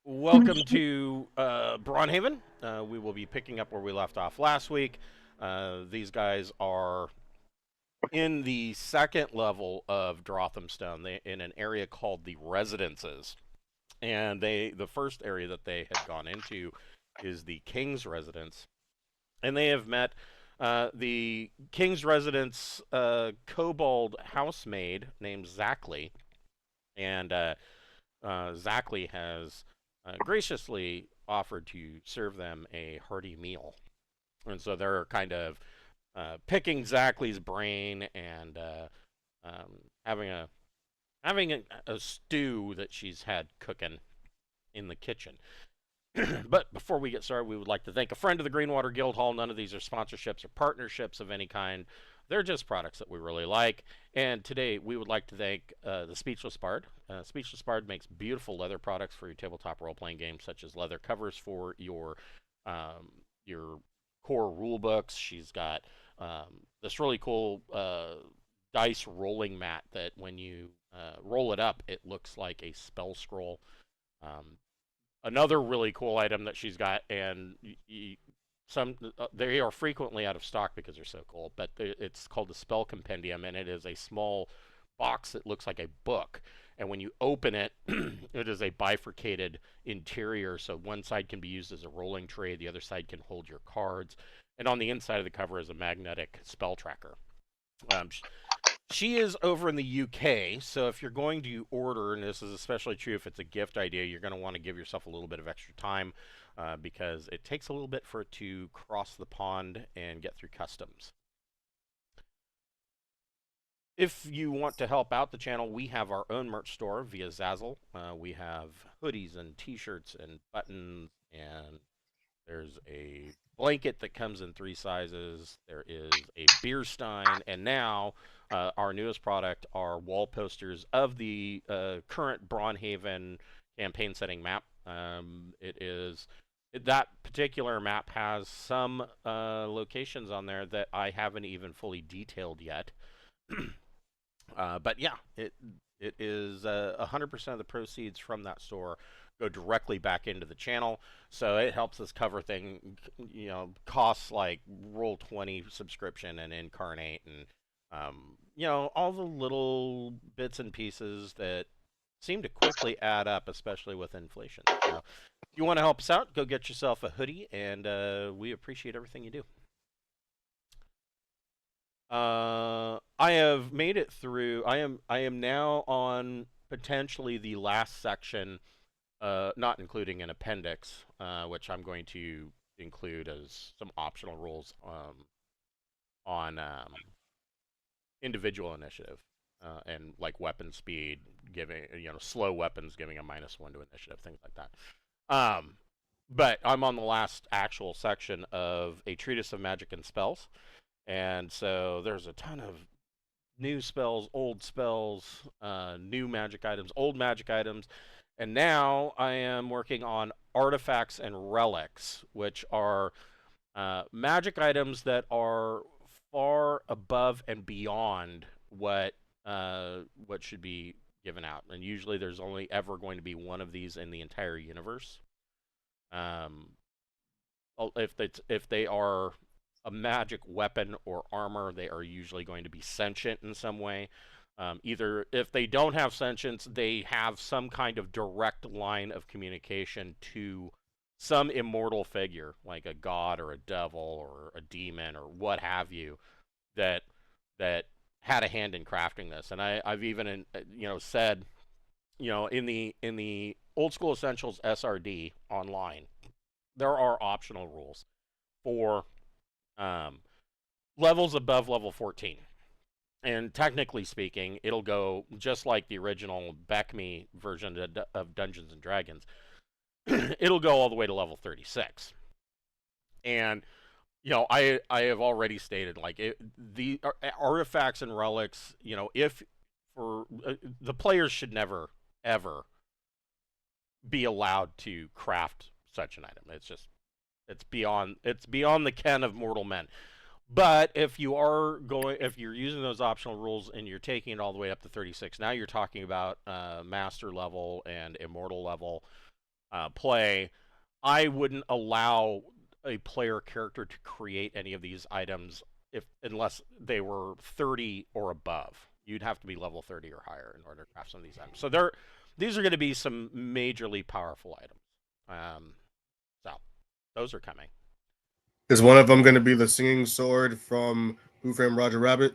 Welcome to Braunhaven. We will be picking up where we left off last week. These guys are in the second level of Drothamstone, in an area called the Residences. And the first area that they had gone into is the King's Residence. And they have met the King's Residence kobold housemaid named Zackley. And Zackley has graciously offered to serve them a hearty meal. And so they're kind of picking Zackley's brain and having a stew that she's had cooking in the kitchen. But before we get started, we would like to thank a friend of the Greenwater Guildhall. None of these are sponsorships or partnerships of any kind. They're just products that we really like. And today we would like to thank the Speechless Bard. Speechless Bard makes beautiful leather products for your tabletop role-playing games, such as leather covers for your core rule books. She's got this really cool dice rolling mat that when you roll it up, it looks like a spell scroll. Another really cool item that she's got, and they are frequently out of stock because they're so cool, but it's called the Spell Compendium, and it is a small box that looks like a book. And when you open it, it is a bifurcated interior, so one side can be used as a rolling tray, the other side can hold your cards, and on the inside of the cover is a magnetic spell tracker. She is over in the UK, so if you're going to order, and this is especially true if it's a gift idea, you're going to want to give yourself a little bit of extra time because it takes a little bit for it to cross the pond and get through customs. If you want to help out the channel, we have our own merch store via Zazzle. We have hoodies and t-shirts and buttons, and there's a blanket that comes in 3 sizes. There is a beer stein, and now our newest product are wall posters of the current Braunhaven campaign setting map. That particular map has some locations on there that I haven't even fully detailed yet. But yeah, it is 100% of the proceeds from that store go directly back into the channel, so it helps us cover costs like Roll20 subscription and Incarnate and all the little bits and pieces that seem to quickly add up, especially with inflation. So if you want to help us out, go get yourself a hoodie, and we appreciate everything you do. I have made it through. I am now on potentially the last section, not including an appendix, which I'm going to include as some optional rules on individual initiative and like weapon speed, giving slow weapons giving a -1 to initiative, things like that. But I'm on the last actual section of a treatise of magic and spells. And so there's a ton of new spells, old spells, new magic items, old magic items. And now I am working on artifacts and relics, which are magic items that are far above and beyond what should be given out. And usually there's only ever going to be one of these in the entire universe. If they are a magic weapon or armor, they are usually going to be sentient in some way. Either if they don't have sentience, they have some kind of direct line of communication to some immortal figure, like a god or a devil or a demon or what have you, that had a hand in crafting this. And I've even said, in the Old School Essentials SRD online, there are optional rules for levels above level 14. And technically speaking, it'll go just like the original BECME version of Dungeons and Dragons. It'll go all the way to level 36. And I have already stated the artifacts and relics. If for the players should never ever be allowed to craft such an item. It's beyond the ken of mortal men. But if you're using those optional rules and you're taking it all the way up to 36, now you're talking about master level and immortal level play, I wouldn't allow a player character to create any of these items if unless they were 30 or above. You'd have to be level 30 or higher in order to craft some of these items. So these are going to be some majorly powerful items. So those are coming. Is one of them going to be the singing sword from Who Framed Roger Rabbit?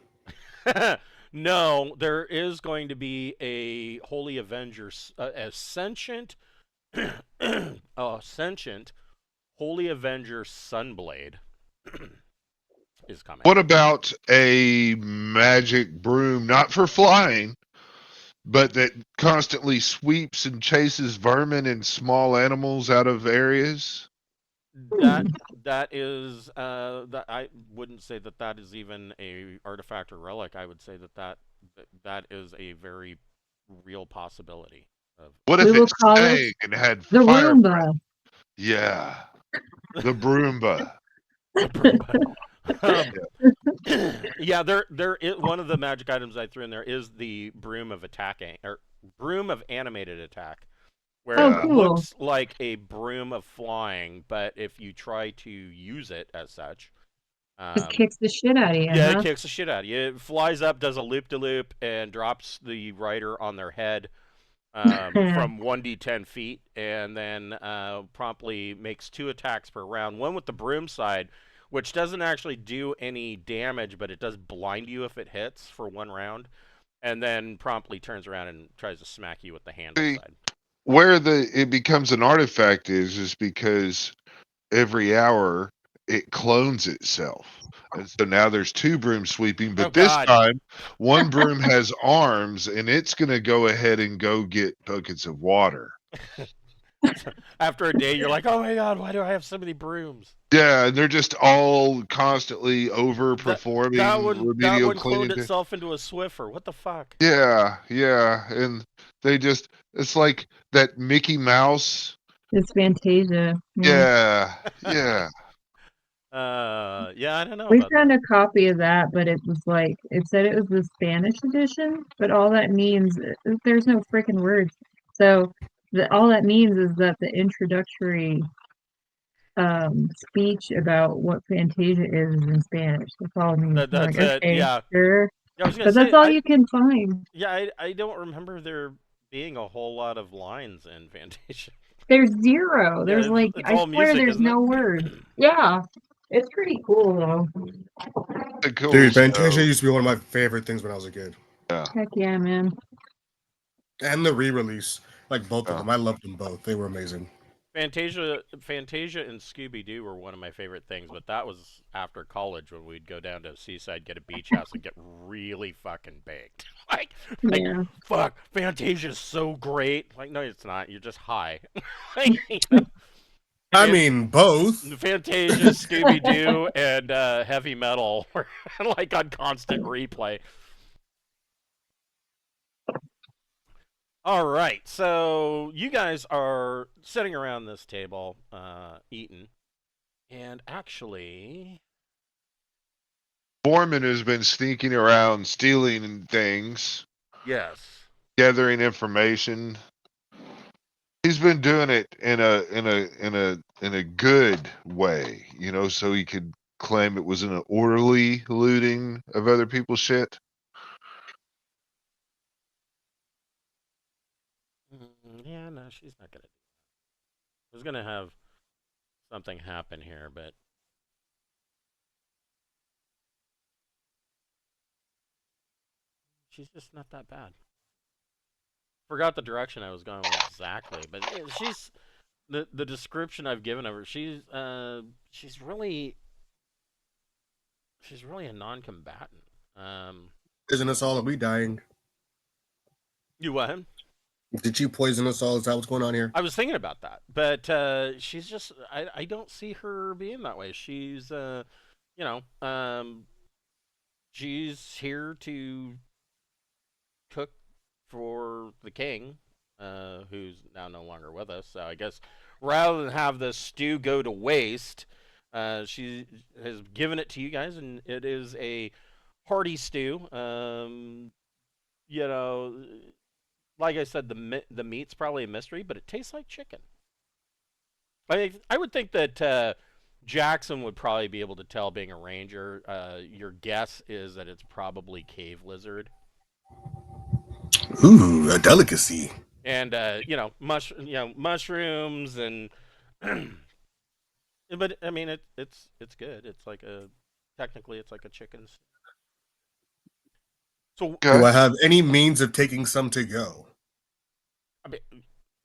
No, there is going to be a Holy Avenger, a sentient, sentient Holy Avenger Sunblade is coming. What about a magic broom, not for flying, but that constantly sweeps and chases vermin and small animals out of areas? That that is that I wouldn't say that that is even a artifact or relic. I would say that is a very real possibility of What We if will it call it sang and had the fire breath? Roomba. Yeah, the Broomba. the Broomba. Um, yeah, there is one of the magic items I threw in there is the broom of attacking or broom of animated attack, where Oh, it Yeah. cool. looks like a broom of flying, but if you try to use it as such, It kicks the shit out of you, yeah, it huh? kicks the shit out of you. It flies up, does a loop de loop, and drops the rider on their head from 1d10 feet, and then promptly makes 2 attacks per round. One with the broom side, which doesn't actually do any damage, but it does blind you if it hits for 1 round, and then promptly turns around and tries to smack you with the handle See, side. where it becomes an artifact is because every hour it clones itself. And so now there's 2 brooms sweeping, Oh but this God! time one broom has arms and it's going to go ahead and go get buckets of water. After a day, you're like, oh my God, why do I have so many brooms? Yeah, and they're just all constantly That overperforming that remedial one cloned cleaning. itself into a Swiffer. What the fuck? Yeah, yeah, and it's like that Mickey Mouse. It's Fantasia. Yeah. Yeah, yeah. Yeah, I don't know We about that. found a copy of that, but it was like, it said it was the Spanish edition, but all that means, there's no freaking words. So all that means is that the introductory speech about what Fantasia is in Spanish. That's all it means. I'm That's like, it. okay, Yeah. sure. Yeah, I was gonna But that's say all you can find. I don't remember there being a whole lot of lines in Fantasia. There's zero. Yeah, There's like, it's I all swear music, there's isn't it? no words. Yeah. It's pretty cool though. The cool Dude, Fantasia stuff. used to be one of my favorite things when I was a kid. Yeah, Heck yeah, man. And the re-release, like both of yeah. them. I loved them both. They were amazing. Fantasia and Scooby Doo were one of my favorite things, but that was after college when we'd go down to Seaside, get a beach house, and get really fucking baked. like, Yeah. fuck, Fantasia's so great. Like, no, it's not. You're just high. Like, you know, I Fan- mean, both. Fantasia, Scooby Doo, and heavy metal were like on constant replay. All right, so you guys are sitting around this table, eating, and actually, Foreman has been sneaking around, stealing things, yes, gathering information. He's been doing it in a good way, so he could claim it was an orderly looting of other people's shit. yeah, no, she's not gonna. I was gonna have something happen here, but she's just not that bad. Forgot the direction I was going with exactly, but yeah, she's the description I've given of her. She's really a non-combatant. Isn't us all? Are we dying? You what? Did you poison us all? Is that what's going on here? I was thinking about that, but she's just I don't see her being that way. She's you know she's here to cook for the king, who's now no longer with us. So I guess rather than have the stew go to waste, she has given it to you guys, and it is a hearty stew. You know, like I said, the meat's probably a mystery, but it tastes like chicken. I would think that Jackson would probably be able to tell, being a ranger. Your guess is that it's probably cave lizard, Ooh, a delicacy. and mushrooms and. But I mean, it's good. It's like a technically it's like a chicken. So Do Okay. I have any means of taking some to go? I mean,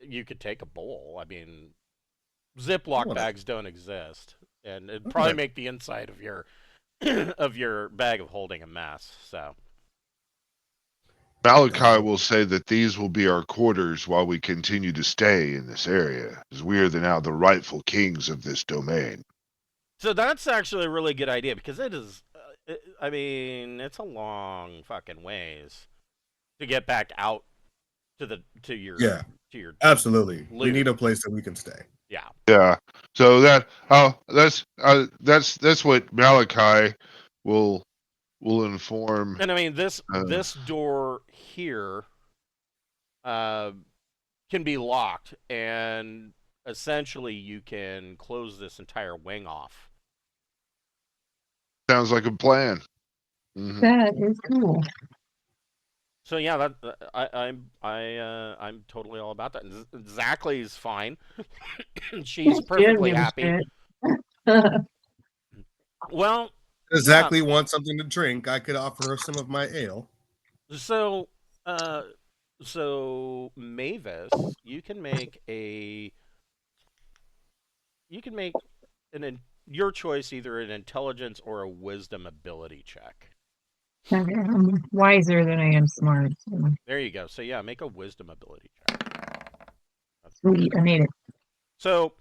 you could take a bowl. I mean, I Ziploc want to. bags don't exist, and it'd I probably want make the inside of your of your bag of holding a mess. So Malachi to. will say that these will be our quarters while we continue to stay in this area, as we are now the rightful kings of this domain. that's actually a really good idea because it is. I mean, it's a long fucking ways to get back out to your Yeah, to your absolutely. We loot. need a place that we can stay. Yeah. Yeah. So that's what Malachi will inform. And I mean this Uh, this door here uh, can be locked, and essentially you can close this entire wing off. Sounds like a plan. Mhm. That is cool. So yeah, I'm totally all about that. And Zachley's fine; she's She doesn't perfectly give a happy. shit. Well, Does yeah. Exactly want something to drink? I could offer her some of my ale. So, uh, so Mavis, you can make your choice, either an intelligence or a wisdom ability check. Okay, I'm wiser than I am smart. So There you go. So yeah, make a wisdom ability check. sweet, I made it. So,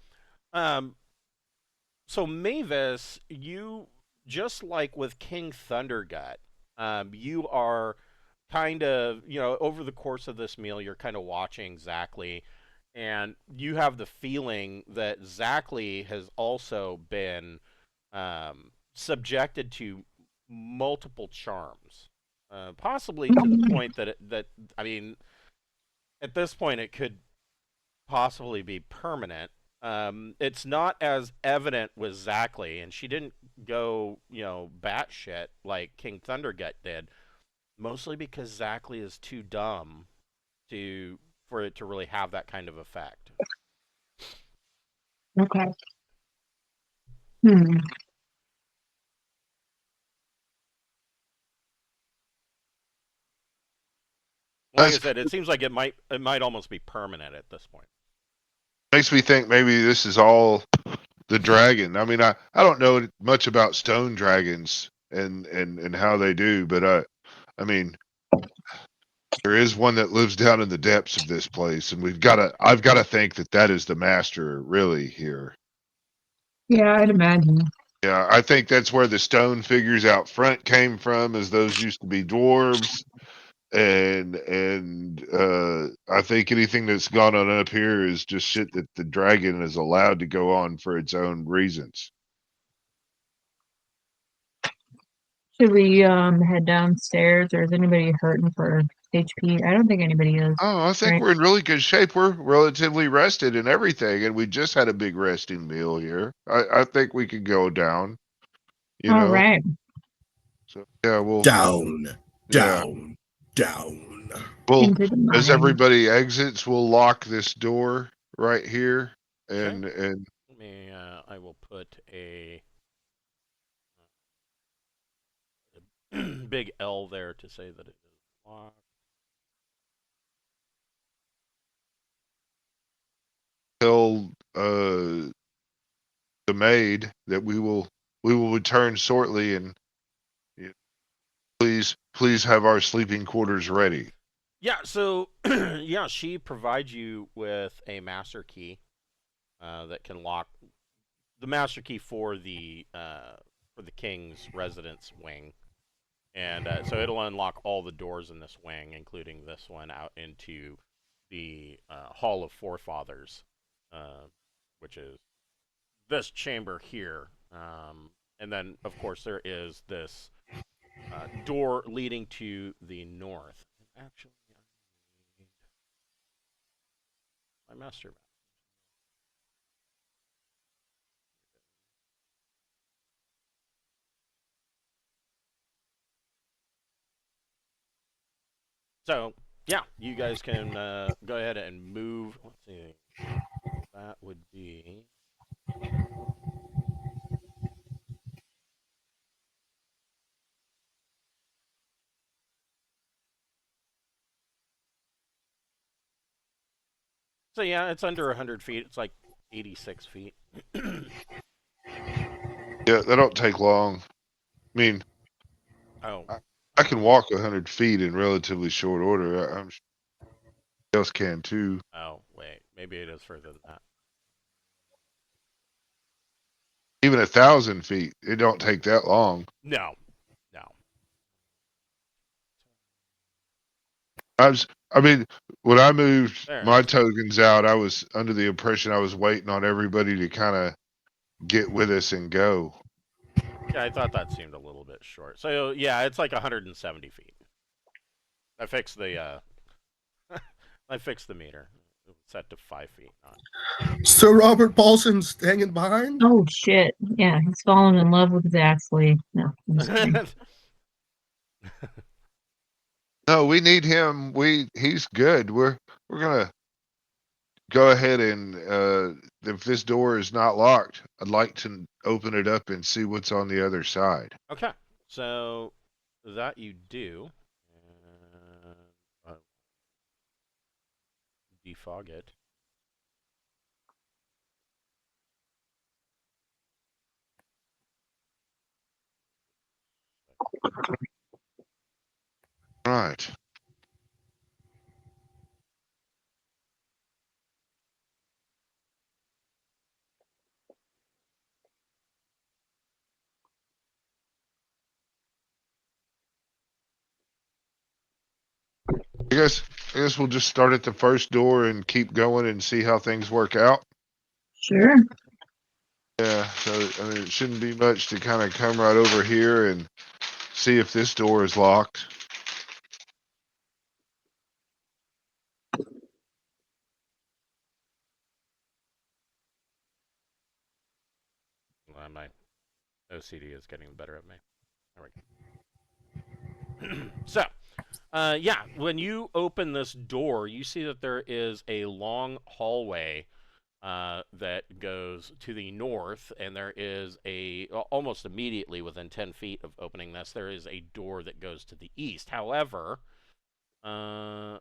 um, so Mavis, you, just like with King Thundergut, you are kind of, over the course of this meal, you're kind of watching Zachley, and you have the feeling that Zachley has also been subjected to multiple charms, possibly to the point that I mean, at this point, it could possibly be permanent. It's not as evident with Zachley, and she didn't go, batshit like King Thundergut did, mostly because Zachley is too dumb for it to really have that kind of effect. Okay. Hmm. Like I That's said, it seems like it might almost be permanent at this point. makes me think maybe this is all the dragon. I mean, I don't know much about stone dragons and how they do, but I mean, there is one that lives down in the depths of this place, and I've got to think that that is the master really here. Yeah, I'd imagine. Yeah, I think that's where the stone figures out front came from, as those used to be dwarves, and I think anything that's gone on up here is just shit that the dragon is allowed to go on for its own reasons. Should we head downstairs, or is anybody hurting for HP? I don't think anybody is, Oh, I think right? we're in really good shape. We're relatively rested and everything, and we just had a big resting meal here. I think we could go down, you All know. right. So yeah, Down, yeah, down, down. we'll Into the as mine. everybody exits, we'll lock this door right here, Okay. and Let me. I will put a big L there to say that it is locked. tell the maid that we will return shortly, and yeah, please have our sleeping quarters ready. Yeah. So yeah, she provides you with a master key that can lock the master key for the king's residence wing, and so it'll unlock all the doors in this wing, including this one out into the Hall of Forefathers, which is this chamber here. And then, of course, there is this door leading to the north. Actually, I need my master. So yeah, you guys can go ahead and move. Let's see. That would be. So yeah, it's under 100 feet. It's like 86 feet. Yeah, that don't take long. I mean, Oh, I can walk 100 feet in relatively short order. I'm sure else can too. oh, wait. Maybe it is further than that. Even 1,000 feet, it don't take that long. No, no. I mean, when I moved There, my that's better. tokens out, I was under the impression I was waiting on everybody to kind of get with us and go. Yeah, I thought that seemed a little bit short. So yeah, it's like 170 feet. I fixed the I fixed the meter. It was set to 5 feet. So Robert Paulson's hanging behind. Oh shit. Yeah, he's fallen in love with Zaxley. No, I'm just kidding. Not. No, we need him. He's good. We're gonna go ahead and if this door is not locked, I'd like to open it up and see what's on the other side. Okay, so that you do. Defog it. Right. I guess I guess we'll just start at the first door and keep going and see how things work out. Sure. Yeah, so I mean it shouldn't be much to kind of come right over here and see if this door is locked. Well, my OCD is getting the better of me. There we go. So, yeah, when you open this door, you see that there is a long hallway that goes to the north, and there is almost immediately within 10 feet of opening this, there is a door that goes to the east. However, hold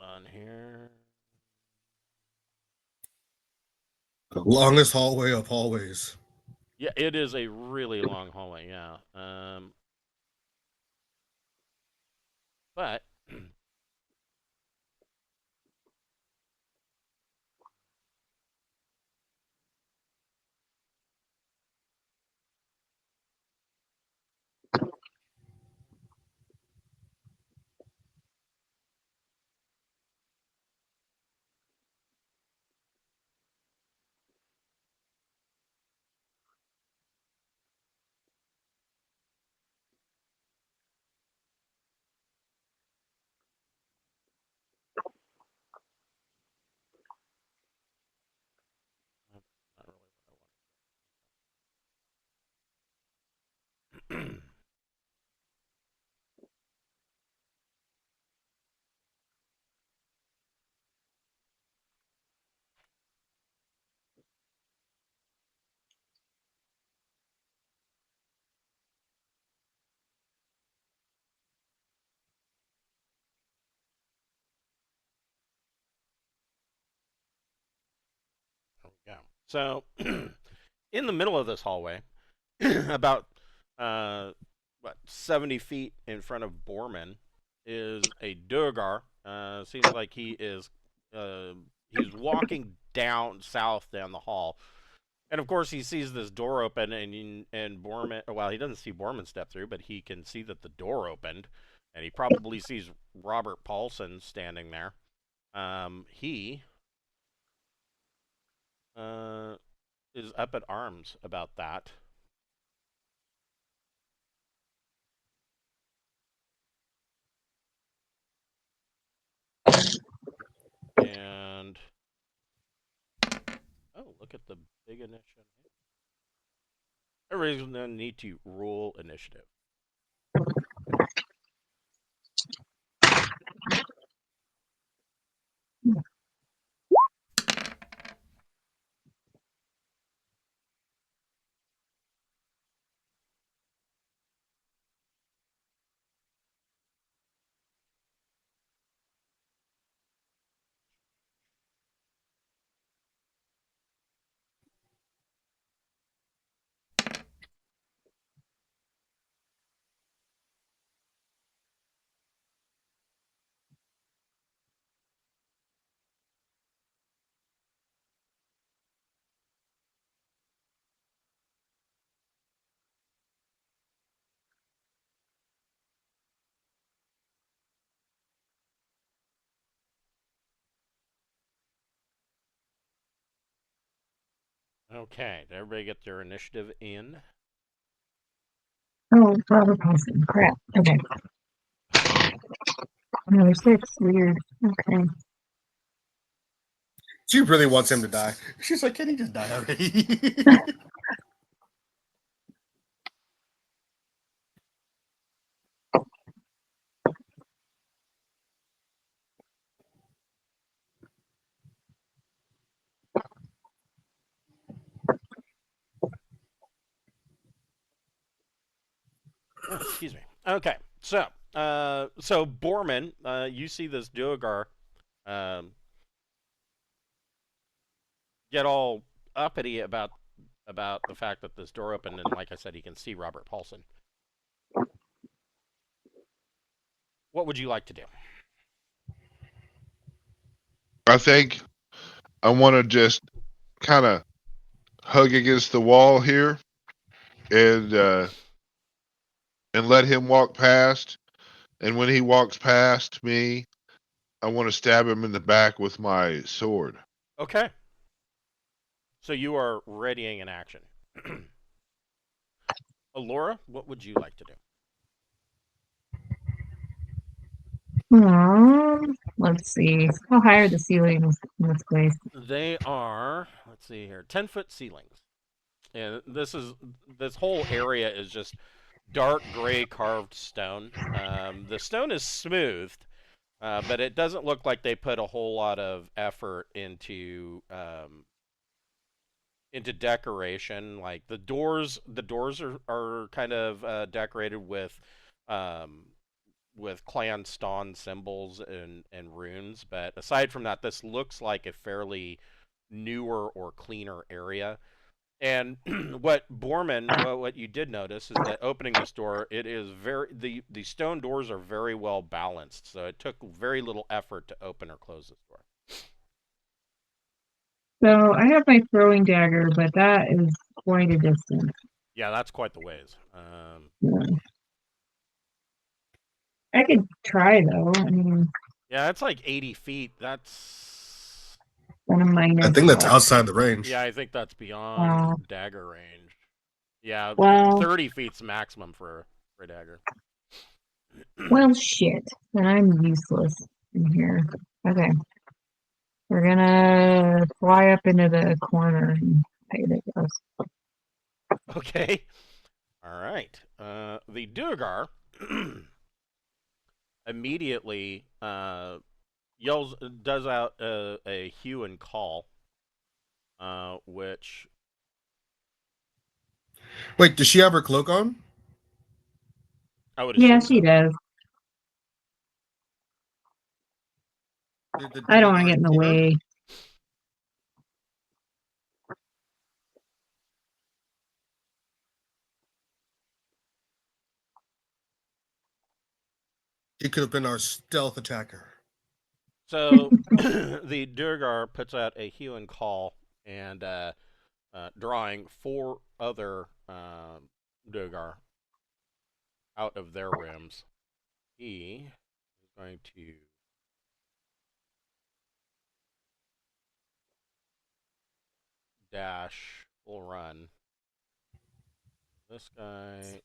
on here. The longest hallway of hallways. Yeah, it is a really long hallway. Yeah. But not really what I want. There we go. So, in the middle of this hallway, about what 70 feet in front of Borman, is a Durgar. Seems like he's walking down south down the hall, and of course he sees this door open, and Borman. Well, he doesn't see Borman step through, but he can see that the door opened, and he probably sees Robert Paulson standing there. He uh, is up at arms about that. And oh, look at the big initiative. Everybody's going to need to roll initiative. Okay, did everybody get their initiative in? Oh, Robert Paulson. Crap. Okay. Another 6. Weird. Okay. She really wants him to die. She's like, can he just die already? Oh, excuse me. Okay, so Borman, you see this Duergar um, get all uppity about the fact that this door opened, and like I said, he can see Robert Paulson. What would you like to do? I think I want to just kind of hug against the wall here and let him walk past. And when he walks past me, I want to stab him in the back with my sword. Okay. So you are readying an action. Alora, what would you like to do? Let's see. How high are the ceilings in this place? They are, let's see here, 10-foot ceilings. And this whole area is just dark gray carved stone. The stone is smoothed, but it doesn't look like they put a whole lot of effort into decoration. Like the doors are kind of decorated with clan stone symbols and runes. But aside from that, this looks like a fairly newer or cleaner area. And what you did notice is that opening this door, it is the stone doors are very well balanced. So it took very little effort to open or close this door. So I have my throwing dagger, but that is quite a distance. Yeah, that's quite the ways. Yeah. I could try though. I mean, Yeah, it's like 80 feet. That's. I think that's outside the range. Yeah, I think that's beyond dagger range. Yeah, well, 30 feet's maximum for a dagger. Well, shit. Then I'm useless in here. Okay. We're gonna fly up into the corner and hide it. Okay. All right. The Duergar immediately does out a hue and call, which. Wait, does she have her cloak on? I would assume she so. does. I don't want to get in the way. He could have been our stealth attacker. So the Duergar puts out a hue and call, and drawing 4 other Duergar out of their rims. He is going to dash full run. This guy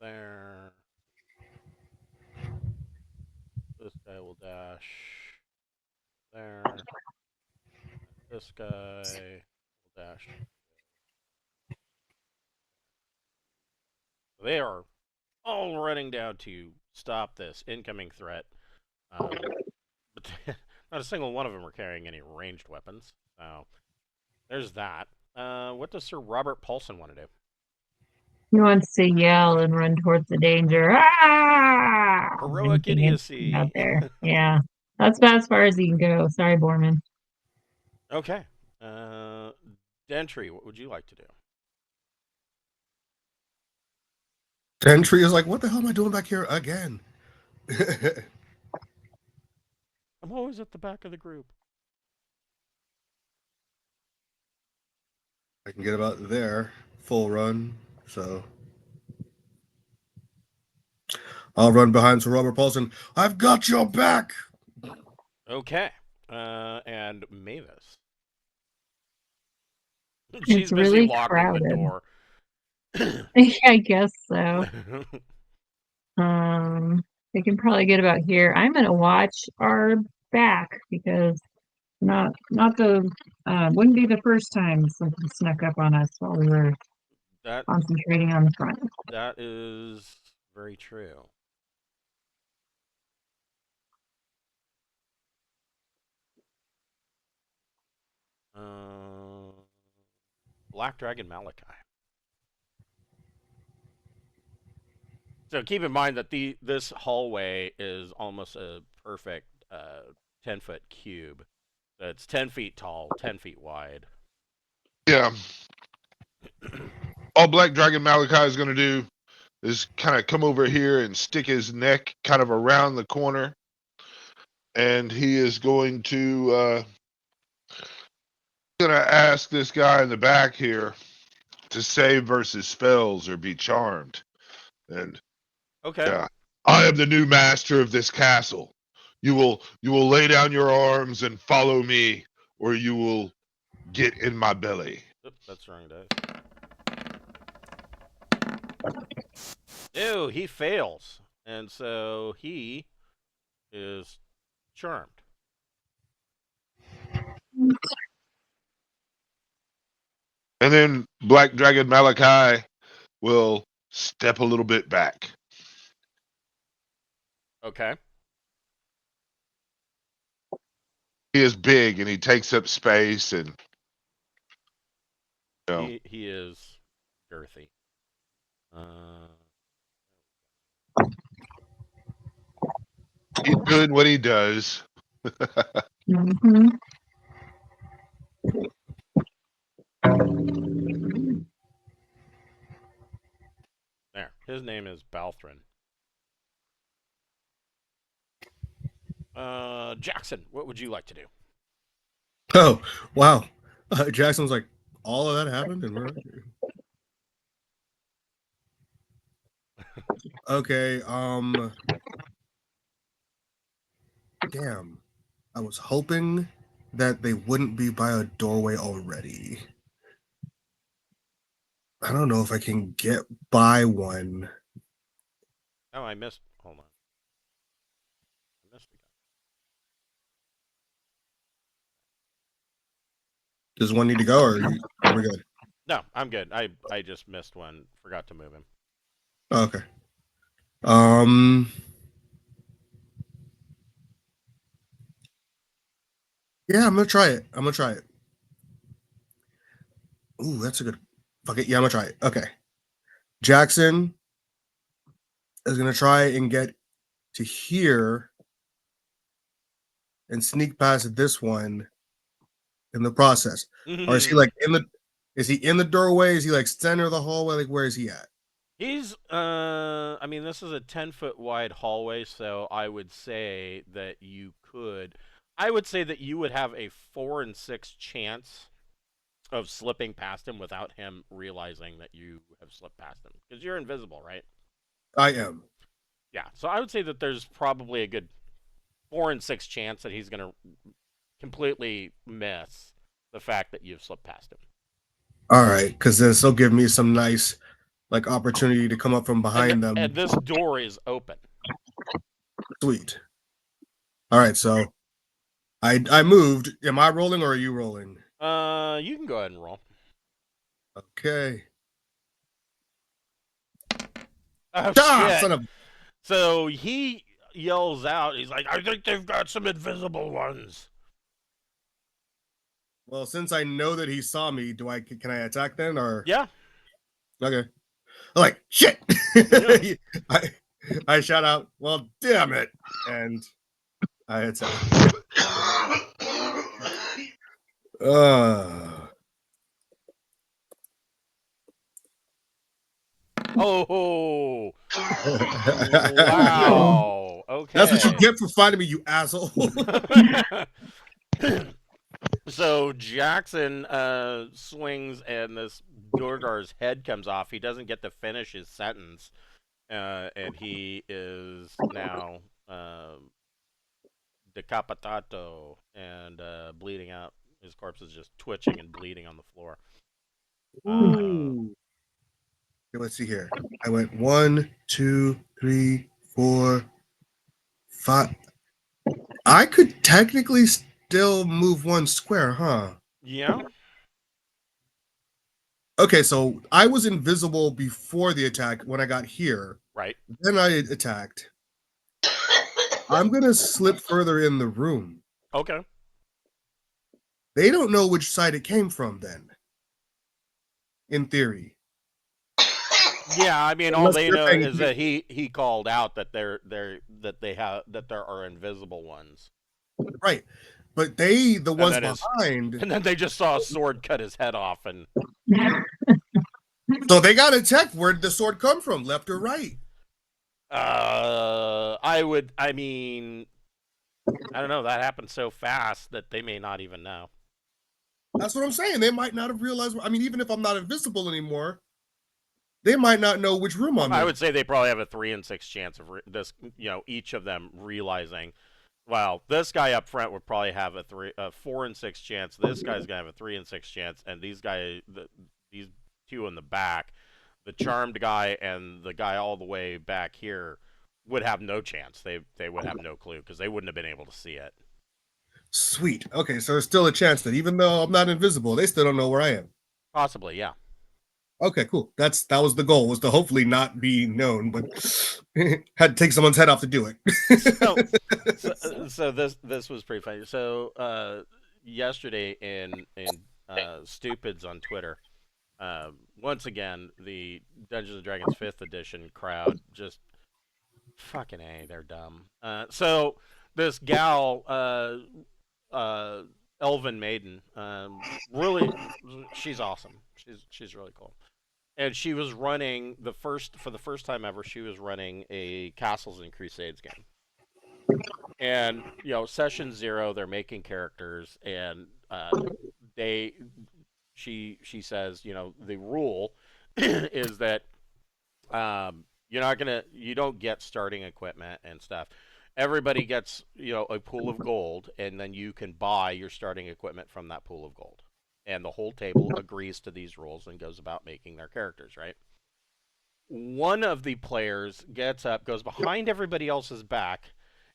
there. This guy will dash there. This guy will dash. They are all running down to stop this incoming threat. But not a single one of them are carrying any ranged weapons. So there's that. What does Sir Robert Paulson want to do? He wants to yell and run towards the danger. Ah! Heroic idiocy. Out there. Yeah. That's about as far as he can go. Sorry, Borman. Okay. Dentry, what would you like to do? Dentry is like, what the hell am I doing back here again? I'm always at the back of the group. I can get about there, full run, so I'll run behind Sir Robert Paulson. I've got your back. Okay. And Mavis. She's It's busy really locking the crowded. door. I guess so. They can probably get about here. I'm gonna watch our back because not the wouldn't be the first time something snuck up on us while we were that concentrating on the front. that is very true. Uh, Black Dragon Malachi. So keep in mind that this hallway is almost a perfect 10-foot cube. So it's 10 feet tall, 10 feet wide. Yeah. All Black Dragon Malachi is going to do is kind of come over here and stick his neck kind of around the corner. And he is going to ask this guy in the back here to save versus spells or be charmed. And Okay. yeah, I am the new master of this castle. You will lay down your arms and follow me, or you will get in my belly. Oop, that's the wrong dice. Ew, he fails. And so he is charmed. And then Black Dragon Malachi will step a little bit back. Okay. He is big and he takes up space, and you know, He is girthy. he's doing what he does. Mm-hmm. There. His name is Balthrin. Jackson, what would you like to do? Oh, wow. Jackson was like, all of that happened? And we're... Okay, damn. I was hoping that they wouldn't be by a doorway already. I don't know if I can get by one. Oh, I missed. Hold on. I missed the guy. Does one need to go, or are we good? No, I'm good. I just missed one. Forgot to move him. Oh, okay. Yeah, I'm gonna try it. Ooh, that's a good. Fuck it. Yeah, I'm gonna try it. Okay. Jackson is gonna try and get to here and sneak past this one in the process. Or is he like in the? Is he in the doorway? Is he like center of the hallway? Like where is he at? He's I mean this is a 10-foot wide hallway, so I would say that you would have a 4 in 6 chance of slipping past him without him realizing that you have slipped past him, because you're invisible, right? I am. Yeah, so I would say that there's probably a good 4 in 6 chance that he's going to completely miss the fact that you've slipped past him. All right, because this will give me some nice like opportunity to come up from behind them. And this door is open. Sweet. All right, so I moved. Am I rolling or are you rolling? You can go ahead and roll. Okay. Oh, shit. Son of... So he yells out, he's like, I think they've got some invisible ones. Well, since I know that he saw me, can I attack then, or? Yeah. Okay. I'm like, shit. I shout out, well, damn it, and I attack. Oh. Wow. Okay. That's what you get for finding me, you asshole. So Jackson swings and this Durgar's head comes off. He doesn't get to finish his sentence. And he is now decapitato and bleeding out. His corpse is just twitching and bleeding on the floor. Ooh. Okay, let's see here. I went 1, 2, 3, 4, 5. I could technically still move 1 square, huh? Yeah. Okay, so I was invisible before the attack when I got here. Right. Then I attacked. I'm gonna slip further in the room. Okay. They don't know which side it came from then. In theory. Yeah, I mean, all Unless they they're know paying is that he called out that there are invisible ones, right. But they, the and ones then his behind, and then they just saw a sword cut his head off, and so they gotta check where did the sword come from, left or right. I mean, I don't know. That happened so fast that they may not even know. That's what I'm saying. They might not have realized. I mean, even if I'm not invisible anymore, they might not know which room I'm I in. would say they probably have a 3 in 6 chance of this. Each of them realizing. Well, this guy up front would probably have a 4 in 6 chance. This guy's gonna have a 3 in 6 chance, and these two in the back, the charmed guy and the guy all the way back here, would have no chance. They would have no clue because they wouldn't have been able to see it. Sweet. Okay, so there's still a chance that even though I'm not invisible, they still don't know where I am. Possibly, yeah. Okay, cool. That was the goal, was to hopefully not be known, but had to take someone's head off to do it. So this was pretty funny. So yesterday in Stupids on Twitter, once again the Dungeons and Dragons 5th edition crowd just fucking A, they're dumb. So this gal, Elven Maiden, really, she's awesome. She's really cool. And she was running for the first time ever. She was running a Castles and Crusades game. And session 0, they're making characters, and she says, the rule is that you don't get starting equipment and stuff. Everybody gets a pool of gold, and then you can buy your starting equipment from that pool of gold. And the whole table agrees to these rules and goes about making their characters, right? One of the players gets up, goes behind everybody else's back,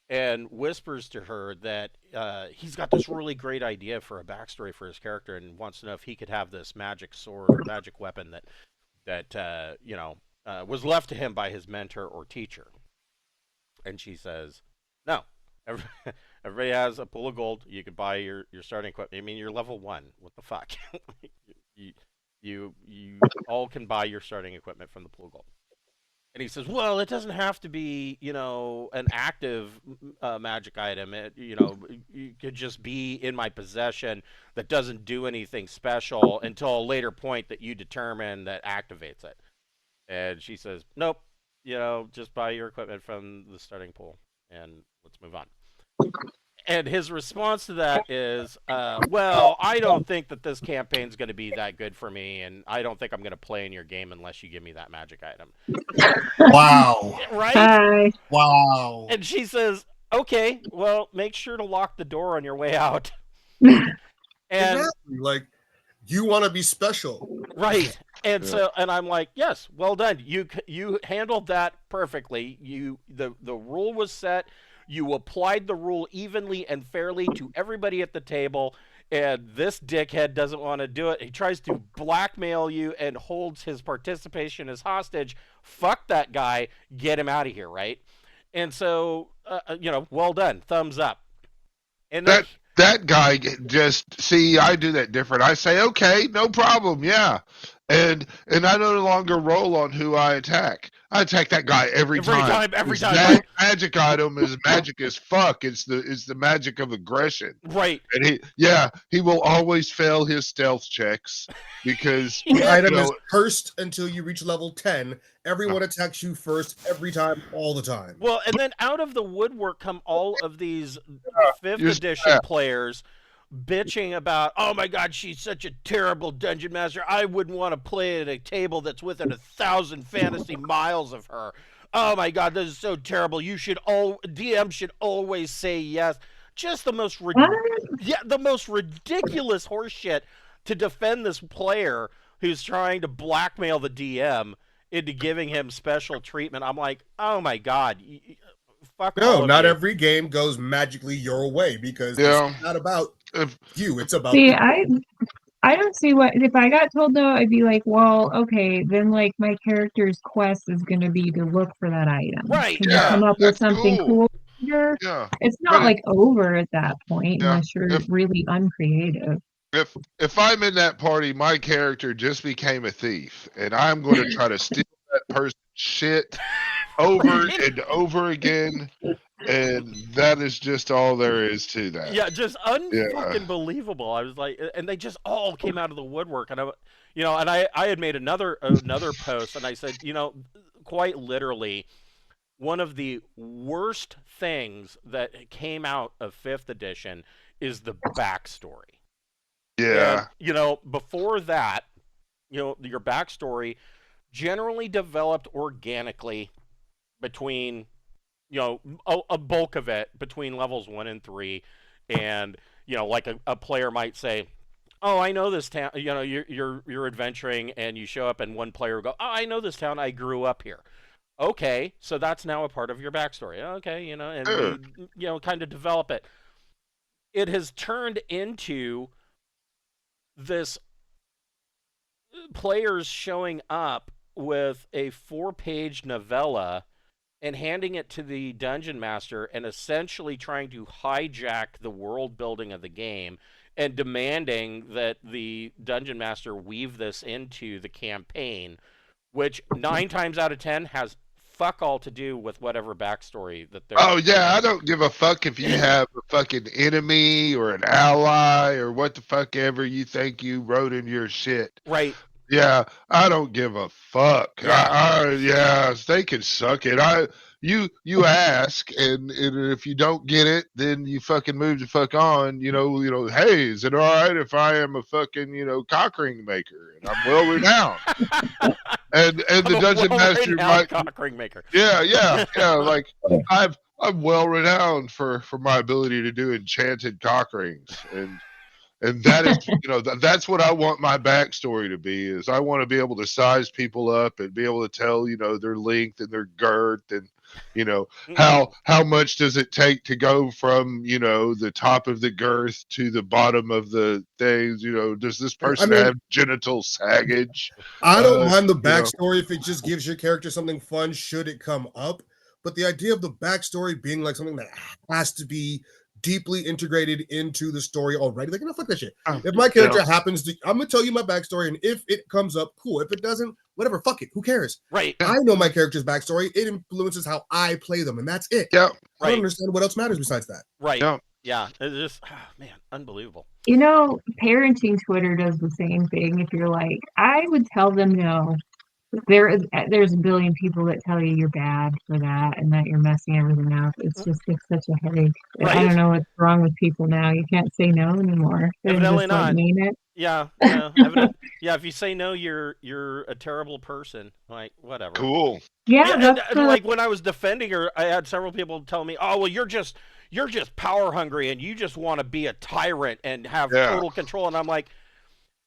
and whispers to her that he's got this really great idea for a backstory for his character, and wants to know if he could have this magic sword or magic weapon that was left to him by his mentor or teacher. And she says, no. Everybody has a pool of gold. You can buy your starting equipment. I mean, you're level 1. What the fuck? you all can buy your starting equipment from the pool of gold. And he says, well, it doesn't have to be, an active magic item. It could just be in my possession that doesn't do anything special until a later point that you determine that activates it. And she says, nope, just buy your equipment from the starting pool and let's move on. And his response to that is, well, I don't think that this campaign's going to be that good for me, and I don't think I'm going to play in your game unless you give me that magic item. Wow. Right? Hi. Wow. And she says, okay, well, make sure to lock the door on your way out. And exactly. Like, you want to be special. Right. And so, and I'm like, yes, well done. You handled that perfectly. The rule was set. You applied the rule evenly and fairly to everybody at the table, and this dickhead doesn't want to do it. He tries to blackmail you and holds his participation as hostage. Fuck that guy. Get him out of here, right? And so, well done. Thumbs up. And then, that guy just, see, I do that different. I say, okay, no problem, yeah. And I no longer roll on who I attack. I attack that guy every time. Every time. That magic item is magic as fuck. It's the magic of aggression. Right. And he will always fail his stealth checks because the item is cursed until you reach level 10. Everyone attacks you first every time, all the time. Well, and then out of the woodwork come all of these 5th edition players bitching about, oh my god, she's such a terrible dungeon master. I wouldn't want to play at a table that's within 1,000 fantasy miles of her. Oh my god, this is so terrible. DM should always say yes. Just the most ridiculous horseshit to defend this player who's trying to blackmail the DM into giving him special treatment. I'm like, oh my god, fuck all No, of not you. every game goes magically your way because Yeah. it's not about If, you. It's about See, the I don't see what if I got told no, I'd be like, well, okay, then like my character's quest is gonna be to look for that item. Right, Can you yeah, come up with that's something cool. cool here? Yeah. It's But not like over at that point yeah, unless you're if really uncreative. if I'm in that party, my character just became a thief, and I'm going to try to steal that person's shit over and over again, and that is just all there is to that. Yeah, just Yeah. unfucking believable. I was like, and they just all came out of the woodwork, and I had made another post, and I said, quite literally, one of the worst things that came out of 5th edition is the backstory. Yeah. And, before that, your backstory generally developed organically between, a bulk of it between levels 1 and 3. And, like a player might say, oh, I know this town, you're adventuring and you show up and one player will go, oh, I know this town, I grew up here. Okay, so that's now a part of your backstory. Okay, and Sure. we, kind of develop it. It has turned into this players showing up with a 4-page novella and handing it to the dungeon master and essentially trying to hijack the world building of the game and demanding that the dungeon master weave this into the campaign, which 9 times out of 10 has fuck all to do with whatever backstory that they're. Oh yeah, I don't give a fuck if you have a fucking enemy or an ally or what the fuck ever you think you wrote in your shit. Right. Yeah, I don't give a fuck. Yeah. Yeah, they can suck it. You ask, and if you don't get it, then you fucking move the fuck on. Hey, is it all right if I am a fucking cock ring maker and I'm well renowned? and the dungeon master might cock ring maker. Yeah. Like I'm well renowned for my ability to do enchanted cock rings, and that is that's what I want my backstory to be. Is I want to be able to size people up and be able to tell their length and their girth and how much does it take to go from the top of the girth to the bottom of the things. Does this person have genital saggage? I don't mind the backstory if it just gives your character something fun should it come up, but the idea of the backstory being like something that has to be deeply integrated into the story already, like, no, fuck that shit. If my character happens to, I'm gonna tell you my backstory, and if it comes up, cool. If it doesn't, whatever, fuck it, who cares? Right. I know my character's backstory. It influences how I play them, and that's it. Yeah. I don't understand what else matters besides that. Right. Yeah. It's just, man, unbelievable. Parenting Twitter does the same thing. If you're like, I would tell them no. There's a billion people that tell you you're bad for that and that you're messing everything up. It's just such a headache. Right? I don't know what's wrong with people now. You can't say no anymore. Evidently not. Mean it. Yeah. Yeah. If you say no, you're a terrible person. Like, whatever. Cool. Yeah. And like when I was defending her, I had several people tell me, "Oh, well, you're just power hungry and you just want to be a tyrant and have total control." And I'm like,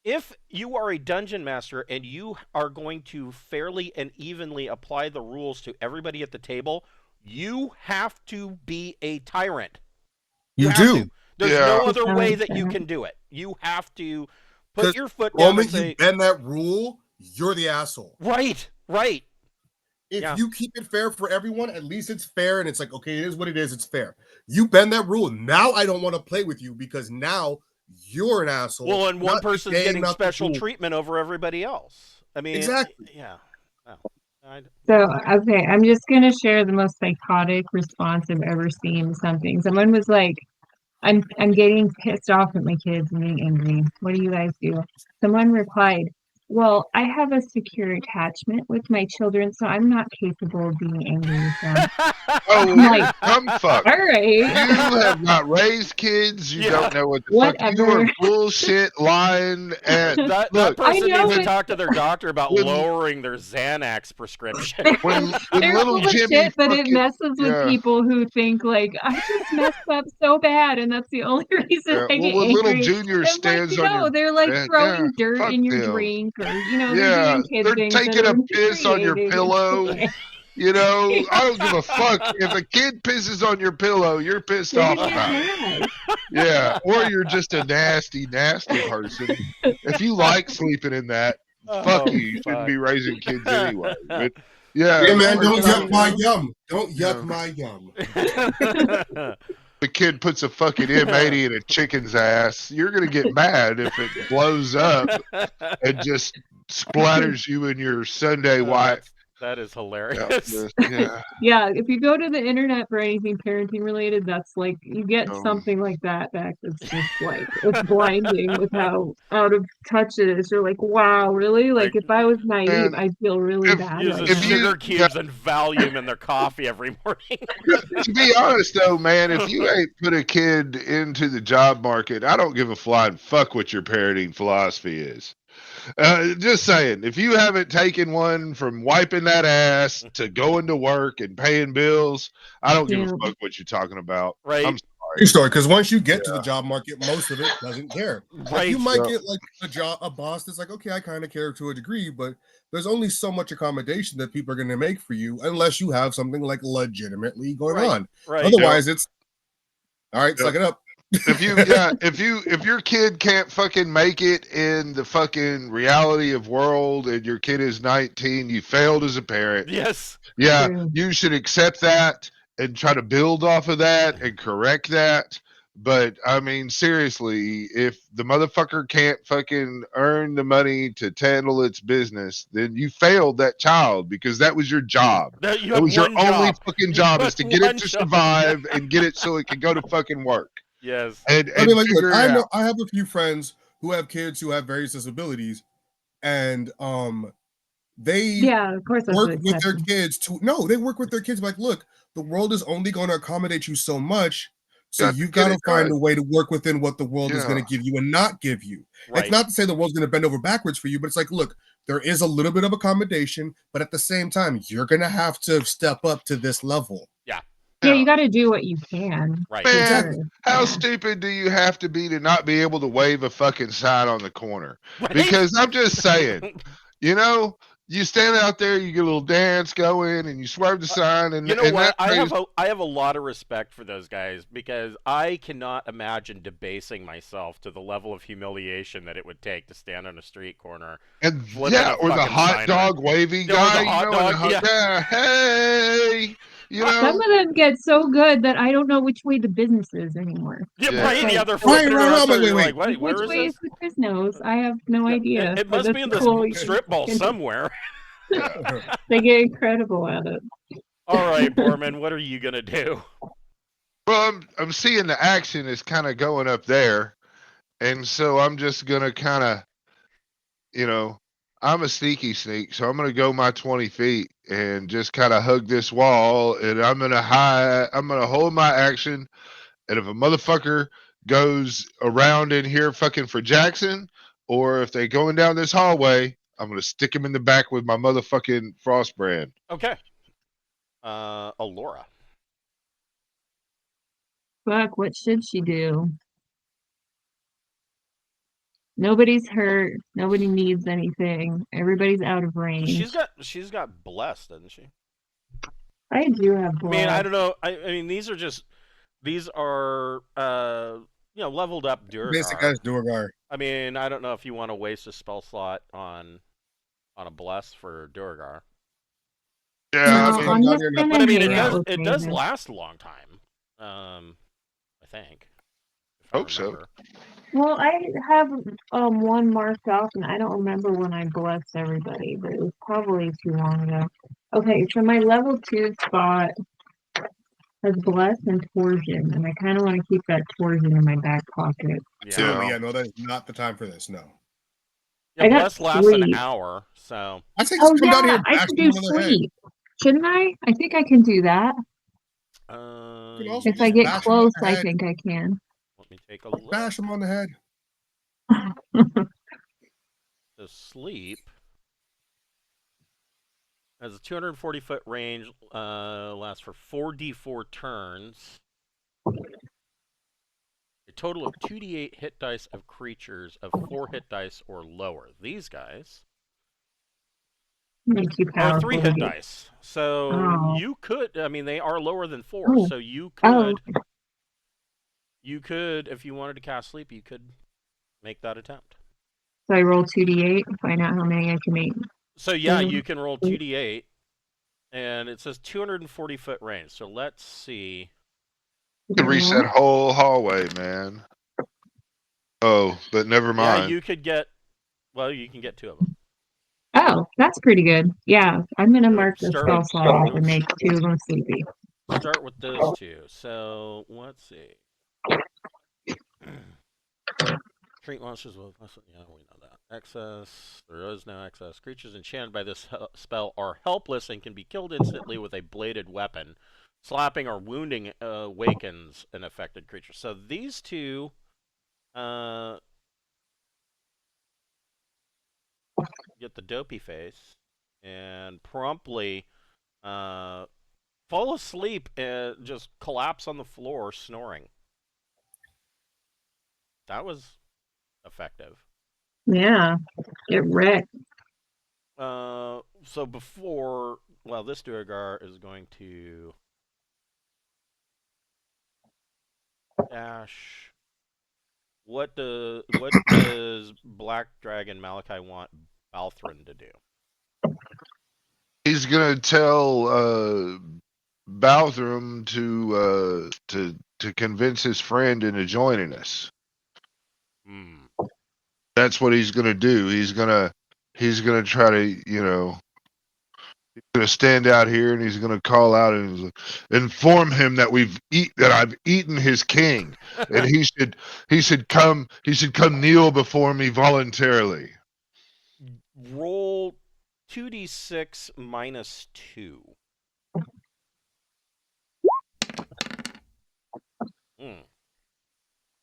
if you are a dungeon master and you are going to fairly and evenly apply the rules to everybody at the table, you have to be a tyrant. You do. There's no other way that you can do it. You have to put your foot down. The moment you bend that rule, you're the asshole. Right. If you keep it fair for everyone, at least it's fair, and it's like, okay, it is what it is, it's fair. You bend that rule, now I don't want to play with you because now you're an asshole. Well, and one person's getting special treatment over everybody else. I mean, exactly. Yeah. So, okay, I'm just going to share the most psychotic response I've ever seen to something. Someone was like, I'm getting pissed off at my kids and being angry. What do you guys do? Someone replied, well, I have a secure attachment with my children, so I'm not capable of being angry with them. Oh, like, fuck. All right. You have not raised kids. You don't know what the fuck. You are bullshit, lying. And that person needs to talk to their doctor about lowering their Xanax prescription. when little Jimmy shit, but it messes with people who think like, I just messed up so bad, and that's the only reason I get angry. Little Junior stands on your... they're like throwing dirt in your drink or they're Yeah, doing kid they're things that taking are a piss on your infuriating. pillow. You know, I don't give a fuck if a kid pisses on your pillow. You're pissed They're off gonna get about it. mad. Yeah, or you're just a nasty, nasty person. If you like sleeping in that, fuck Oh, you. You shouldn't fuck. be raising kids anyway. But yeah, Hey That's man, don't yuck unbelievable. my yum. Don't yuck yeah. my yum. The kid puts a fucking M80 in a chicken's ass, you're gonna get mad if it blows up and just splatters you in your Sunday white. That is hilarious. Outfit. Yeah. Yeah, if you go to the internet for anything parenting related, that's like you get something like that back. It's just like it's blinding with how out of touch it is. You're like, wow, really? Like if I was naive, And I'd feel really if bad right Uses if now. you sugar cubes and Valium in their coffee every morning. to be honest though, man, if you ain't put a kid into the job market, I don't give a flying fuck what your parenting philosophy is. Just saying, if you haven't taken one from wiping that ass to going to work and paying bills, I don't give a Yeah. fuck what you're talking about. Right. I'm True sorry. story, because once you get to the job market, most of it doesn't care. Like Right. you might Yeah. get like a boss that's like, okay, I kind of care to a degree, but there's only so much accommodation that people are going to make for you unless you have something like legitimately going Right. on. Right. Otherwise, it's all right. Yeah. Suck it up. If your kid can't fucking make it in the fucking reality of world and your kid is 19, you failed as a parent. Yes. Yeah, True. you should accept that and try to build off of that and correct that. But I mean, seriously, if the motherfucker can't fucking earn the money to handle its business, then you failed that child because that was your job. You That had was your one only job. fucking You job had is to get one it to job. survive and get it so it can go to fucking work Yes. and I mean, like, look, figure it out. I have a few friends who have kids who have various disabilities, and they Yeah, of course that's work the with their exception. kids to no, they work with their kids like, look, the world is only going to accommodate you so much. So Got to you've get got to it find done. a way to work within what the world is Yeah. going to give you and not give you. It's Right. not to say the world's going to bend over backwards for you, but it's like, look, there is a little bit of accommodation, but at the same time, you're going to have to step up to this level. Yeah. Yeah, you got to do what you can. Right. For Man, sure. how Yeah. stupid do you have to be to not be able to wave a fucking sign on the corner? Right. Because I'm just saying, you know, you stand out there, you get a little dance going, and you swerve the sign, and You know and what? that plays. I have a lot of respect for those guys because I cannot imagine debasing myself to the level of humiliation that it would take to stand on a street corner. And Flipping yeah, a or the fucking hot sign around. dog wavy Or the guy, you hot know, and the dog, yeah. yeah, hey, you Some know, of them get so good that I don't know which way the business is anymore. Yeah, Yeah. right. Like, Yeah, they're Right, flipping it right, around. right, So wait, you're wait, like, wait, which where is way this? is the Quiznos? I have no Yeah, idea. it but must be in that's the cool. strip mall somewhere. They get incredible at it. All right, Borman, what are you gonna do? well, I'm seeing the action is kind of going up there, and so I'm just gonna kind of, you know, I'm a sneaky sneak, so I'm gonna go my 20 feet and just kind of hug this wall, and I'm gonna hold my action, and if a motherfucker goes around in here fucking for Jackson, or if they going down this hallway, I'm gonna stick him in the back with my motherfucking frost brand. Okay. Alora. Fuck, what should she do? Nobody's hurt. Nobody needs anything. Everybody's out of range. She's got blessed, doesn't she? I do have I mean, I blood. don't know. I mean, these are leveled up Basic Durgar. as Durgar. I mean, I don't know if you want to waste a spell slot on a bless for Durgar. Yeah, No, I I'm mean, just gonna But I mean, hang out with it does David. last a long time. I think. If I hope so. remember. Well, I have one marked off, and I don't remember when I blessed everybody, but it was probably too long ago. Okay, so my level 2 spot has bless and torsion, and I kind of want to keep that torsion in my back pocket. Absolutely, Yeah. yeah, no, that is not the time for this. No, Yeah, I got bless lasts an sleep. hour, so I'd say Oh just come down here yeah, and I bash can them do on the head. sleep. Shouldn't I? I think I can do that. You can also If I just get bash them on close, the I head. think I can. let me take a look. Bash them on the head. The sleep has a 240-foot range, lasts for 4d4 turns. A total of 2d8 hit dice of creatures of 4 hit dice or lower. These guys Make you Oh, powerful. 3 hit dice. So Oh. you could. I mean, they are lower than 4. Oh. So you Oh. could. You could, if you wanted to cast sleep, you could make that attempt. So I roll 2d8 and find out how many I can make. So yeah, you can roll 2d8, and it says 240-foot range. So let's see. You can reach that whole hallway, man. Oh, but never mind. Yeah, you could get. Well, you can get 2 of them. Oh, that's pretty good. Yeah, I'm gonna mark the Start spell with- slot off and make 2 of them sleepy. Start with those 2. So let's see. Treat monsters with. Yeah, we know that. Excess. There is no excess. Creatures enchanted by this spell are helpless and can be killed instantly with a bladed weapon. Slapping or wounding awakens an affected creature. So these 2. Get the dopey face and promptly fall asleep and just collapse on the floor snoring. That was effective. Yeah, get wrecked. So before, well, this Duergar is going to dash. What does Black Dragon Malachi want Balthrin to do? He's gonna tell Balthram to convince his friend into joining us. That's what he's gonna do. He's gonna try to, he's gonna stand out here and he's gonna call out and inform him that I've eaten his king, and he should come kneel before me voluntarily. Roll 2d6 minus 2.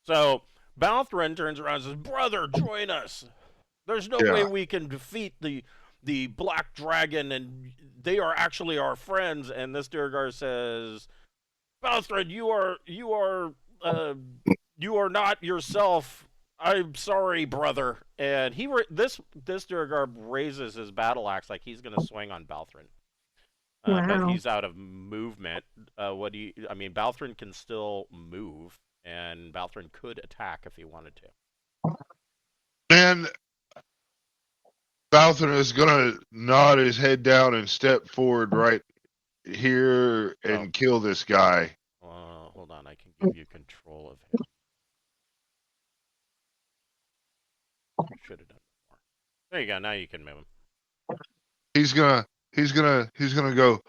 So Balthrin turns around and says, "Brother, join us. There's no way we can defeat the Black Dragon, and they are actually our friends." And this Duergar says, "Balthrin, you are not yourself. I'm sorry, brother." And this Duergar raises his battle axe like he's going to swing on Balthrin. Wow. But he's out of movement. Balthrin can still move, and Balthrin could attack if he wanted to. And Balthrin is gonna nod his head down and step forward right here and kill this guy. Hold on, I can give you control of him. Should have done more. There you go. Now you can move him. He's gonna go.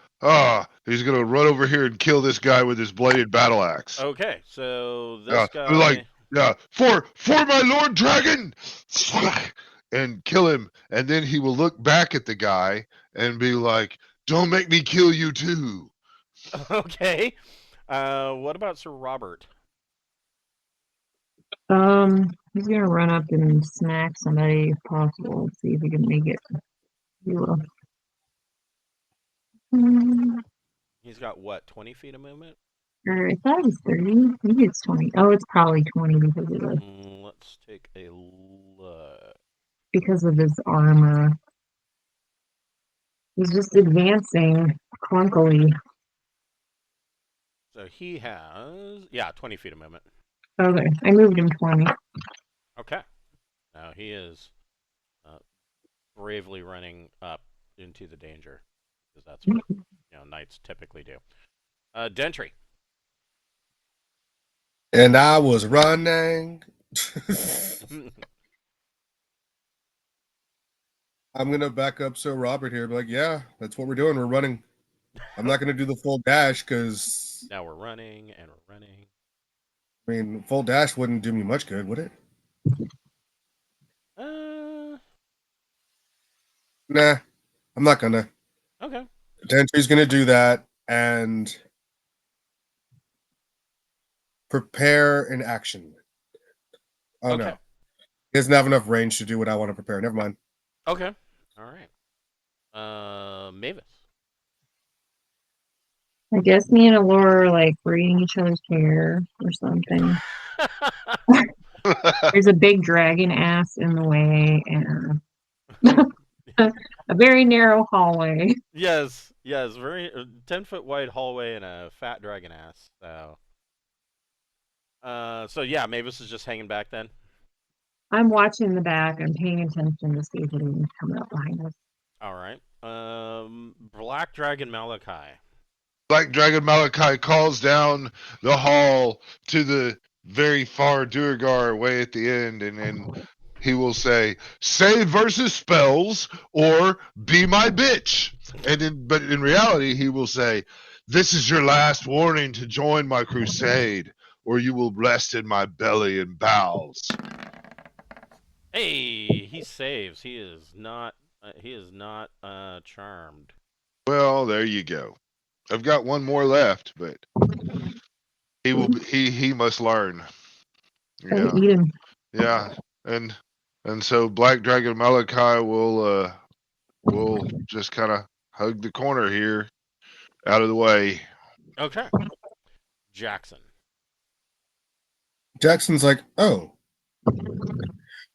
He's gonna run over here and kill this guy with his bladed battle axe. Okay, so this guy, for my Lord Dragon, and kill him, and then he will look back at the guy and be like, "Don't make me kill you too." Okay. What about Sir Robert? He's gonna run up and smack somebody if possible. Let's see if he can make it. He will. He's got what, 20 feet of movement? I thought it was 30. Maybe it's 20. Oh, it's probably 20 because of the Let's take a look. Because of his armor. He's just advancing clunkily. So he has 20 feet of movement. Okay, I moved him 20. Okay. Now he is bravely running up into the danger, because that's what knights typically do. Dentry. And I was running. I'm gonna back up Sir Robert here. Be like, yeah, that's what we're doing. We're running. I'm not gonna do the full dash because now we're running and we're running. I mean, full dash wouldn't do me much good, would it? Nah, I'm not gonna. Okay. Dentry's gonna do that and prepare an action. Oh okay. no, he doesn't have enough range to do what I want to prepare. Never mind. Okay. All right. Mavis. I guess me and Allura are like braiding each other's hair or something. There's a big dragon ass in the way, and A very narrow hallway. Yes, very 10-foot wide hallway and a fat dragon ass. So yeah, Mavis is just hanging back then. I'm watching the back. I'm paying attention to see if anything's coming up behind us. All right. Black Dragon Malachi. Black Dragon Malachi calls down the hall to the very far Duergar way at the end, and then he will say, "Save versus spells," or "Be my bitch." But in reality, he will say, "This is your last warning to join my crusade, or you will rest in my belly and bowels." Hey, he saves. He is not. He is not charmed. Well, there you go. I've got one more left, but he must learn. Yeah, Eat him. yeah, and so Black Dragon Malachi will just kind of hug the corner here, out of the way. Okay. Jackson. Jackson's like, oh,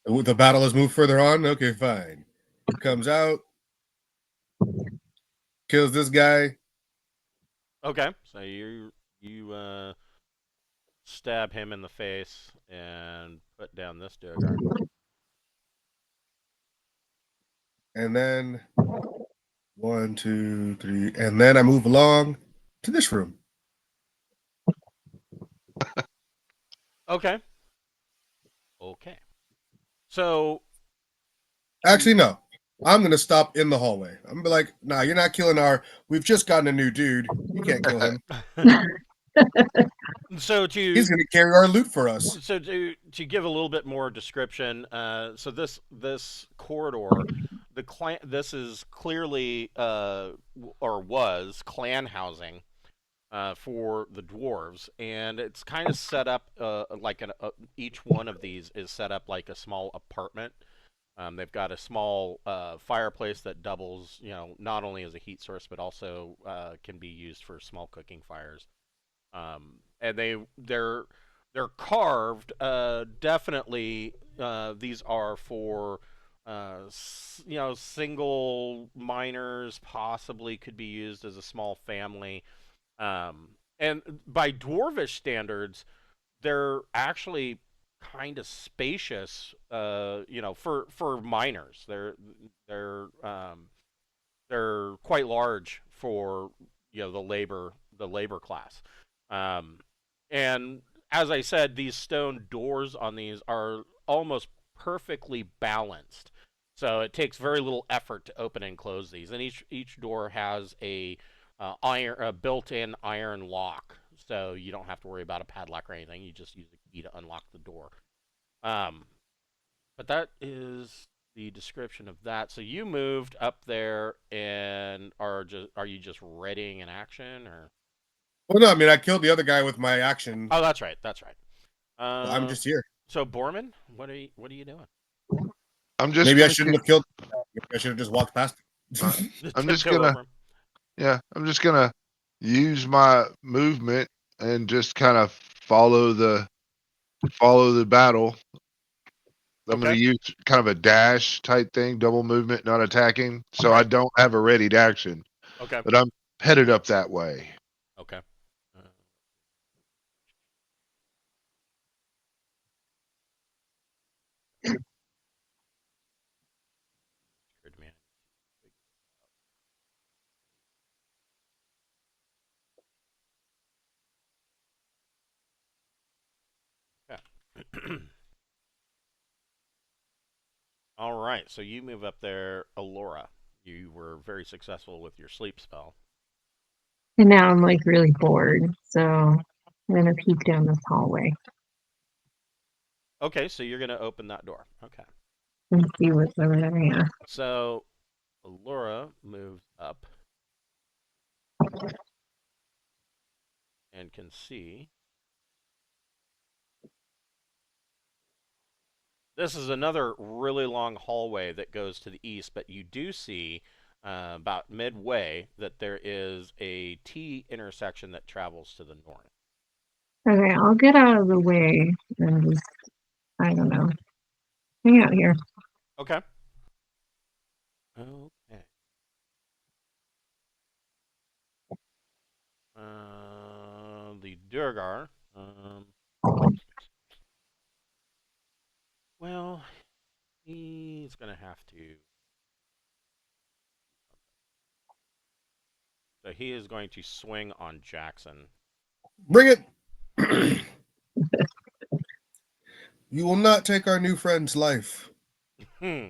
the battle has moved further on. Okay, fine. Comes out, kills this guy. Okay. So you stab him in the face and put down this Duergar. And then 1, 2, 3, and then I move along to this room. Okay. Okay. So Actually, no. I'm gonna stop in the hallway. I'm gonna be like, nah, you're not killing our. We've just gotten a new dude. You can't kill him. so He's gonna carry our loot for us. So to give a little bit more description, so this corridor, this is clearly or was clan housing for the dwarves, and it's kind of set up like each one of these is set up like a small apartment. They've got a small fireplace that doubles, not only as a heat source but also can be used for small cooking fires. And they're carved. Definitely, these are for single miners. Possibly could be used as a small family. And by dwarvish standards, they're actually kind of spacious. For miners, they're quite large for the labor class. And as I said, these stone doors on these are almost perfectly balanced. So it takes very little effort to open and close these. And each door has a built-in iron lock, so you don't have to worry about a padlock or anything. You just use a key to unlock the door. But that is the description of that. So you moved up there and are you just readying an action or? Well, no, I mean I killed the other guy with my action. Oh, that's right. I'm just here. So Borman, what are you doing? I'm just maybe I shouldn't have killed. Maybe I should have just walked past. I'm just gonna use my movement and just kind of follow the battle. I'm going to use kind of a dash type thing, double movement, not attacking. So I don't have a readied action. Okay. But I'm headed up that way. Okay. All right, so you move up there, Alora. You were very successful with your sleep spell. And now I'm like really bored, so I'm gonna peek down this hallway Okay, so you're gonna open that door. Okay. and see what's over there. Yeah. So Alora moves up and can see. This is another really long hallway that goes to the east, but you do see about midway that there is a T intersection that travels to the north. Okay, I'll get out of the way and just, I don't know, hang out here. Okay. Okay. The Durgar. Well, he's gonna have to. So he is going to swing on Jackson. Bring it. You will not take our new friend's life. Hmm.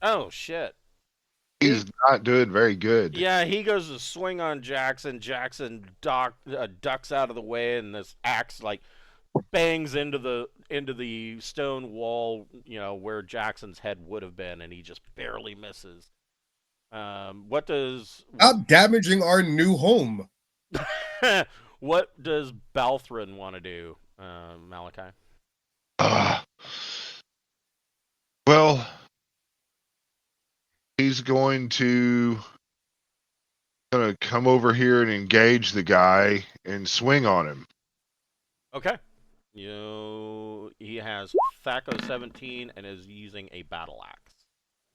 Oh shit. He's not doing very good. Yeah, he goes to swing on Jackson. Jackson ducks out of the way, and this axe like bangs into the stone wall, where Jackson's head would have been, and he just barely misses. What does Stop damaging our new home. what does Balthrin want to do, Malachi? Well, he's going to come over here and engage the guy and swing on him. Okay. He has Thaco 17 and is using a battle axe.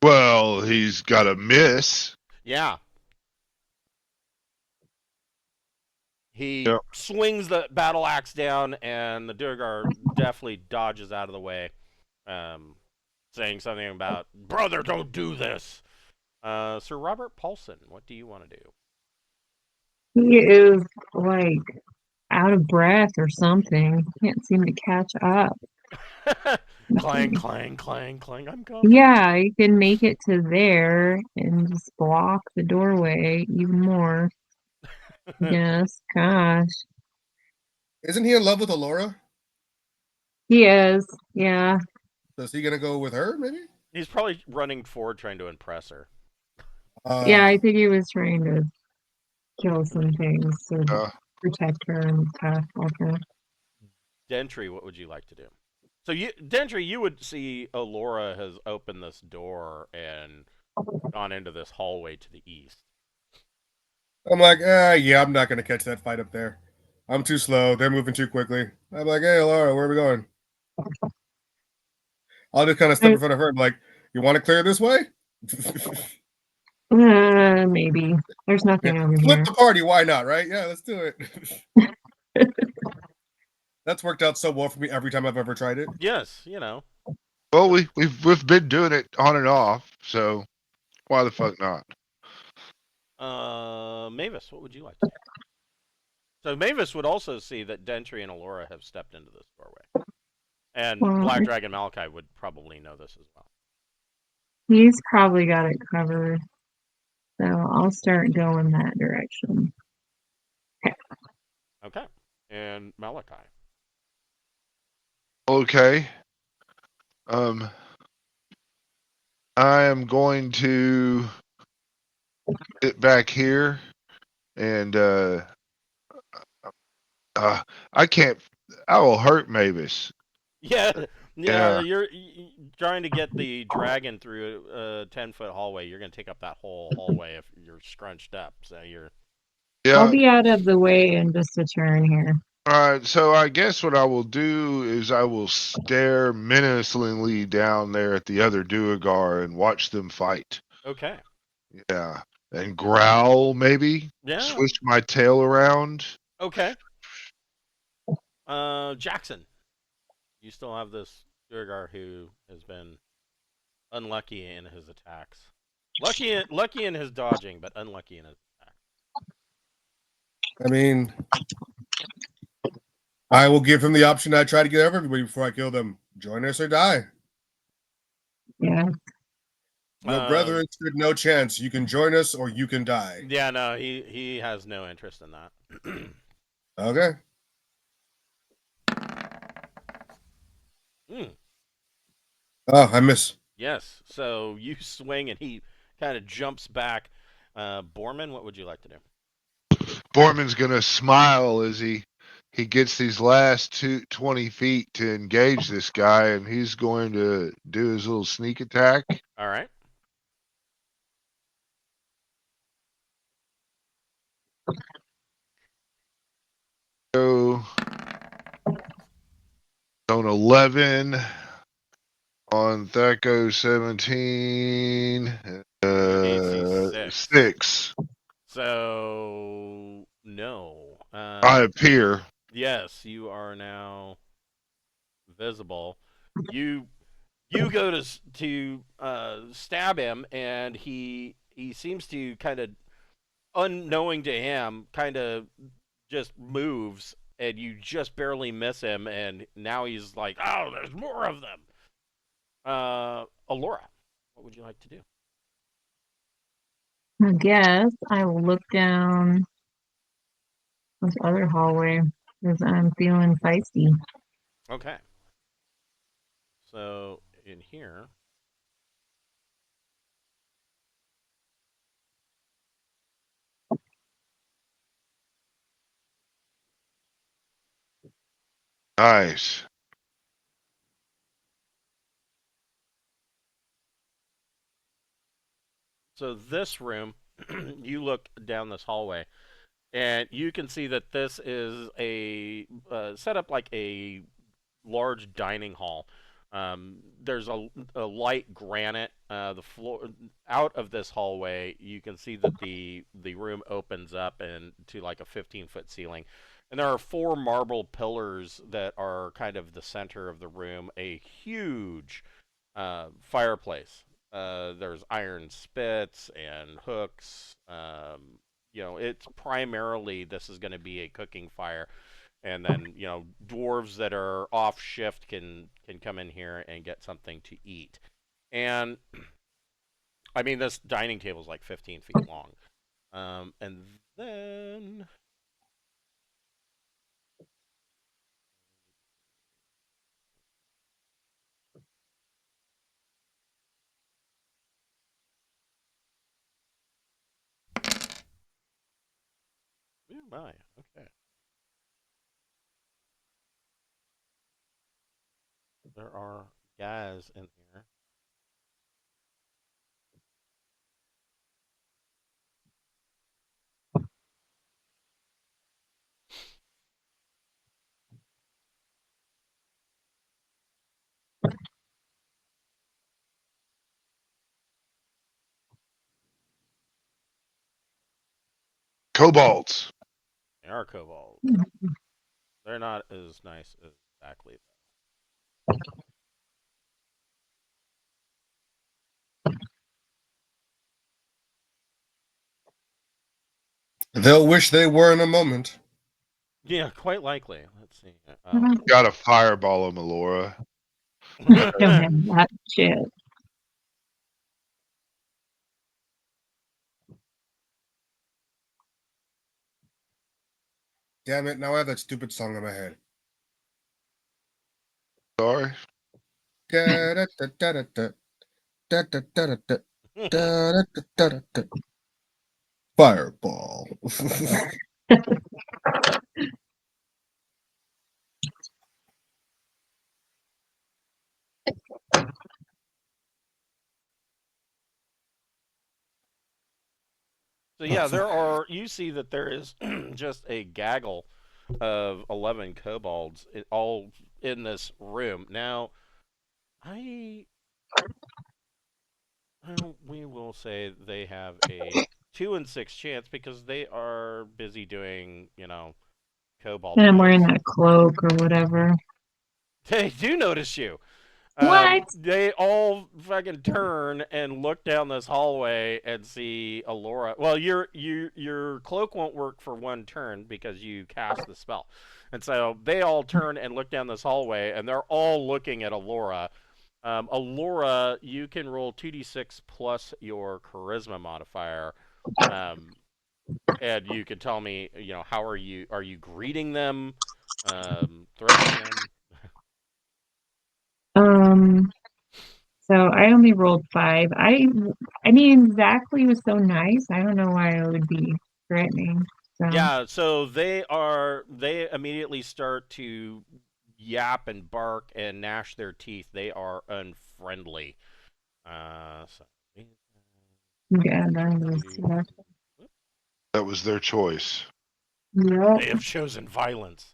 Well, he's got a miss. Yeah. He swings the battle axe down, and the Durgar definitely dodges out of the way, saying something about, "Brother, don't do this." Sir Robert Paulson, what do you want to do? He is like out of breath or something. Can't seem to catch up. Clang, clang, clang, clang. I'm coming. Yeah, you can make it to there and just block the doorway even more. Yes, gosh. Isn't he in love with Alora? He is, yeah. So is he gonna go with her? Maybe. He's probably running forward, trying to impress her. Yeah, I think he was trying to kill some things to protect her and stuff like that. Dentry, what would you like to do? So, Dentry, you would see Alora has opened this door and gone into this hallway to the east. I'm like, yeah, I'm not gonna catch that fight up there. I'm too slow. They're moving too quickly. I'm like, hey, Laura, where are we going? I'll just kind of step in front of her and be like, you want to clear this way? Maybe. There's nothing over Flip here. the party, why not, right? Yeah, let's do it. That's worked out so well for me every time I've ever tried it. Yes, Well, we've been doing it on and off, so why the fuck not? Mavis, what would you like to do? So Mavis would also see that Dentry and Alora have stepped into this doorway. And Black Dragon Malachi would probably know this as well. He's probably got it covered. So I'll start going that direction. Okay. And Malachi. Okay. I am going to get back here and I can't. I will hurt Mavis. Yeah, you're trying to get the dragon through a 10-foot hallway. You're going to take up that whole hallway if you're scrunched up. So you're. Yeah. I'll be out of the way in just a turn here. All right. So I guess what I will do is I will stare menacingly down there at the other Duergar and watch them fight. Okay. Yeah. And growl, maybe. Yeah. Swish my tail around. Okay. Jackson, you still have this Duergar who has been unlucky in his attacks. Lucky in his dodging, but unlucky in his attacks. I mean, I will give him the option. I try to get everybody before I kill them. Join us or die. Yeah. Your brethren stood no chance. You can join us or you can die. Yeah, no, he has no interest in that. Okay. Oh, I miss. Yes. So you swing and he kind of jumps back. Borman, what would you like to do? Borman's gonna smile as he gets these last 20 feet to engage this guy, and he's going to do his little sneak attack. All right. So, on 11 on Thaco 17. AC 6. So no. I appear. Yes, you are now visible. You go to stab him, and he seems to kind of, unknowing to him, kind of just moves, and you just barely miss him, and now he's like, oh, there's more of them. Alora, what would you like to do? I guess I will look down this other hallway because I'm feeling feisty. Okay. So in here, Nice. so this room, you look down this hallway, and you can see that this is a set up like a large dining hall. There's a light granite. The floor out of this hallway, you can see that the room opens up into like a 15-foot ceiling, and there are 4 marble pillars that are kind of the center of the room. A huge fireplace. There's iron spits and hooks. It's primarily, this is going to be a cooking fire, and then dwarves that are off shift can come in here and get something to eat. And I mean, this dining table is like 15 feet long. And then oh my, okay. There are guys in here. Cobalts. They are kobolds. They're not as nice as exactly. They'll wish they were in a moment. Yeah, quite likely. Let's see. Got a fireball him, Alora. Don't have that shit. Damn it, now I have that stupid song in my head. Sorry. Fireball. So yeah, there are. You see that there is just a gaggle of 11 kobolds, all in this room. Now, I well, we will say they have a 2 in 6 chance because they are busy doing, kobold And I'm wearing moves. that cloak or whatever. They do notice you. What? They all fucking turn and look down this hallway and see Alora. Well, your cloak won't work for one turn because you cast the spell, and so they all turn and look down this hallway, and they're all looking at Alora. Alora, you can roll 2d6 plus your charisma modifier, and you can tell me, how are you greeting them, threatening them? So I only rolled 5. I mean, Zachary was so nice. I don't know why I would be threatening. So Yeah, so they immediately start to yap and bark and gnash their teeth. They are unfriendly. So yeah, That was their choice. they have chosen violence.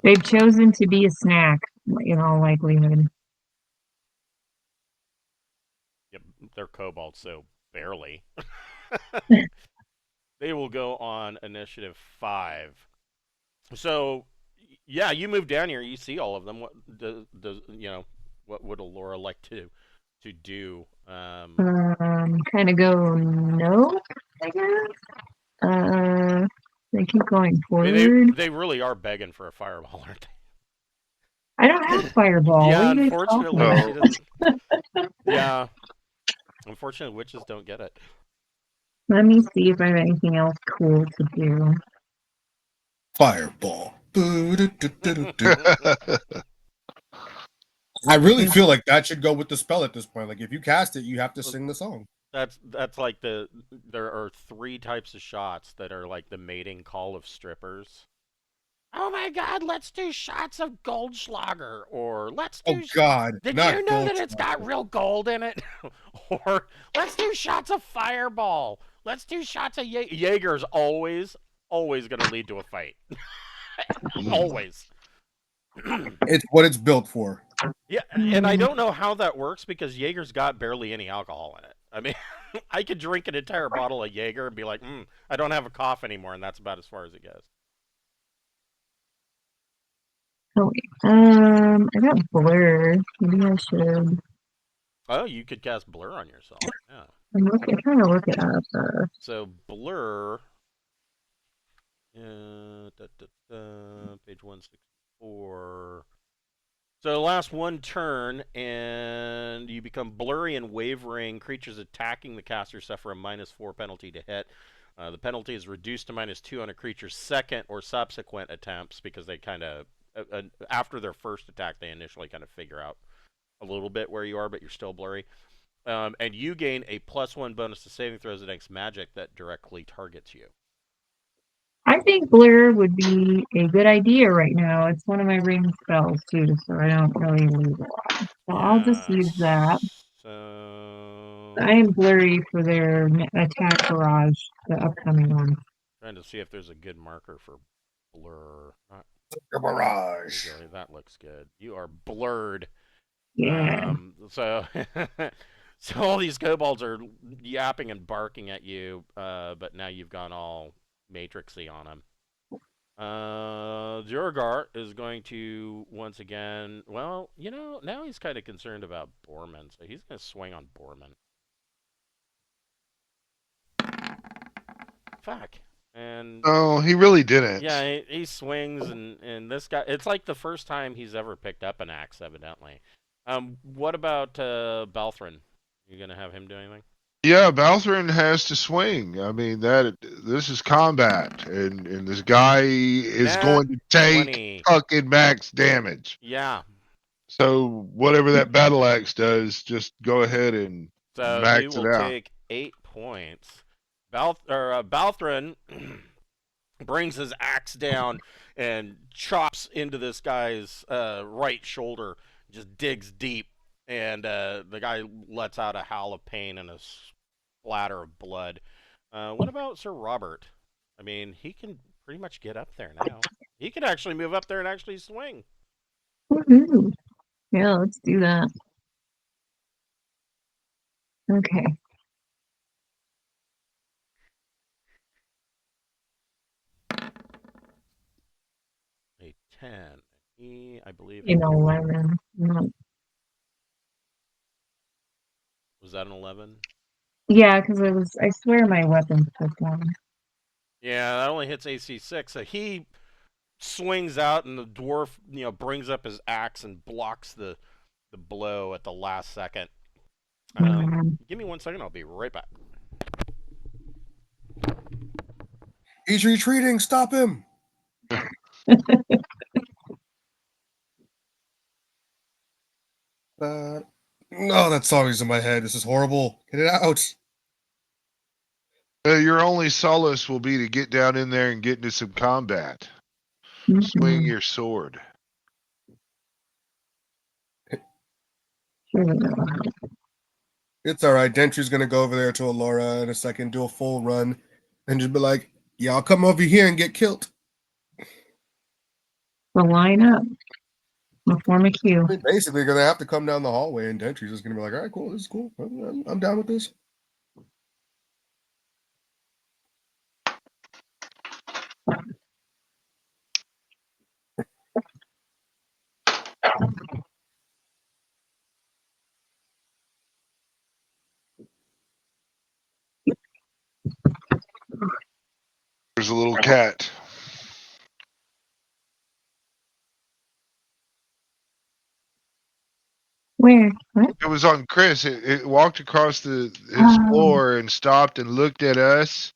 they've chosen to be a snack in all likelihood. Yep, they're kobolds, so barely. They will go on initiative 5. So, yeah, you move down here. You see all of them. What does what would Alora like to do? Kind of go no, I guess. They keep going I mean, forward. they really are begging for a fireball, aren't I don't have they? fireball. What Yeah, are you guys talking unfortunately, she about? doesn't. Yeah, unfortunately, witches don't get it. Let me see if I have anything else cool to do. Fireball. I really feel like that should go with the spell at this point. Like if you cast it, you have to sing the song. That's like there are 3 types of shots that are like the mating call of strippers. Oh my God, let's do shots of Goldschlager, or let's Oh do. God, Did not you know that it's Goldschlager. got real gold in it? Or let's do shots of Fireball. Let's do shots of Jaeger's always going to lead to a fight. Always. It's what it's built for. Yeah, and I don't know how that works because Jaeger's got barely any alcohol in it. I mean, I could drink an entire bottle of Jaeger and be like, I don't have a cough anymore, and that's about as far as it goes. Oh wait. I got blur. Maybe I should. Oh, you could cast Blur on yourself. Yeah. I'm trying to look it up. So Blur, page 164. So last one turn, and you become blurry and wavering. Creatures attacking the caster suffer a -4 penalty to hit. The penalty is reduced to -2 on a creature's second or subsequent attempts because they kind of, after their first attack, they initially kind of figure out a little bit where you are, but you're still blurry. And you gain a +1 bonus to saving throws against magic that directly targets you. I think blur would be a good idea right now. It's one of my ring spells too, so I don't really lose a lot. So I'll just use that. So I am blurry for their attack barrage, the upcoming one. trying to see if there's a good marker for blur. The barrage. Really, that looks good. You are blurred. Yeah. So so all these kobolds are yapping and barking at you, but now you've gone all matrixy on them. Jurgar is going to once again. Well, now he's kind of concerned about Borman, so he's going to swing on Borman. Fuck. And Oh, he really didn't. yeah, he swings, and this guy. It's like the first time he's ever picked up an axe, evidently. What about Balthrin? You gonna have him do anything? Yeah, Balthrin has to swing. I mean this is combat, and this guy is Nat going to take 20. fucking max damage. Yeah. So whatever that battle axe does, just go ahead and So he max it will out. take 8 points. Balthrin brings his axe down and chops into this guy's right shoulder, just digs deep, and the guy lets out a howl of pain and a splatter of blood. What about Sir Robert? I mean, he can pretty much get up there now. He can actually move up there and actually swing. Woohoo. Yeah, let's do that. Okay. A 10. He, I believe. An 11. No. Was that an 11? Yeah, because I swear my weapons took one. Yeah, that only hits AC 6. So he swings out, and the dwarf, brings up his axe and blocks the blow at the last second. Give me 1 second. I'll be right back. He's retreating. Stop him. No, that song is in my head. This is horrible. Get it out. Your only solace will be to get down in there and get into some combat. Swing your sword. It's all right. Dentry's gonna go over there to Alora in a second, do a full run, and just be like, "Yeah, I'll come over here and get killed." So line up. We'll form a queue. I mean, basically, gonna have to come down the hallway, and Dentry's just gonna be like, "All right, cool. This is cool. I'm down with this." There's a little cat. Where? What? It was on Chris. It walked across his Oh, floor and stopped and looked at us.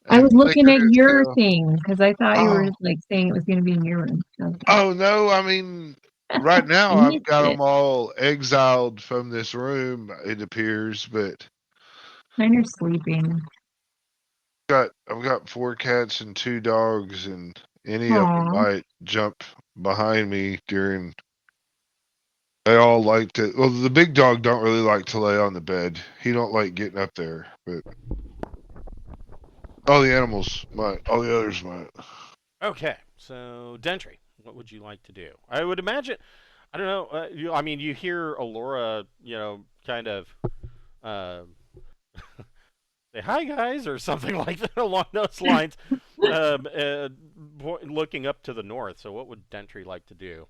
I And was looking flickered at its your tail. thing because I thought you were Oh, like saying it was going to be in your room. Okay. oh no! I mean, right now I I've missed got it. them all exiled from this room. It appears, but Mine are sleeping. I've got 4 cats and 2 dogs, and any of them Aw. might jump behind me during. They all like to. Well, the big dog don't really like to lay on the bed. He don't like getting up there, but all the animals might. All the others might. Okay, so Dentry, what would you like to do? I would imagine. I don't know. I mean, you hear Alora, kind of uh, say hi guys or something like that along those lines, looking up to the north. So, what would Dentry like to do?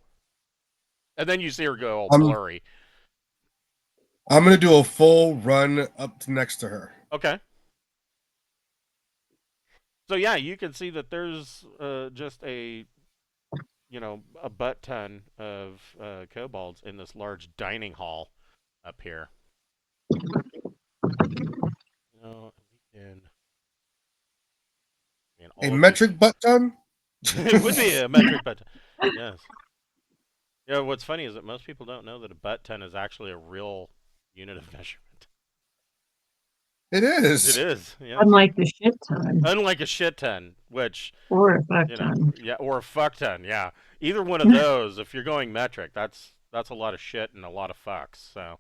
And then you see her go all blurry. I'm gonna do a full run up to next to her. Okay. So yeah, you can see that there's just a butt ton of kobolds in this large dining hall up here. A metric butt ton? It would be a metric butt ton. Yes. Yeah, what's funny is that most people don't know that a butt ton is actually a real unit of measurement. It is. It is. Yes. Unlike the shit ton. Unlike a shit ton, which or a fuck ton. Yeah, or a fuck ton. Yeah, either one of those. If you're going metric, that's a lot of shit and a lot of fucks. So,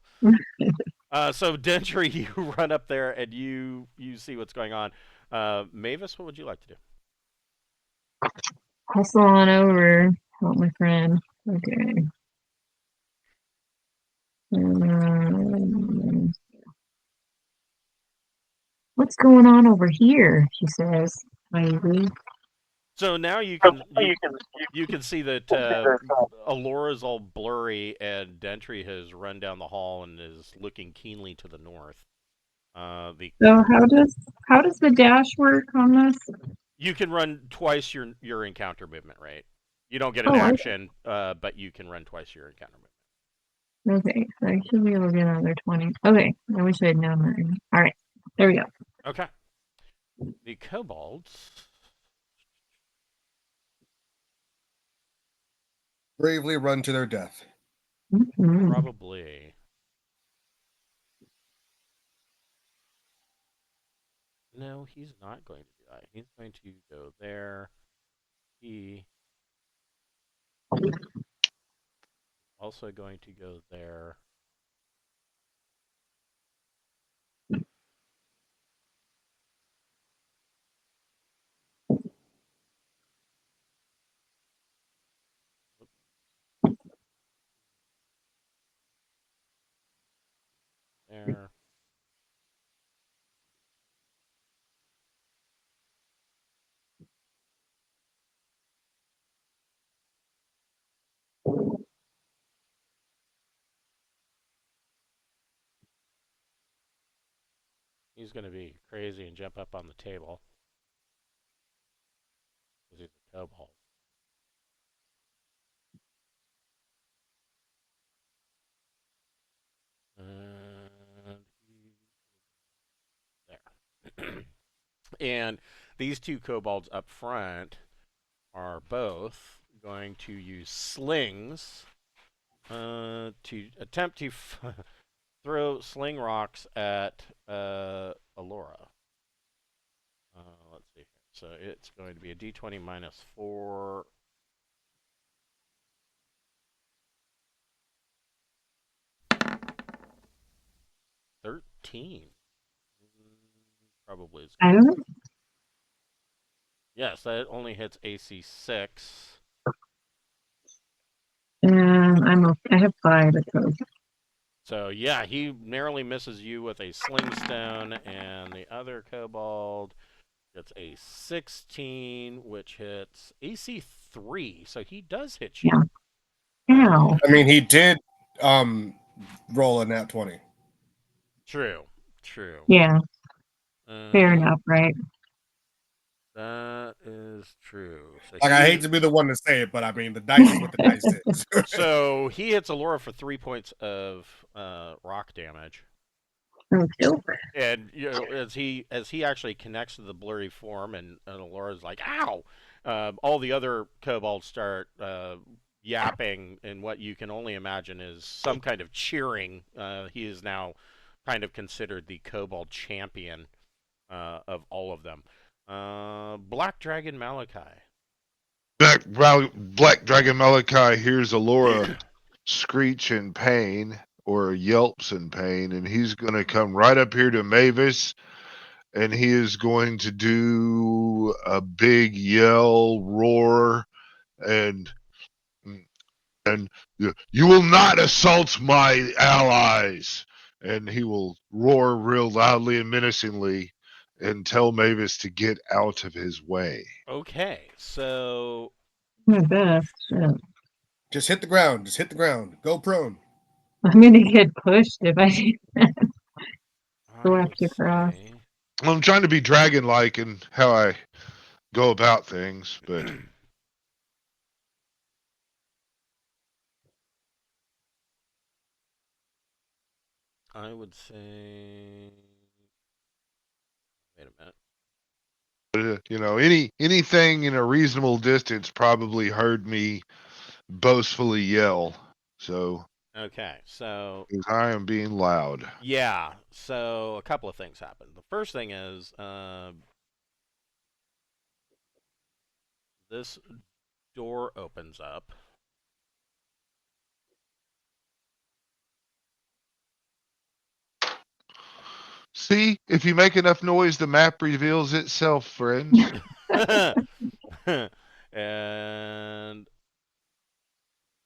so Dentry, you run up there and you see what's going on. Mavis, what would you like to do? Hustle on over, help my friend. Okay. What's going on over here? She says, maybe. So now you can see that Alora's all blurry and Dentry has run down the hall and is looking keenly to the north. So how does the dash work on this? You can run twice your encounter movement rate. You don't get an action, but you can run twice your encounter movement. Okay, so I should be able to get another 20. Okay, I wish I had known that. All right, there we go. Okay. The kobolds bravely run to their death. Mm-hmm. Probably. No, he's not going to do that. He's going to go there. He also going to go there. There. He's going to be crazy and jump up on the table. Because he's a kobold. And there. And these two kobolds up front are both going to use slings to attempt to throw sling rocks at Alora. Let's see here. So it's going to be a d20 minus 4. Probably is. I don't know. Yes, that only hits AC 6. I have 5 at those. So yeah, he narrowly misses you with a sling stone, and the other kobold gets a 16, which hits AC 3. So he does hit you. Yeah. Ow. I mean, he did roll a nat 20. True. Yeah. Fair enough, right? That is true. So Like, I hate to be the one to say it, but I mean, the dice is what the dice is. So he hits Alora for 3 points of rock damage. Okay. And as he actually connects to the blurry form, and Alora's like, "Ow!" All the other kobolds start yapping, and what you can only imagine is some kind of cheering. He is now kind of considered the kobold champion of all of them. Black Dragon Malachi. Black Dragon Malachi hears Alora screech in pain or yelps in pain, and he's going to come right up here to Mavis, and he is going to do a big yell, roar, and you will not assault my allies. And he will roar real loudly and menacingly and tell Mavis to get out of his way. Okay, so My best. Shit. Just hit the ground. Just hit the ground. Go prone. I'm gonna get pushed if I I go would after cross. say I'm trying to be dragon-like in how I go about things, but I would say. Wait a minute. anything in a reasonable distance probably heard me boastfully yell. So, Okay, so 'cause I am being loud. yeah, so a couple of things happen. The first thing is this door opens up. See, if you make enough noise, the map reveals itself, friends. And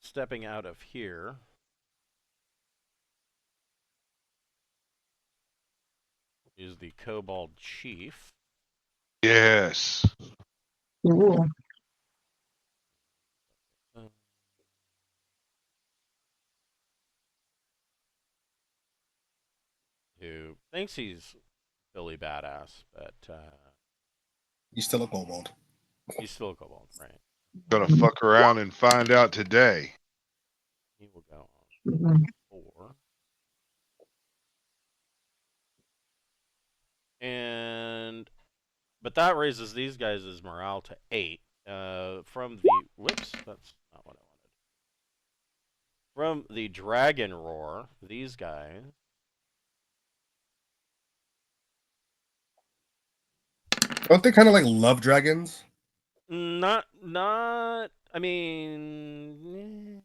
stepping out of here is the Kobold Chief. Yes. Ooh. Who thinks he's Billy Badass, but He's still a kobold. he's still a kobold, right? Gonna fuck around and find out today. He will go Mhm. on 4. But that raises these guys' morale to 8. From the whoops, that's not what I wanted. From the Dragon Roar, these guys. Don't they kind of like love dragons? Not. I mean,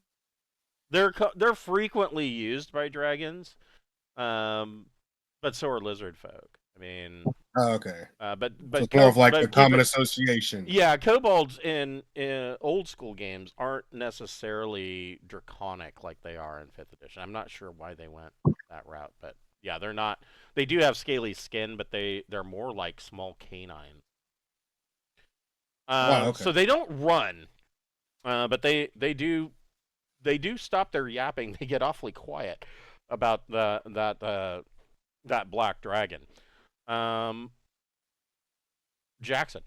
they're frequently used by dragons, but so are lizard folk. I mean, Oh, okay. but So it's more of like a but keep common it. association. Yeah, kobolds in old school games aren't necessarily draconic like they are in 5th edition. I'm not sure why they went that route, but yeah, they're not. They do have scaly skin, but they're more like small canines. Oh, okay. So they don't run, but they do stop their yapping. They get awfully quiet about that black dragon. Jackson,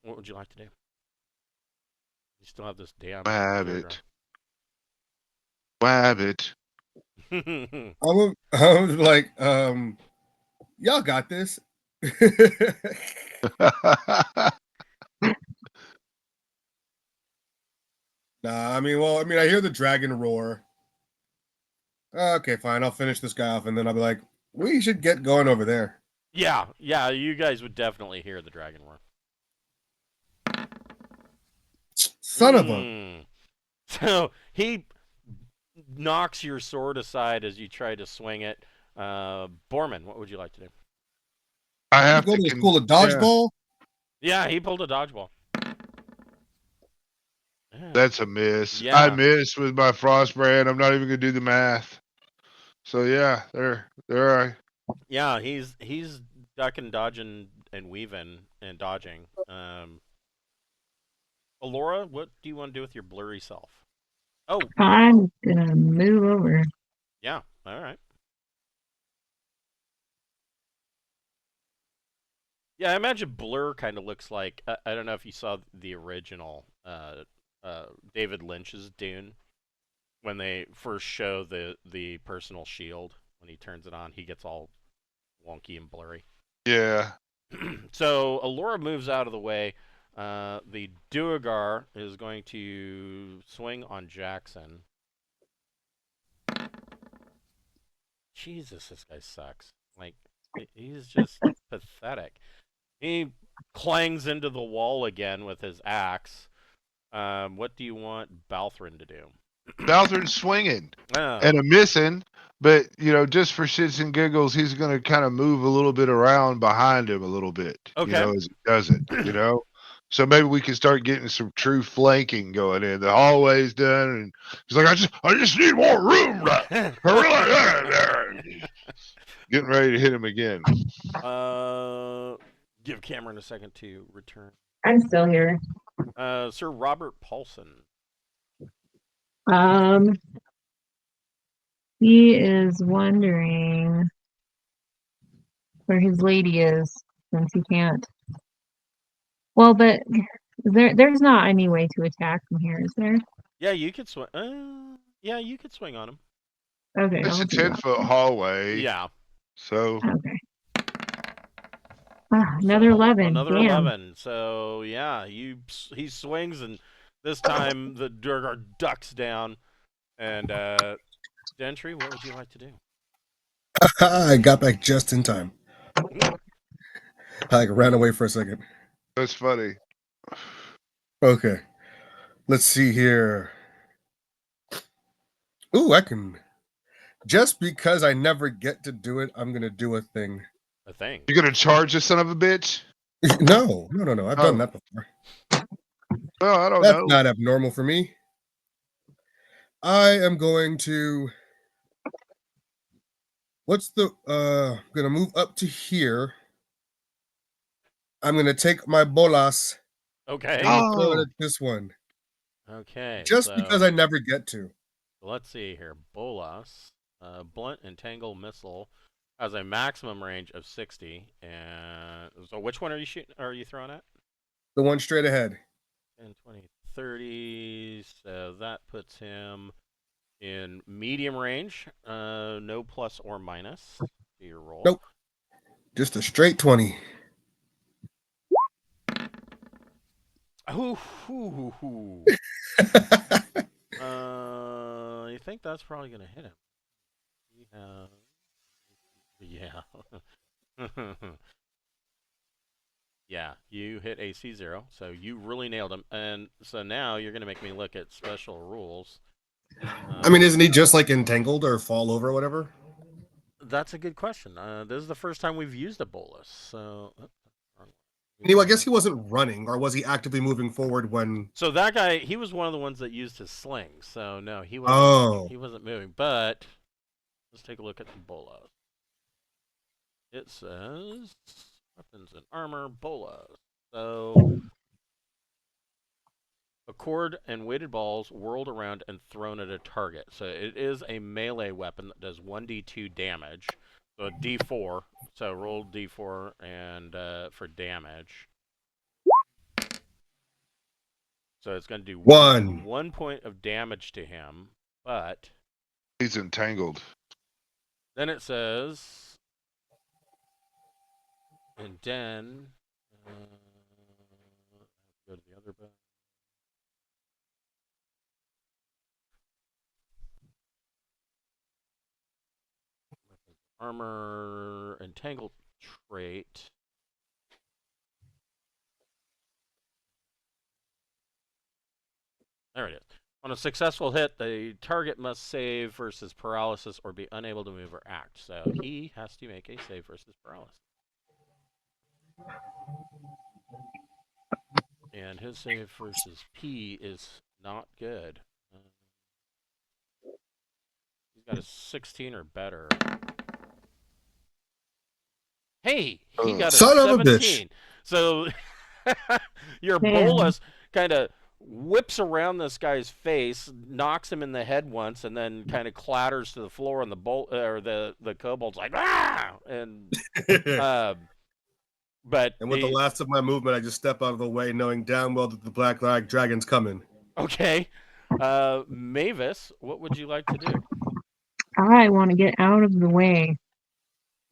what would you like to do? You still have this damn Wabbit. Wabbit. I was like, y'all got this. Nah, I mean, I hear the dragon roar. Okay, fine. I'll finish this guy off, and then I'll be like, we should get going over there. Yeah, you guys would definitely hear the dragon roar. Son of a. So he knocks your sword aside as you try to swing it. Borman, what would you like to do? I You have go to to the school of dodgeball. Yeah, he pulled a dodgeball. That's a miss. Yeah. I missed with my frostbrand. I'm not even gonna do the math. So yeah, there I. Yeah, he's ducking, dodging, and weaving and dodging. Alora, what do you want to do with your blurry self? Oh, I'm gonna move over. yeah. All right. Yeah, I imagine Blur kind of looks like I don't know if you saw the original David Lynch's Dune when they first show the personal shield. When he turns it on, he gets all wonky and blurry. Yeah. So Allura moves out of the way. The Duergar is going to swing on Jackson. Jesus, this guy sucks. Like, he's just pathetic. He clangs into the wall again with his axe. What do you want Balthrin to do? Balthorn's swinging Oh, and a missing, but just for shits and giggles, he's going to kind of move a little bit around behind him a little bit, okay. as he does it. So maybe we can start getting some true flanking going in. The hallway's done, and he's like, I just need more room. Getting ready to hit him again. Give Cameron a second to return. I'm still here. Sir Robert Paulson. He is wondering where his lady is since he can't. Well, but there's not any way to attack from here, is there? Yeah, you could swing. Yeah, you could swing on him. Okay, It's I'll a do that. 10-foot hallway. Yeah. So. Okay. Another 11. Another Damn. 11. So yeah, he swings, and this time the Durgar ducks down. And Gentry, what would you like to do? I got back just in time. I ran away for a second. That's funny. Okay. Let's see here. Ooh, I can. Just because I never get to do it, I'm going to do a thing. A thing? You're going to charge this son of a bitch? No. I've done that before. Well, I don't That's know. not abnormal for me. I am going to. I'm going to move up to here. I'm going to take my bolas. Okay. And throw it at this one. Okay. Just because I never get to. Let's see here. Bolas, blunt entangle missile, has a maximum range of 60. And so, which one are you shooting? Are you throwing at? The one straight ahead. 10, 20, 30. So that puts him in medium range. No plus or minus to your roll. Nope. Just a straight 20. Ooh. I think that's probably gonna hit him. Yeah. Yeah, you hit AC 0, so you really nailed him. And so now you're gonna make me look at special rules. I mean, isn't he just like entangled or fall over or whatever? That's a good question. This is the first time we've used a bolus, so. I guess he wasn't running, or was he actively moving forward when? So that guy, he was one of the ones that used his sling. So no, he wasn't. Oh. He wasn't moving. But let's take a look at the bolas. It says weapons and armor bolas. So a cord and weighted balls whirled around and thrown at a target. So it is a melee weapon that does 1d2 damage. So a d4. So roll d4 and for damage. So it's going to do 1 point of damage to him, but he's entangled. Then it says, and then go to the other button. Armor entangled trait. There it is. On a successful hit, the target must save versus paralysis or be unable to move or act. So he has to make a save versus paralysis. And his save versus P is not good. He's got a 16 or better. Hey, he got a Son 17. Of a bitch. So your bolus kind of whips around this guy's face, knocks him in the head once, and then kind of clatters to the floor. And the kobold's like, ah! And But And with the last of my movement, I just step out of the way, knowing damn well that the black dragon's coming. okay, Mavis, what would you like to do? I want to get out of the way.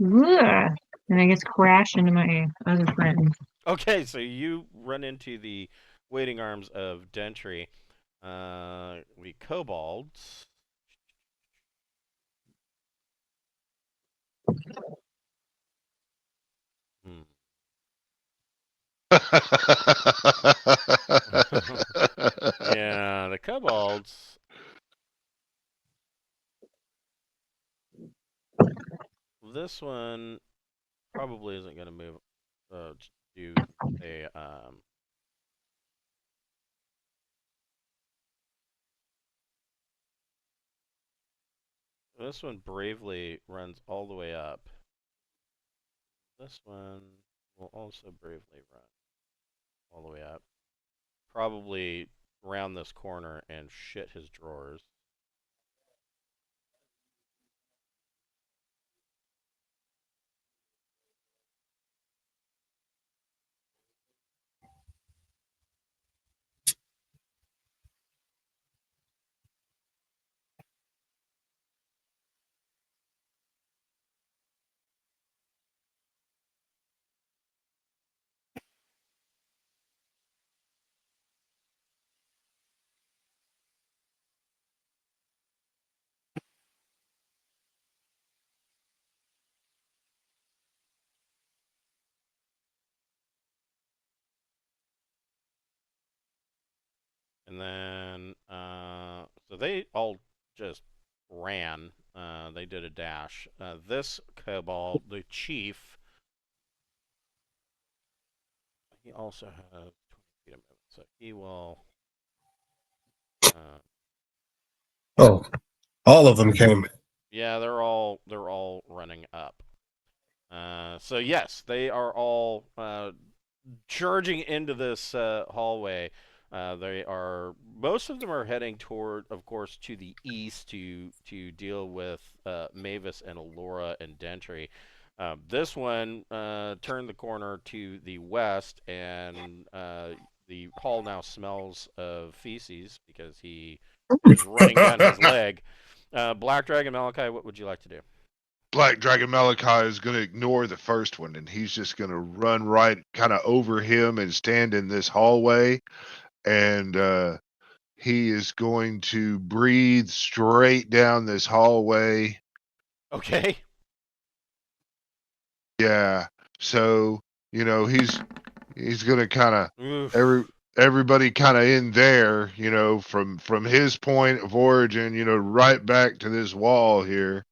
Ugh. And I guess crash into my other friend. Okay, so you run into the waiting arms of Dentry. The kobolds. Hmm. Yeah, the kobolds. This one probably isn't going to move. Do a This one bravely runs all the way up. This one will also bravely run all the way up. Probably round this corner and shit his drawers. And then, so they all just ran. They did a dash. This kobold, the chief, he also has 20 feet of movement, so he will. Oh, all of them came. Yeah, they're all running up. So yes, they are all charging into this hallway. They are Most of them are heading toward, of course, to the east to deal with Mavis and Alora and Dentry. This one turned the corner to the west, and the hall now smells of feces because he is running down his leg. Black Dragon Malachi, what would you like to do? Black Dragon Malachi is going to ignore the first one, and he's just going to run right kind of over him and stand in this hallway. And he is going to breathe straight down this hallway. Okay. Yeah. So, he's going to kind Oof. of everybody kind of in there, from his point of origin, right back to this wall here.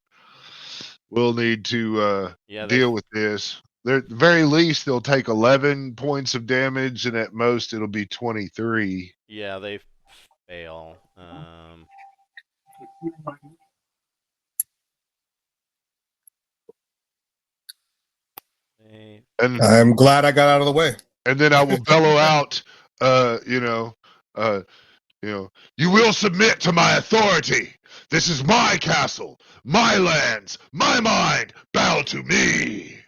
We'll need to deal with this. At the very least, they'll take 11 points of damage, and at most, it'll be 23. Yeah, they fail. And I'm glad I got out of the way. and then I will bellow out, uh, you know, uh, you will submit to my authority. This is my castle, my lands, my mind. Bow to me.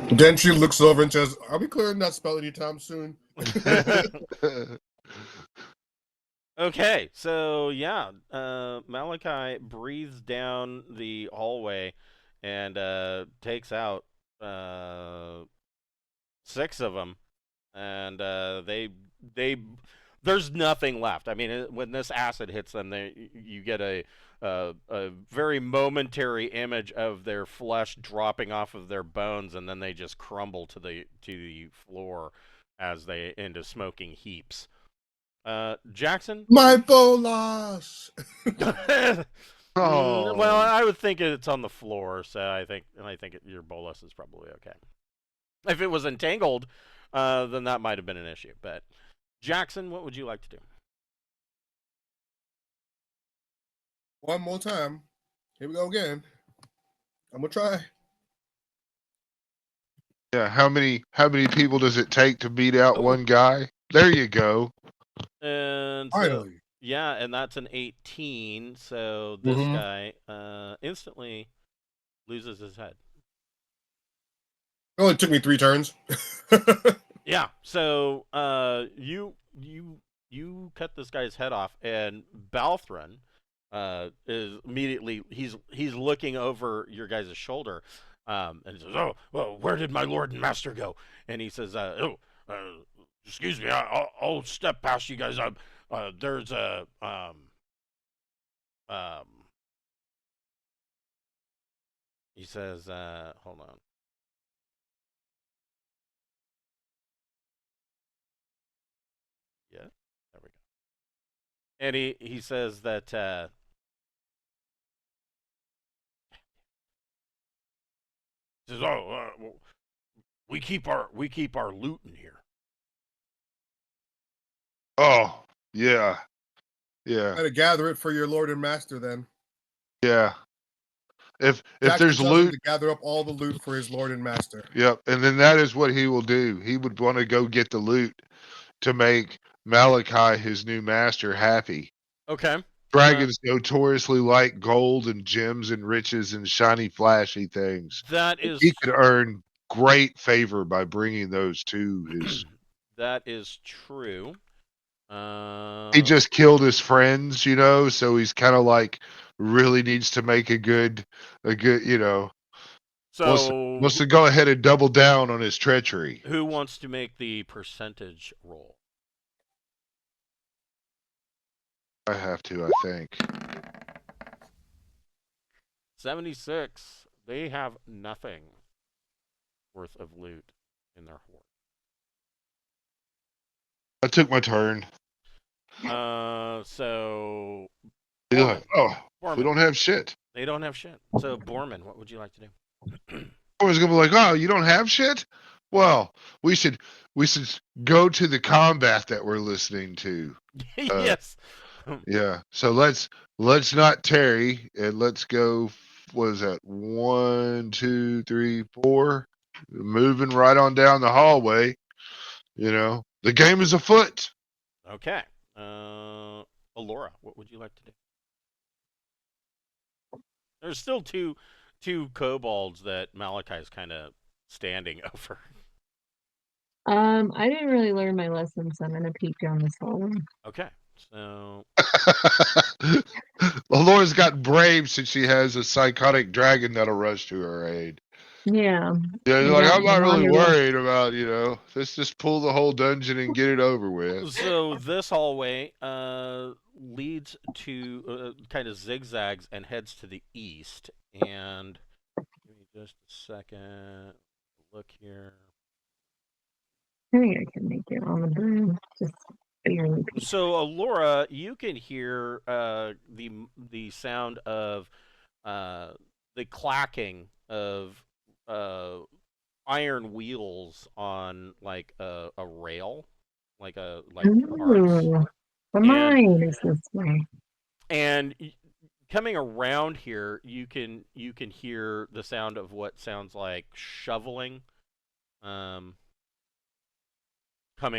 Dentry looks over and says, "Are we clearing that spell anytime soon?" Okay, so yeah, Malachi breathes down the hallway and takes out 6 of them, and there's nothing left. I mean, when this acid hits them, you get a very momentary image of their flesh dropping off of their bones, and then they just crumble to the floor as they into smoking heaps. Jackson? My bolas! Oh. Well, I would think it's on the floor, so I think your bolus is probably okay. If it was entangled, then that might have been an issue. But Jackson, what would you like to do? One more time. Here we go again. I'm gonna try. Yeah, how many people does it take to beat out Oh. one guy? There you go. And so, Finally. yeah, and that's an 18. So this guy instantly loses his head. only took me 3 turns. Yeah. So you cut this guy's head off, and Balthran is immediately he's looking over your guys' shoulder, and he says, "Oh, well, where did my lord and master go?" And he says, excuse me, I'll step past you guys. There's a um." He says, "Hold on." Yeah, there we go. And he says that he says, "Oh, well, we keep our loot in here." Oh, yeah. Yeah. Gotta gather it for your lord and master then. Yeah. If Jackson there's tells him loot, to gather up all the loot for his lord and master. yep, and then that is what he will do. He would want to go get the loot to make Malachi, his new master, happy. Okay. Dragons notoriously like gold and gems and riches and shiny, flashy things. That He is could earn great favor by bringing those to his. that is true. He just killed his friends, you know, so he's kind of like really needs to make a good, you know, So wants to go ahead and double down on his treachery. who wants to make the percentage roll? I have to, I think. 76. They have nothing worth of loot in their hoard. I took my turn. So You're Borman. like, oh, Borman. we don't have shit. They don't have shit. So Borman, what would you like to do? I was gonna be like, oh, you don't have shit? Well, we should go to the combat that we're listening to. Yes. Yeah. So let's not tarry and let's go. What is that? 1, 2, 3, 4. Moving right on down the hallway. You know, the game is afoot. Okay. Alora, what would you like to do? There's still two kobolds that Malachi's kind of standing over. I didn't really learn my lesson, so I'm gonna peek down this hallway. Okay. So Alora's got brave since she has a psychotic dragon that'll rush to her aid. Yeah. Yeah, I you're like, I'm got the not really wanderlust. worried about, you know, let's just pull the whole dungeon and get it over with. So this hallway leads to kind of zigzags and heads to the east. And give me just a second. Look here. I think I can make it on the broom. Just barely peek. So Alora, you can hear the sound of the clacking of iron wheels on like a rail, like carts. Ooh, the mine is this way. And coming around here, you can hear the sound of what sounds like shoveling, coming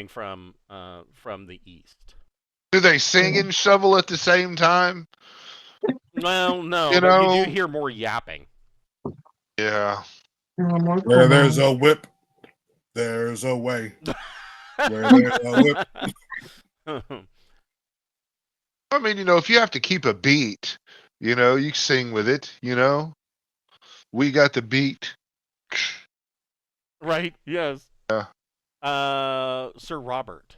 from the east. Do they sing and shovel at the same time? Well, no, You but know? you do hear more yapping. Yeah. More Where there's kobolds. a whip, there's a way. Where there's a whip. I mean, you know, if you have to keep a beat, you know, you sing with it, you know? We got the beat. Right? Yes. Yeah. Sir Robert.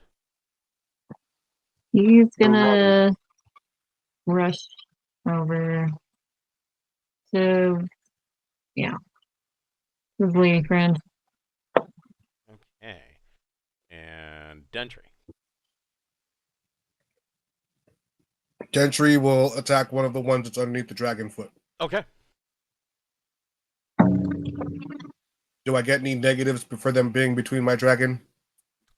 He's gonna rush over to, yeah, his lady friend. Okay. And Dentry. Gentry will attack one of the ones that's underneath the dragon foot. Okay. Do I get any negatives for them being between my dragon?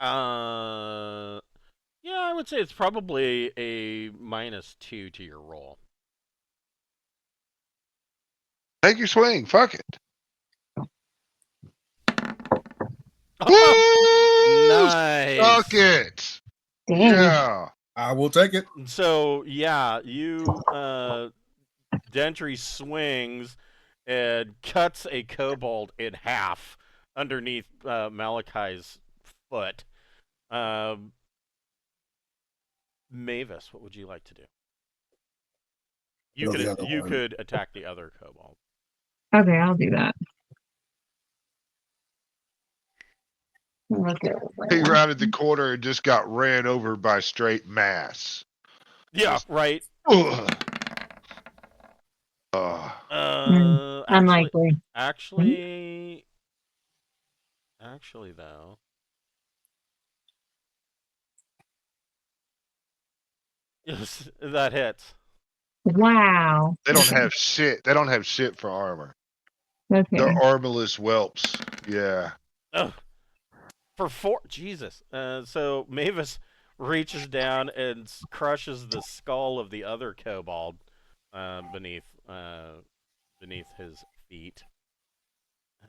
Yeah, I would say it's probably a -2 to your roll. Take your swing. Fuck it. Nice. Fuck it. Dang. Yeah. I will take it. So yeah, you Dentry swings and cuts a kobold in half, underneath Malachi's foot. Mavis, what would you like to do? Kill the other You one. could attack the other kobold. Okay, I'll do that. Look at He it. rounded the corner and just got ran over by straight mass. Yeah, Just- right. Ugh. Unlikely. Actually, though. Yes, that hits. Wow. They don't have shit. They don't have shit for armor. Okay. They're armorless whelps. Yeah. Ugh. For 4, Jesus. So Mavis reaches down and crushes the skull of the other kobold beneath his feet.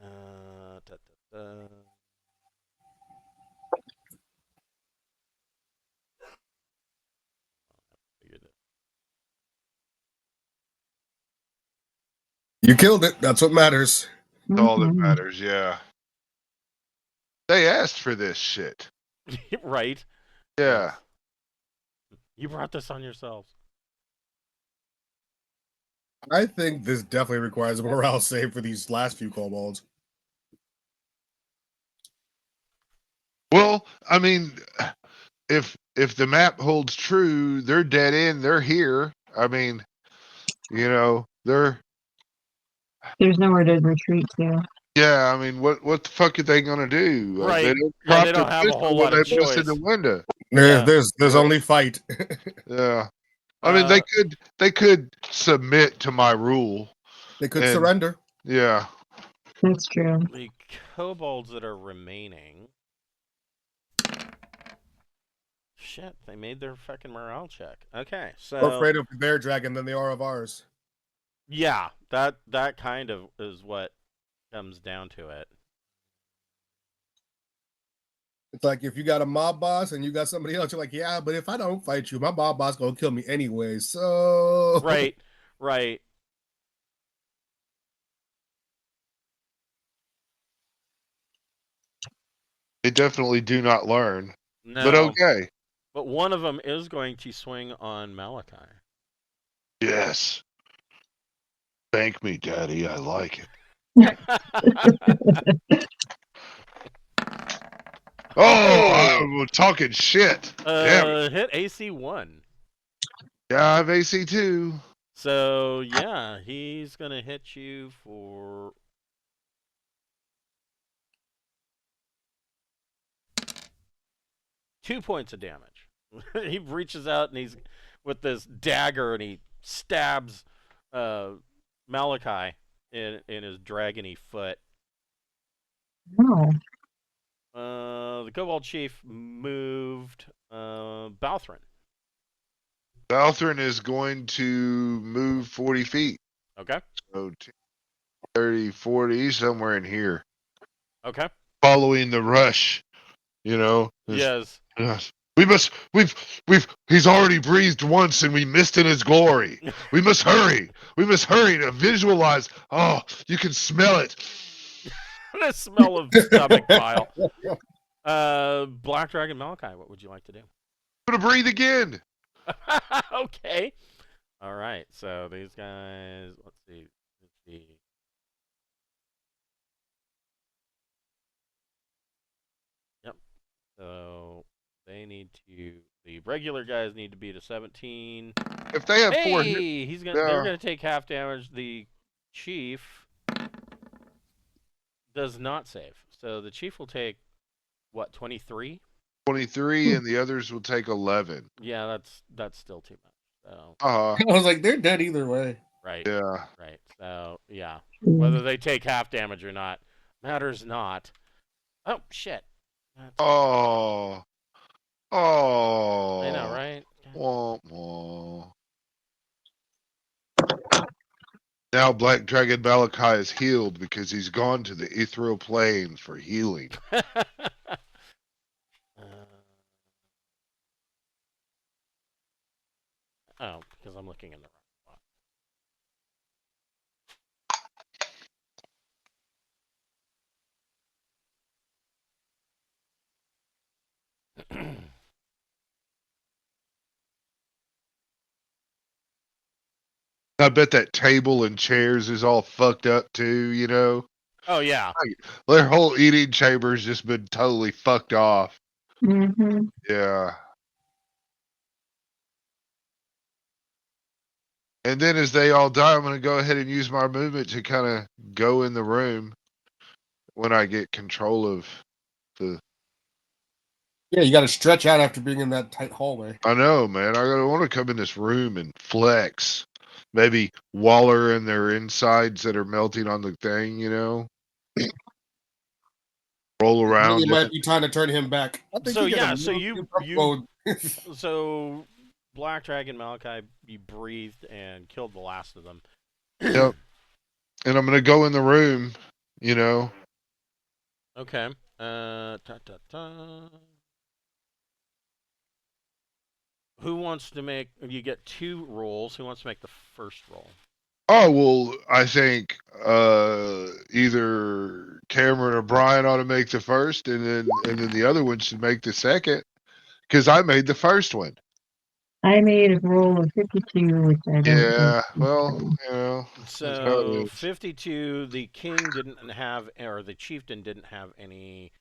Da, da, da. You killed it. That's what matters. That's all that Mhm. matters. Yeah. They asked for this shit. Right? Yeah. Yes. You brought this on yourselves. I think this definitely requires a morale save for these last few kobolds. Well, I mean, if the map holds true, they're dead end. They're here. I mean, they're. There's nowhere to retreat to. Yeah, I mean, what the fuck are they gonna do? Right. They don't Yeah, drop they their don't have a pistol whole when lot of they bust in the choice. window. Yeah. There's Yeah. only fight. Yeah. I mean, they could submit to my rule. They could And- surrender. Yeah. That's true. The kobolds that are remaining. Shit, they made their fucking morale check. Okay, so More afraid of their dragon than they are of ours. yeah, that kind of is what comes down to it. It's like if you got a mob boss and you got somebody else, you're like, yeah, but if I don't fight you, my mob boss gonna kill me anyway. So Right. They definitely do not learn. No, But okay. but one of them is going to swing on Malachi. Yes. Thank me, Daddy. I like it. I'm talking shit. Damn. Hit AC 1. Yeah, I have AC too. So yeah, he's gonna hit you for 2 points of damage. He reaches out and he's with this dagger and he stabs Malachi in his dragony foot. Oh. The Kobold Chief moved Balthrin. Balthrin is going to move 40 feet. Okay. So 30, 40, somewhere in here. Okay. Following the rush, Yes. He's already breathed once and we missed in his glory. We must hurry. We must hurry to visualize. Oh, you can smell it. The smell of stomach bile. Black Dragon Malachi, what would you like to do? I'm going to breathe again. Okay. All right. So these guys, let's see. Yep. So they need to. The regular guys need to beat a 17. If they have four, Hey, they're gonna take half damage. The chief does not save, so the chief will take what 23. 23, and the others will take 11. Yeah, that's still too much. So Uh-huh. I was like, they're dead either way. right. Yeah. Right. So yeah, whether they take half damage or not matters not. Oh shit. Oh. I know, right? Wah, wah. Now Black Dragon Malachi is healed because he's gone to the ethereal plane for healing. Oh, because I'm looking in the wrong spot. I bet that table and chairs is all fucked up too, you know? Oh yeah. Their whole eating chamber's just been totally fucked off. Mm-hmm. Yeah. And then as they all die, I'm going to go ahead and use my movement to kind of go in the room when I get control of the... Yeah, you got to stretch out after being in that tight hallway. I know, man. I want to come in this room and flex. Maybe Waller and their insides that are melting on the thing, you know? Roll around. Really might be time to turn him back. I think So he got yeah, a so little you mode. so Black Dragon Malachi, you breathed and killed the last of them. Yep. And I'm going to go in the room, you know? Okay. Who wants to make? You get 2 rolls. Who wants to make the first roll? Oh, well, I think either Cameron or Brian ought to make the first, and then the other one should make the second, because I made the first one. I made a roll of 52, which I don't Yeah, think. well, you know, that's how So it is. 52. The king didn't have, or the chieftain didn't have any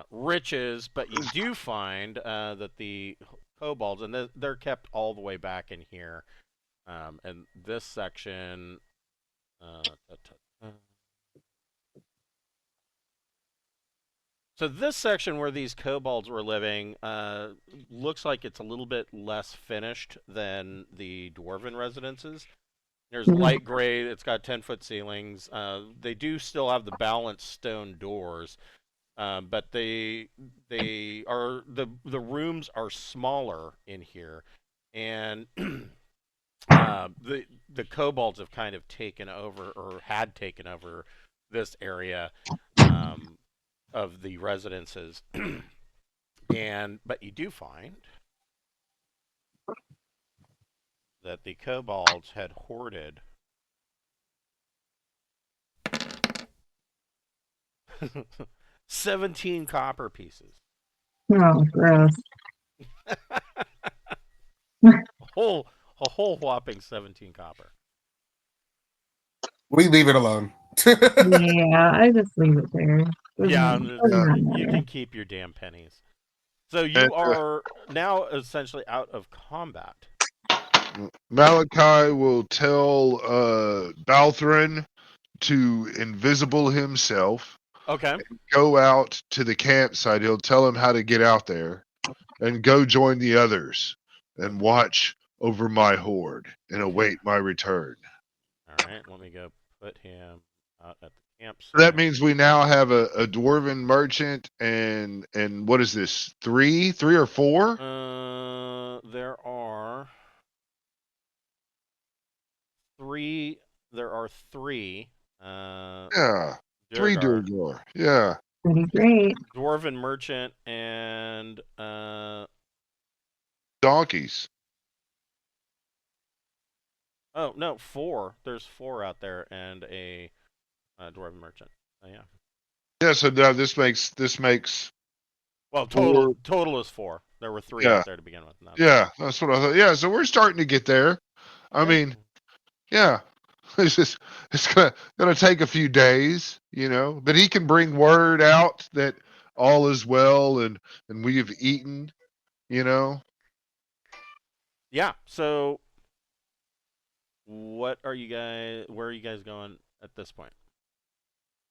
riches, but you do find that the kobolds, and they're kept all the way back in here, and this section. So this section where these kobolds were living looks like it's a little bit less finished than the dwarven residences. There's light gray. It's got 10-foot ceilings. They do still have the balanced stone doors, but the rooms are smaller in here, and the kobolds have kind of taken over, or had taken over, this area of the residences. But you do find that the kobolds had hoarded 17 copper pieces. Oh, gross. A whole whopping 17 copper. We leave it alone. Yeah, I just leave it there. Yeah, Doesn't you matter. can keep your damn pennies. So you And, are now essentially out of combat. Malachi will tell Balthrin to invisible himself, Okay. go out to the campsite. He'll tell him how to get out there, and go join the others and watch over my horde and await my return. All right, let me go put him out at the campsite. That means we now have a dwarven merchant and what is this? Three or four? There are 3. There are 3. Yeah, 3 Durgar, Durgar. Yeah, Pretty great. dwarven merchant, and donkeys. oh no, 4. There's 4 out there, and a dwarven merchant. Oh yeah. Yeah. So now this makes Well, 4. total is 4. There were 3 Yeah, out there to begin with. yeah. That's what I thought. Yeah. So we're starting to get there. I Yeah. mean, yeah. It's gonna take a few days, you know, but he can bring word out that all is well and we have eaten, you know. Yeah. So, what are you guys? Where are you guys going at this point?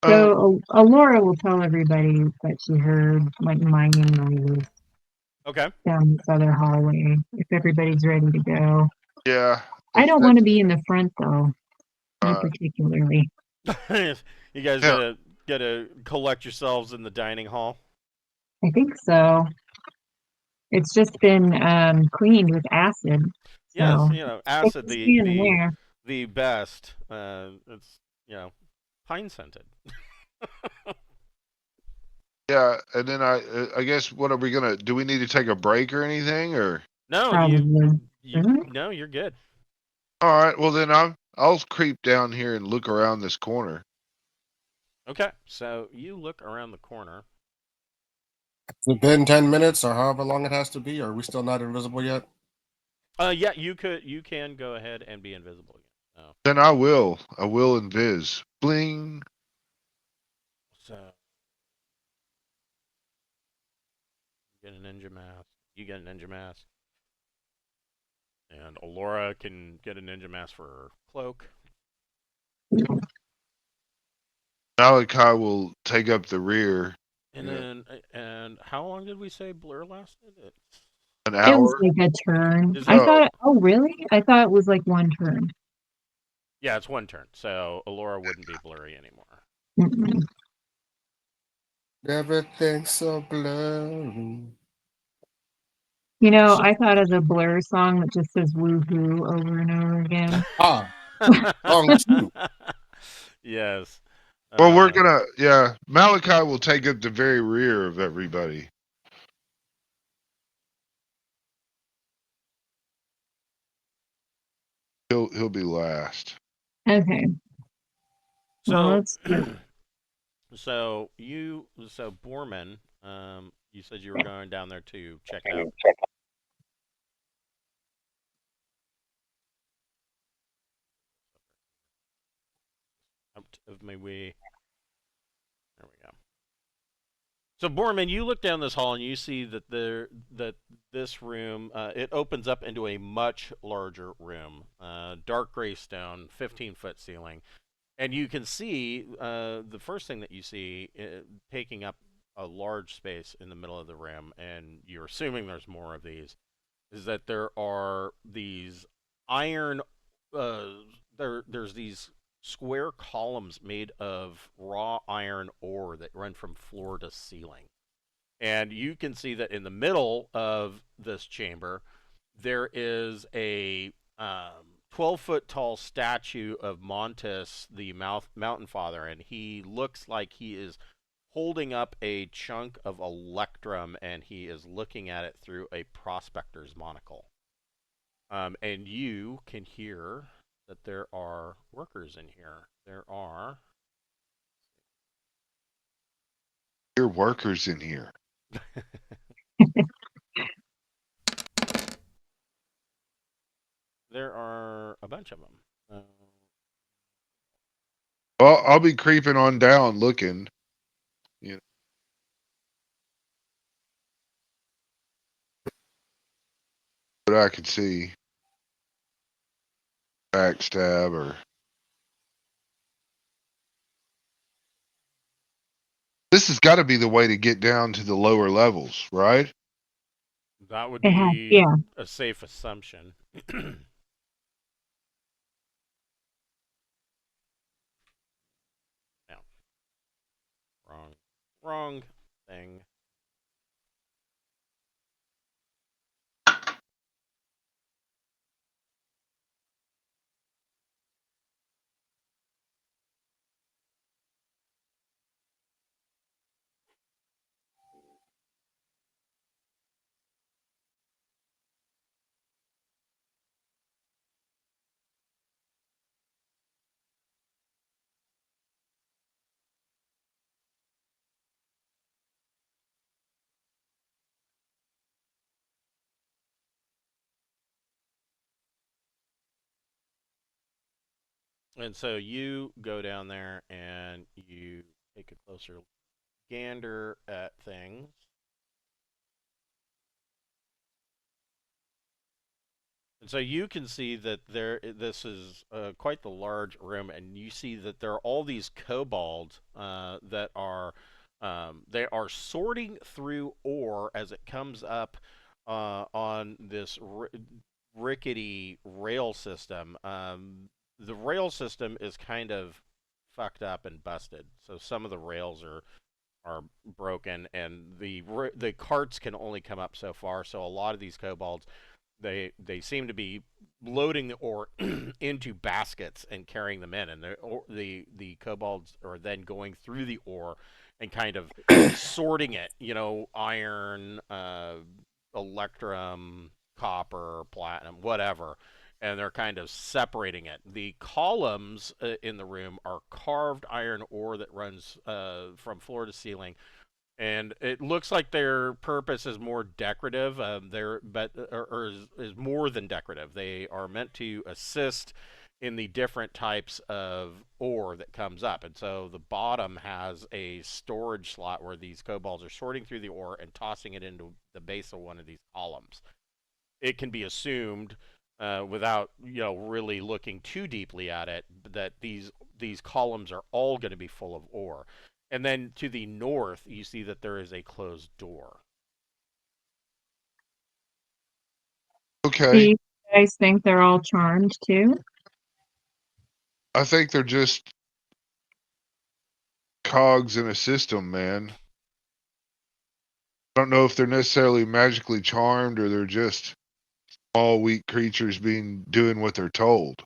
So Alora will tell everybody that she heard like mining noises Okay. down this other hallway if everybody's ready to go. Yeah. I don't want to be in the front though, not particularly. You guys Yeah. gotta collect yourselves in the dining hall. I think so. It's just been cleaned with acid. Yes, So acid, it's in there. the best. It's pine scented. Yeah, and then I guess what are we gonna do? We need to take a break or anything, or No, Probably. no, you're good. all right? Well, then I'll creep down here and look around this corner. Okay, so you look around the corner. Has it been 10 minutes or however long it has to be? Or are we still not invisible yet? Yeah, you can go ahead and be invisible again. Oh. Then I will invis. Bling. So you get a ninja mask. You get a ninja mask. And Alora can get a ninja mask for her cloak. Malachi will take up the rear. And then, and how long did we say Blur lasted? An It was hour. like a turn. Is I it- thought, oh, really? I thought it was like one turn. Yeah, it's one turn, so Alora wouldn't be blurry anymore. Mm-mm. Everything's so blurry. You know, I thought of the Blur song that just says woohoo over and over again. Ah, song 2. Yes. Well, we're gonna, yeah. Malachi will take up the very rear of everybody. He'll be last. Okay. Well, So, let's do it. so Borman, you said you were going down there to check it out. Out of my way. There we go. So Borman, you look down this hall and you see that this room it opens up into a much larger room, dark gray stone, 15-foot ceiling, and you can see the first thing that you see taking up a large space in the middle of the room, and you're assuming there's more of these, is that there are these iron there's these square columns made of raw iron ore that run from floor to ceiling. And you can see that in the middle of this chamber, there is a 12-foot tall statue of Montes, the mountain father, and he looks like he is holding up a chunk of electrum, and he is looking at it through a prospector's monocle. And you can hear that there are workers in here. There are Workers in here. there are a bunch of them. Well, I'll be creeping on down looking. You know, what I can see. Backstab or. This has got to be the way to get down to the lower levels, right? That would It has, be yeah. a safe assumption. No. Wrong thing. And so you go down there and you take a closer gander at things. And so you can see that this is quite the large room, and you see that there are all these kobolds that are they are sorting through ore as it comes up on this rickety rail system. The rail system is kind of fucked up and busted, so some of the rails are broken, and the carts can only come up so far. So a lot of these kobolds they seem to be loading the ore into baskets and carrying them in, and the kobolds are then going through the ore and kind of sorting it, iron, electrum, copper, platinum, whatever, and they're kind of separating it. The columns in the room are carved iron ore that runs from floor to ceiling, And it looks like their purpose is more decorative. Is more than decorative. They are meant to assist in the different types of ore that comes up. And so the bottom has a storage slot where these kobolds are sorting through the ore and tossing it into the base of one of these columns. It can be assumed, without really looking too deeply at it, that these columns are all going to be full of ore. And then to the north, you see that there is a closed door. Do Okay. you guys think they're all charmed too? I think they're just cogs in a system, man. I don't know if they're necessarily magically charmed or they're just small, weak creatures doing what they're told.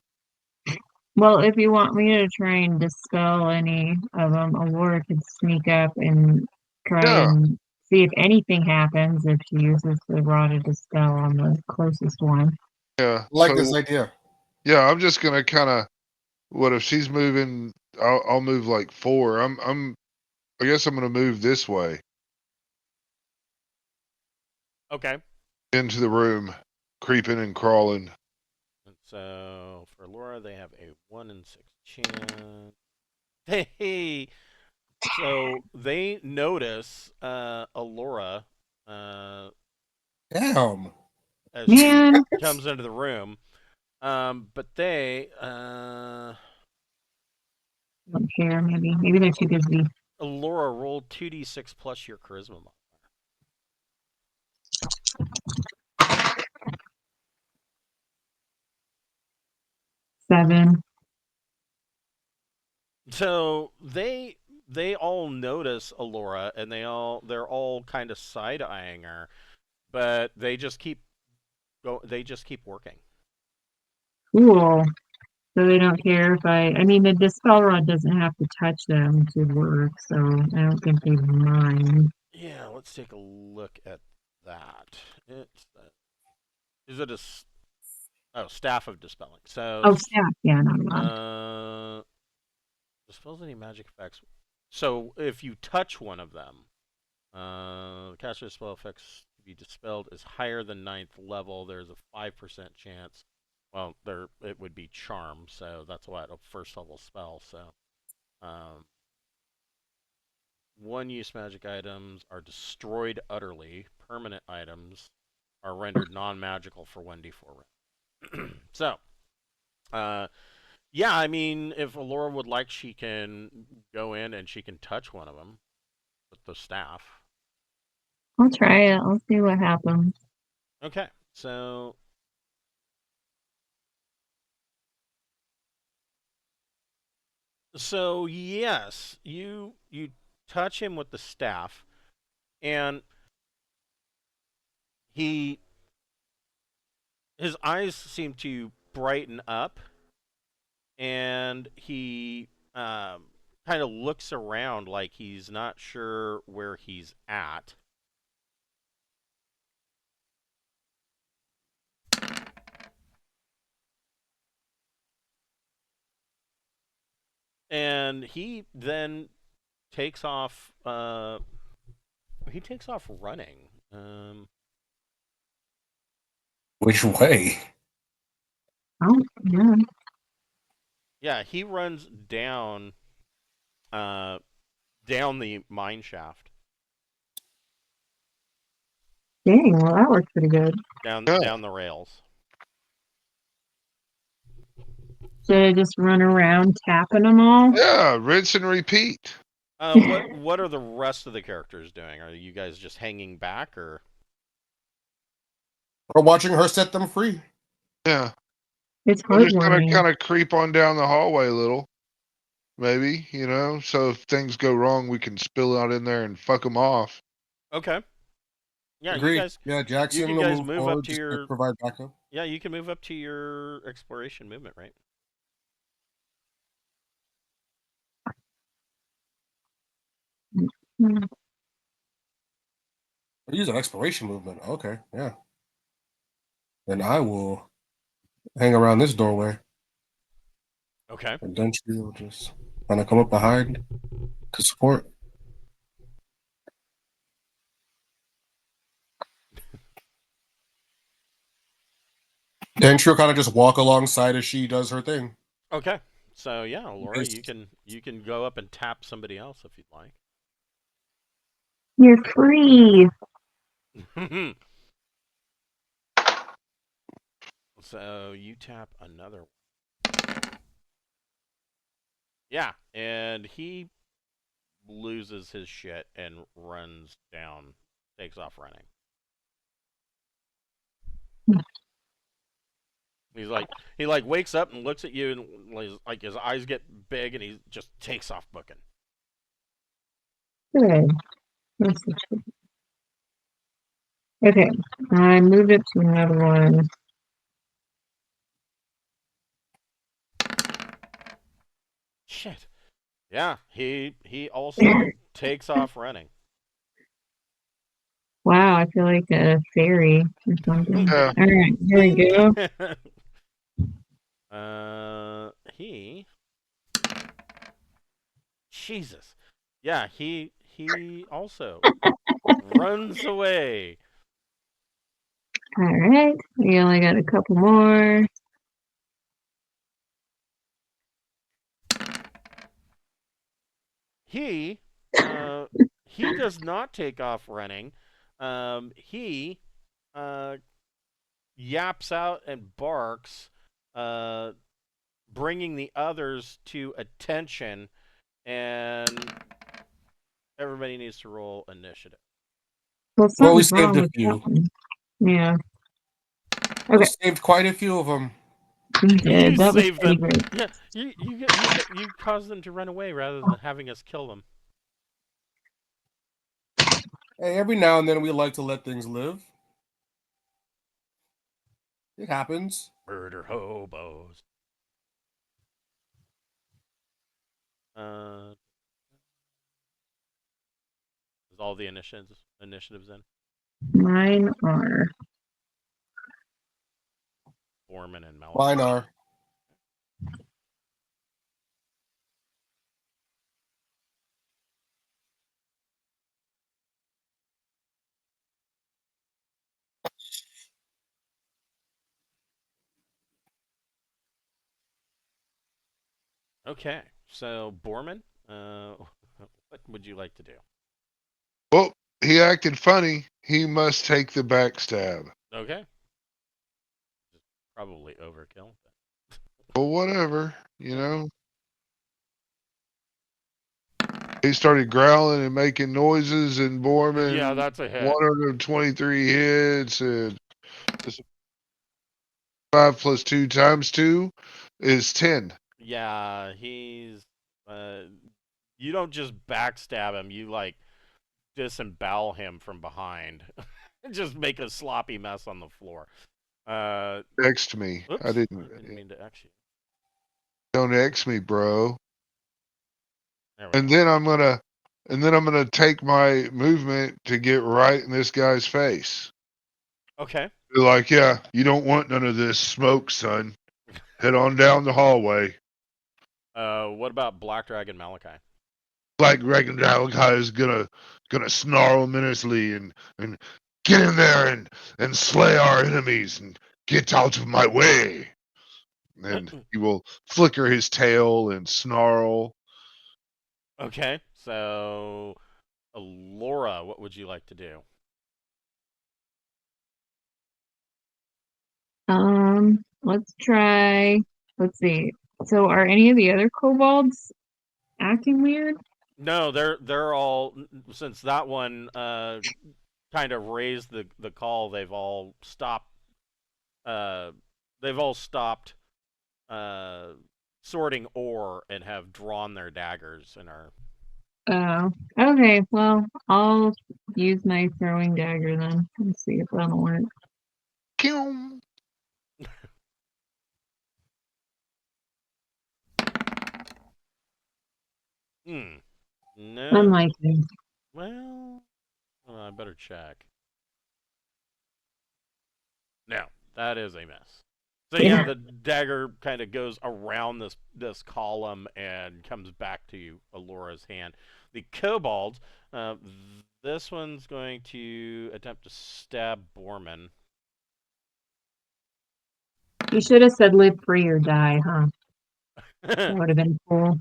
Well, if you want me to try and dispel any of them, Aurora could sneak up and try Yeah, and see if anything happens if she uses the rod of dispel on the closest one. yeah. I like So this idea. yeah, I'm just gonna kind of. What if she's moving? I'll move like 4. I guess I'm gonna move this way Okay. into the room, creeping and crawling. And so for Laura, they have a 1 in 6 chance. Hey, so they notice Alora Damn. as she Man, comes into the room. But they I don't care. Maybe they're too busy. Alora rolled 2d6 plus your charisma modifier. 7. So they all notice Alora and they're all kind of side eyeing her, but they just keep working. Cool. So they don't care if I mean, the dispel rod doesn't have to touch them to work, so I don't think they mind. Yeah, let's take a look at that. It's is it a staff of dispelling? So Oh, staff. Yeah, not rod. dispels any magic effects. So if you touch one of them, the caster's spell effects to be dispelled is higher than 9th level. There's a 5% chance. Well, it would be charm, so that's what a first level spell. So, one use magic items are destroyed utterly. Permanent items are rendered non-magical for 1d4 rounds. So, yeah, I mean, if Alora would like, she can go in and she can touch one of them with the staff. I'll try it. I'll see what happens. Okay, so yes, you touch him with the staff, and his eyes seem to brighten up, and he kind of looks around like he's not sure where he's at. And he then takes off. He takes off running. Which way? Oh, yeah. Yeah, he runs down the mine shaft. Dang, well, that worked pretty good. Down Yeah. down the rails. Should I just run around tapping them all? Yeah, rinse and repeat. What are the rest of the characters doing? Are you guys just hanging back, or? Or watching her set them free. Yeah. It's We're just gonna heartwarming. kind of creep on down the hallway a little, maybe, so if things go wrong, we can spill out in there and fuck them off. Okay. Yeah, Agree. you guys. Yeah, Jackson you will guys move move forward up to just your. to provide backup. Yeah, you can move up to your exploration movement, right? Hmm. I use an exploration movement. Okay, yeah. Then I will hang around this doorway. Okay. And then she will just kind of come up behind to support. And she'll kind of just walk alongside as she does her thing. Okay. So yeah, Laura, Yes. you can go up and tap somebody else if you'd like. You're free. So you tap another one. Yeah, and he loses his shit and runs down, takes off running. He wakes up and looks at you and like his eyes get big and he just takes off booking. Good. Okay, I moved it to another one. Shit. Yeah, he also takes off running. Wow, I feel like a fairy or something. Yeah. All right, here we go. He. Jesus. Yeah, he also runs away. All right, we only got a couple more. He he does not take off running. He yaps out and barks, bringing the others to attention, and everybody needs to roll initiative. Well, Well, we something's saved wrong a with few. that one. Yeah. We Okay. saved quite a few of them. You did. You That was saved pretty them. great. Yeah, you caused them to run away rather than having us kill them. Hey, every now and then we like to let things live. It happens. Murder hobos. Uh, is all the initiatives in? Mine are. Borman and Malachi. Mine are. Okay, so Borman, what would you like to do? Well, he acted funny. He must take the backstab. Okay. Probably overkill. Well, whatever, you know. He started growling and making noises, and Borman, Yeah, that's a hit. 123 hits, and 5 plus 2 times 2 is 10. Yeah, he's. You don't just backstab him. You like disembowel him from behind. Just make a sloppy mess on the floor. Next to me. Oops, I didn't mean to X you. Don't X me, bro. There we And go. then I'm gonna take my movement to get right in this guy's face. Okay. Be like, yeah, you don't want none of this smoke, son. Head on down the hallway. What about Black Dragon Malachi? Black Dragon Malachi is gonna snarl menacingly and get in there and slay our enemies and get out of my way. And he will flicker his tail and snarl. Okay, so Laura, what would you like to do? Let's try. Let's see. So, are any of the other kobolds acting weird? No, they're all since that one kind of raised the call. They've all stopped. Uh, they've all stopped sorting ore and have drawn their daggers and are. Oh, okay. Well, I'll use my throwing dagger then. Let's see if that'll work. Kill. No. Unlikely. Well, I better check. No, that is a miss. So yeah, the dagger kind of goes around this column and comes back to Alora's hand. The kobold, this one's going to attempt to stab Borman. You should have said live free or die, huh? That would have been cool.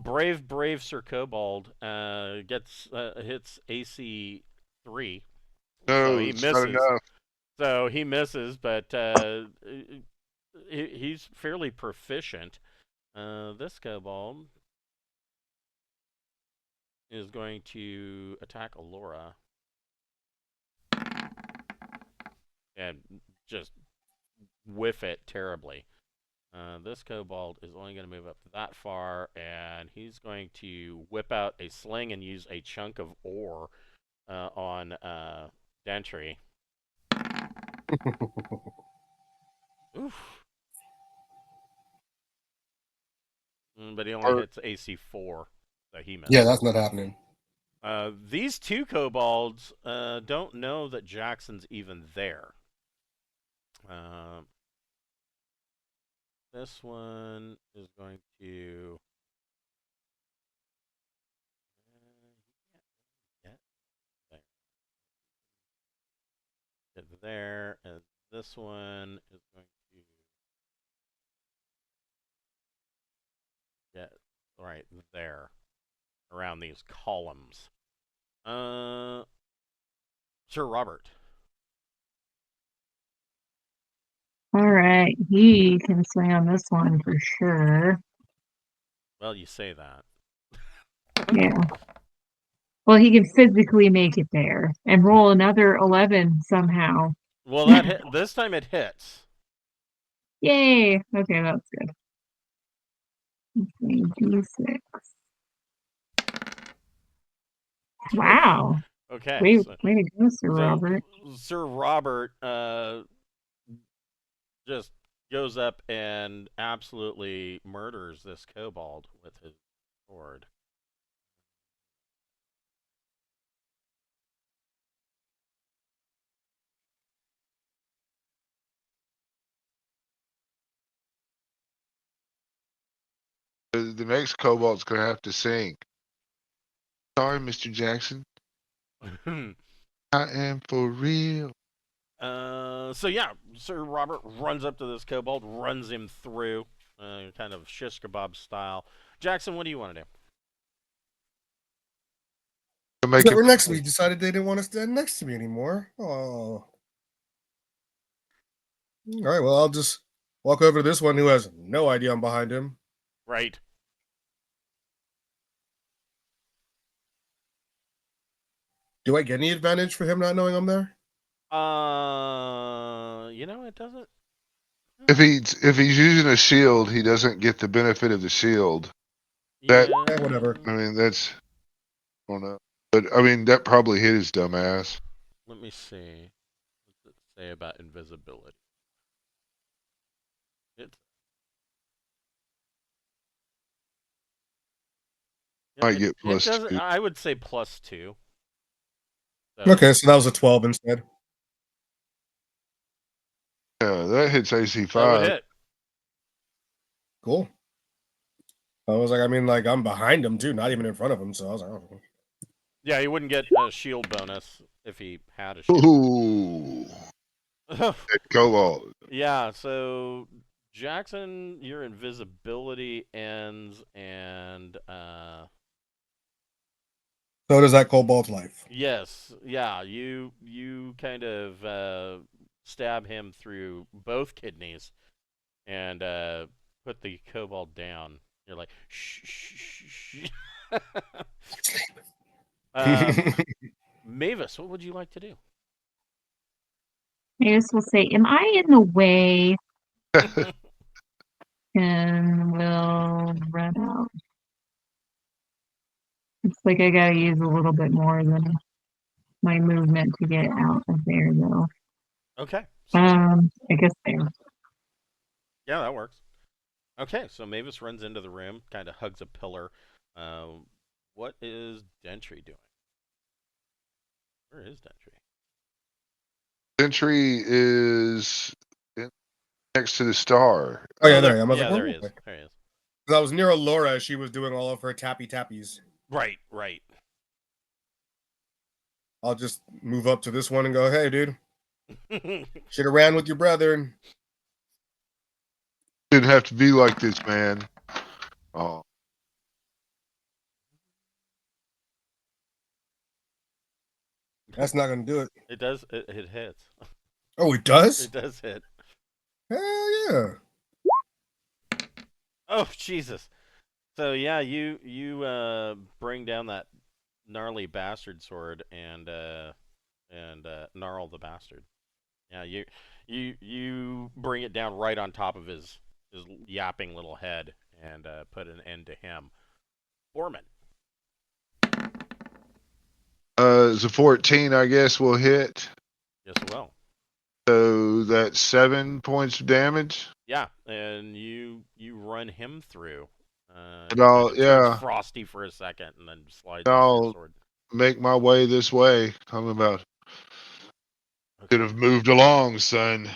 Brave Sir Cobalt hits AC 3, so No, he it's not misses. enough. So he misses, but he's fairly proficient. This Cobalt is going to attack Alora and just whiff it terribly. This Cobalt is only going to move up that far, and he's going to whip out a sling and use a chunk of ore on Dentry. Oof. But he only hits AC 4, so he misses. Yeah, that's not happening. These two kobolds don't know that Jackson's even there. This one is going to get there, and this one is going to get right there, around these columns. Sir Robert. All right, he can swing on this one for sure. Well, you say that. Yeah. Well, he can physically make it there and roll another 11 somehow. Well, that hit. This time it hits. Yay! Okay, that's good. D6. Wow. Okay. Way So, to go, Sir Robert. Sir Robert just goes up and absolutely murders this kobold with his sword. The next Cobalt's going to have to sing. Sorry, Mr. Jackson. I am for real. So yeah, Sir Robert runs up to this kobold, runs him through, kind of shish kebab style. Jackson, what do you want to do? Make That were it next to me decided they didn't want to stand next to me anymore. Oh. All right, well, I'll just walk over to this one who has no idea I'm behind him. Right. Do I get any advantage for him not knowing I'm there? It doesn't. if he's using a shield, he doesn't get the benefit of the shield. That whatever. I mean, that's I don't know, but I mean that probably hit his dumb ass. Let me see. What's it say about invisibility? Might get plus it doesn't. 2. I would say +2. So, Okay, so that was a 12 instead. Yeah, that hits AC that 5. would hit. Cool. I was like, I'm behind him too, not even in front of him. So I was like, oh. Yeah, he wouldn't get a shield bonus if he had a shield. Ooh, that Cobalt. Yeah, so Jackson, your invisibility ends, and So does that Cobalt's life. yes, yeah, you kind of stab him through both kidneys, and put the kobold down. You're like, shh, shh, shh. Mavis, what would you like to do? Mavis will say, "Am I in the way?" And we'll run out. It's like I gotta use a little bit more than my movement to get out of there, though. Okay. I guess there. Yeah, that works. Okay, so Mavis runs into the room, kind of hugs a pillar. What is Dentry doing? Where is Dentry? Sentry is next to the star. Oh yeah, there I am. I was Yeah, like, there he oh, is. There he is. because I was near Alora as she was doing all of her tappy tappies. Right, right. I'll just move up to this one and go, hey, dude. Should have ran with your brother. Didn't have to be like this, man. Oh, That's not gonna do it. It does. It hits. Oh, it does? It does hit. Hell yeah. Oh Jesus! So yeah, you bring down that gnarly bastard sword and gnarl the bastard. Yeah, you bring it down right on top of his yapping little head and put an end to him. Borman. it's a 14, I guess, will hit. Yes, well. So that's 7 points of damage. Yeah, and you run him through. And He kind of turns yeah, frosty for a second and then slides off your I'll sword. make my way this way. Talking about could have moved along, son.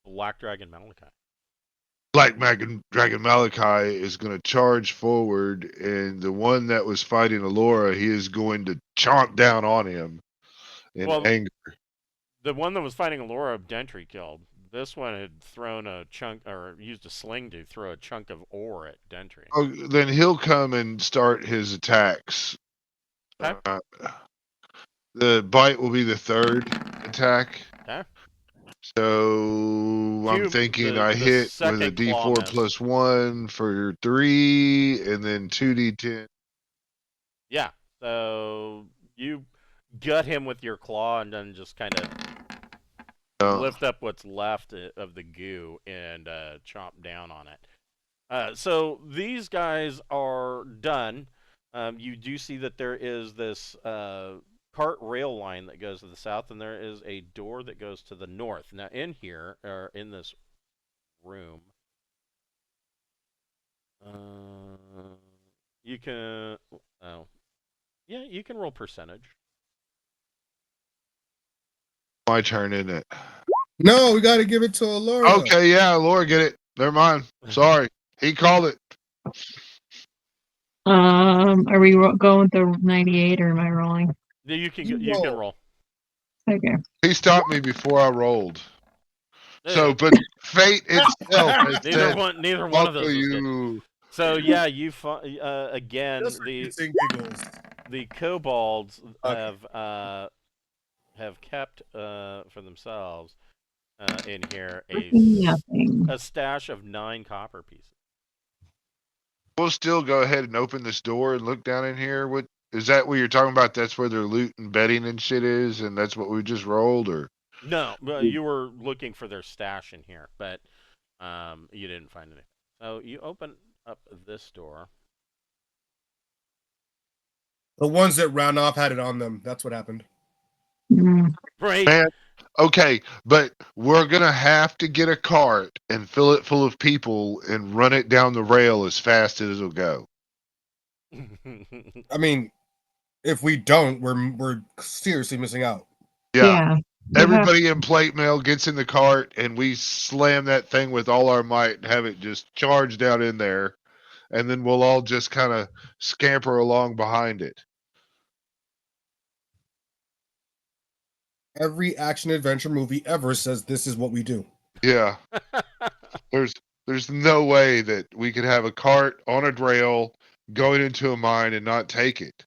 Black Dragon Malachi. Dragon Malachi is going to charge forward, and the one that was fighting Alora, he is going to chomp down on him in anger. The one that was fighting Alora, Dentry killed. This one had thrown a chunk, or used a sling to throw a chunk of ore at Dentry. Oh, then he'll come and start his attacks. Okay. The bite will be the third attack. Okay. So I'm thinking I hit with a D4 plus 1 for 3, and then 2D10. Yeah. So you gut him with your claw and then just kind of lift up what's left of the goo and chomp down on it. So these guys are done. You do see that there is this cart rail line that goes to the south, and there is a door that goes to the north. Now, in here, or in this room, you can, yeah, you can roll percentage. My turn, isn't it? No, we got to give it to Alora. Okay, yeah, Laura, get it. Never mind. Sorry, he called it. Are we going with the 98 or am I rolling? You can roll. Okay. He stopped me before I rolled. So, but fate itself has said, neither one of those was good. So yeah, you again the kobolds have kept for themselves in here a stash of 9 copper pieces. We'll still go ahead and open this door and look down in here. What is that? What you're talking about? That's where their loot and bedding and shit is, and that's what we just rolled, or no? You were looking for their stash in here, but you didn't find anything. So you open up this door. The ones that ran off had it on them. That's what happened. Right. Man, okay, but we're gonna have to get a cart and fill it full of people and run it down the rail as fast as it'll go. I mean, if we don't, we're seriously missing out. Yeah. Everybody in plate mail gets in the cart, and we slam that thing with all our might and have it just charge down in there, and then we'll all just kind of scamper along behind it. Every action adventure movie ever says this is what we do. Yeah. There's no way that we could have a cart on a rail going into a mine and not take it.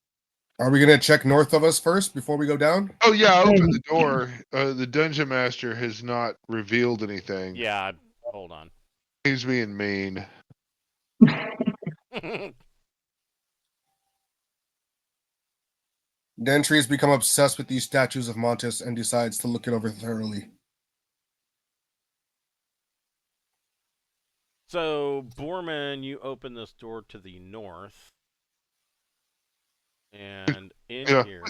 Are we gonna check north of us first before we go down? Oh yeah, open the door. The dungeon master has not revealed anything. Yeah, hold on. He's being mean. Dentry has become obsessed with these statues of Montes and decides to look it over thoroughly. So, Borman, you open this door to the north. And in here...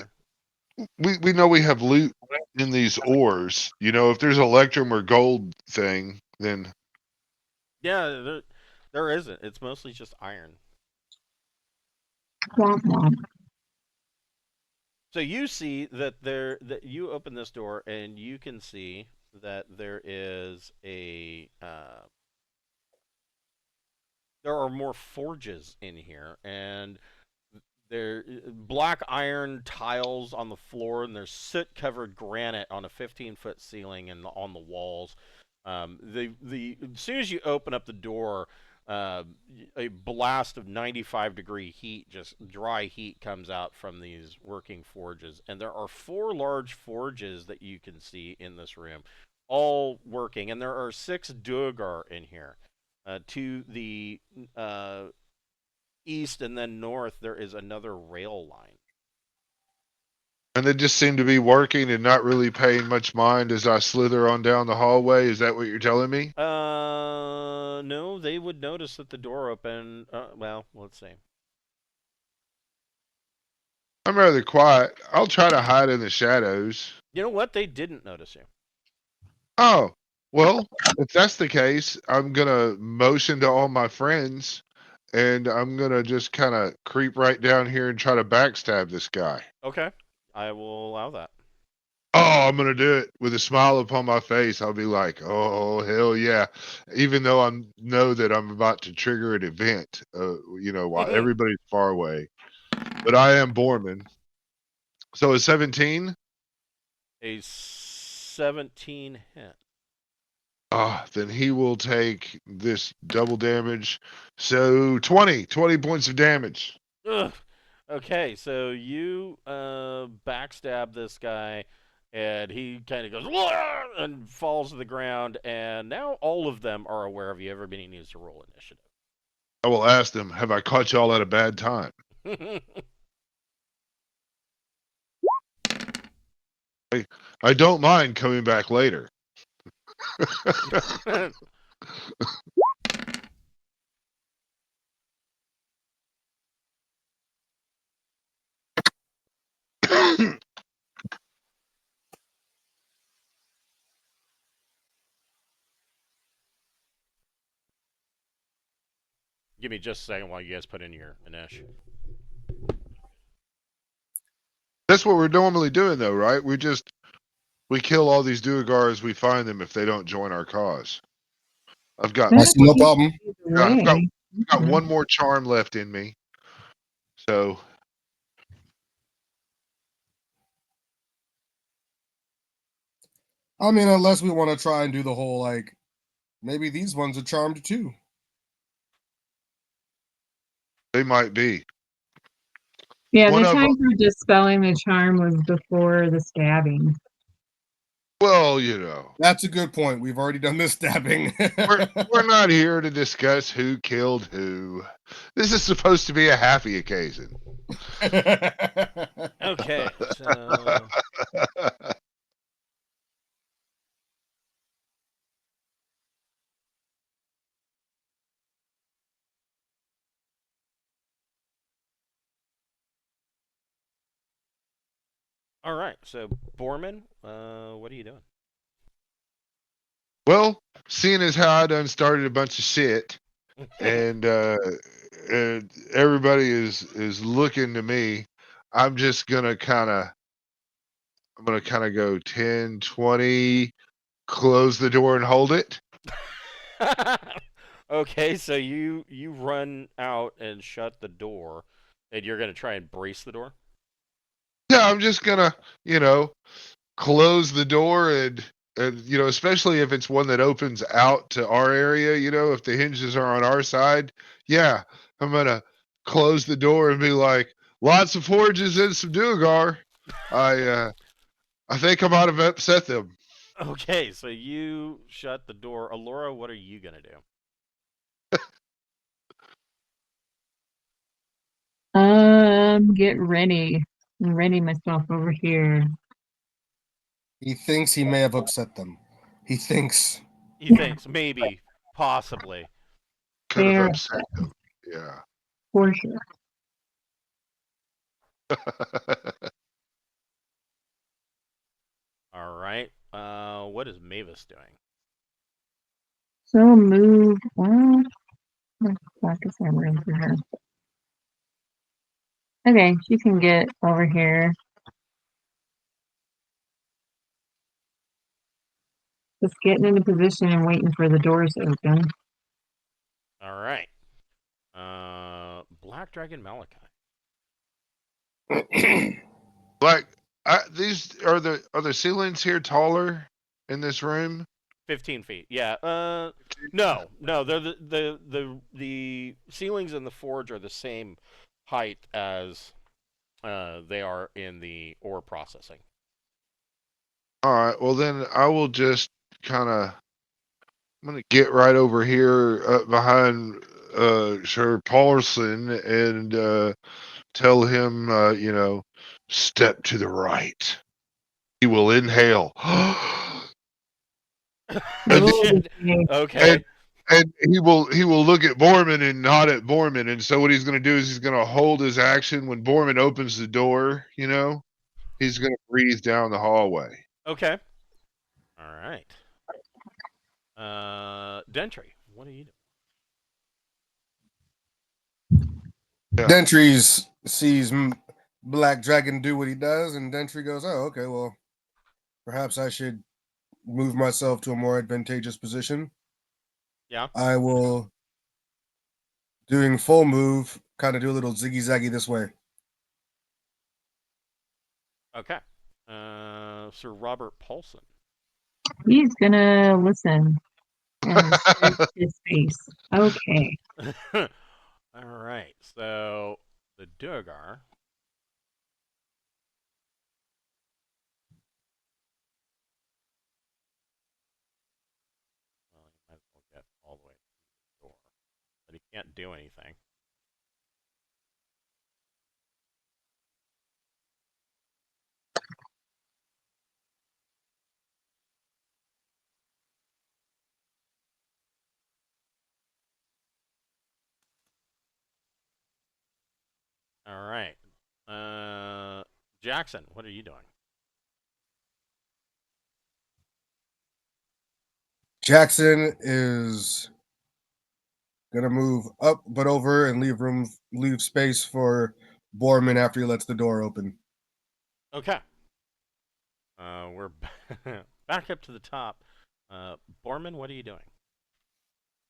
We know we have loot in these ores. You know, if there's electrum or gold thing, then... Yeah, there isn't. It's mostly just iron. So you see that that you open this door and you can see that there is a there are more forges in here, and There black iron tiles on the floor, and there's soot-covered granite on a 15-foot ceiling and on the walls. As soon as you open up the door, uh, a blast of 95-degree heat, just dry heat, comes out from these working forges. And there are 4 large forges that you can see in this room, all working. And there are 6 Duergar in here. To the east and then north, there is another rail line. And they just seem to be working and not really paying much mind as I slither on down the hallway. Is that what you're telling me? No, they would notice that the door opened. Well, let's see. I'm rather quiet. I'll try to hide in the shadows. You know what? They didn't notice you. Oh, well, if that's the case, I'm going to motion to all my friends and I'm going to just kind of creep right down here and try to backstab this guy. Okay, I will allow that. Oh, I'm going to do it with a smile upon my face. I'll be like, oh, hell yeah. Even though I know that I'm about to trigger an event, while everybody's far away. But I am Borman. So a 17? A 17 hit. Then he will take this double damage. So 20 points of damage. Ugh. Okay, so you backstab this guy, and he kind of goes "Wah!" and falls to the ground, and now all of them are aware of you. Everybody needs to roll initiative. I will ask them, have I caught y'all at a bad time? I don't mind coming back later. Give me just a second while you guys put in your initiative. That's what we're normally doing, though, right? We kill all these Duergars. We find them if they don't join our cause. I've got That's no problem. I've got one more charm left in me. So I mean, unless we want to try and do the whole like, maybe these ones are charmed too. they might be. Yeah, One the of time them- for dispelling the charm was before the stabbing. Well, That's a good point. We've already done this stabbing. we're not here to discuss who killed who. This is supposed to be a happy occasion. Okay, so all right. So Borman, what are you doing? Well, seeing as how I done started a bunch of shit, and everybody is looking to me, I'm gonna kind of go 10, 20, close the door and hold it. Okay, so you run out and shut the door, and you're gonna try and brace the door. Yeah, I'm just gonna, close the door and especially if it's one that opens out to our area, if the hinges are on our side, yeah, I'm gonna close the door and be like, lots of forges and some Duergar. I think I might have upset them. Okay, so you shut the door. Alora, what are you gonna do? Get ready. I'm ready myself over here. He thinks he may have upset them. He thinks. He thinks maybe, possibly. Could have They're upset them. Yeah. for sure. All right. What is Mavis doing? So move. Well, focus on room for her. Okay, she can get over here. Just getting into position and waiting for the doors to open. All right. Black Dragon Malachi. Black, these are the ceilings here taller in this room? 15 feet. Yeah. No. They're the ceilings in the forge are the same height as they are in the ore processing. All right. Well, then I will just kind of. I'm gonna get right over here behind Sir Paulson and tell him, step to the right. He will inhale. And, Oh, Shit. okay. Okay. and he will look at Borman and nod at Borman. And so what he's going to do is he's going to hold his action when Borman opens the door. He's going to breathe down the hallway. Okay. All right. Dentry, what are you doing? Yeah. Dentry sees Black Dragon do what he does, and Dentry goes, "Oh, okay. Well, perhaps I should move myself to a more advantageous position. Yeah. I will, doing full move, kind of do a little ziggy zaggy this way. Okay. Sir Robert Paulson. He's gonna listen and search his face. Okay. All right. So the Duergar. Well, he might as well get all the way to the door, but he can't do anything. All right. Jackson, what are you doing? Jackson is gonna move up but over and leave space for Borman after he lets the door open. Okay. We're back up to the top. Borman, what are you doing?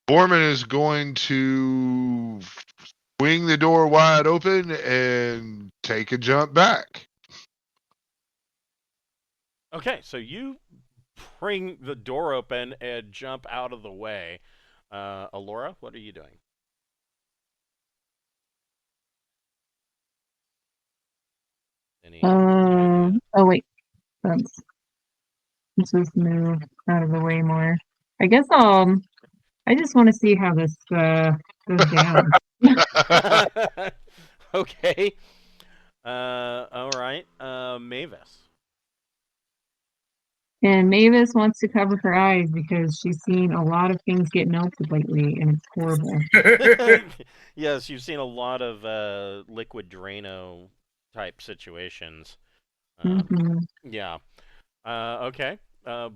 Borman is going to swing the door wide open and take a jump back. Okay, so you bring the door open and jump out of the way. Alora, what are you doing? Any idea? Oh wait. That's I'm supposed to move out of the way more. I guess I just want to see how this goes down. Okay. All right. Mavis. And Mavis wants to cover her eyes because she's seen a lot of things get melted lately, and it's horrible. Yes, you've seen a lot of liquid Drano type situations. Hmm. Yeah. Okay.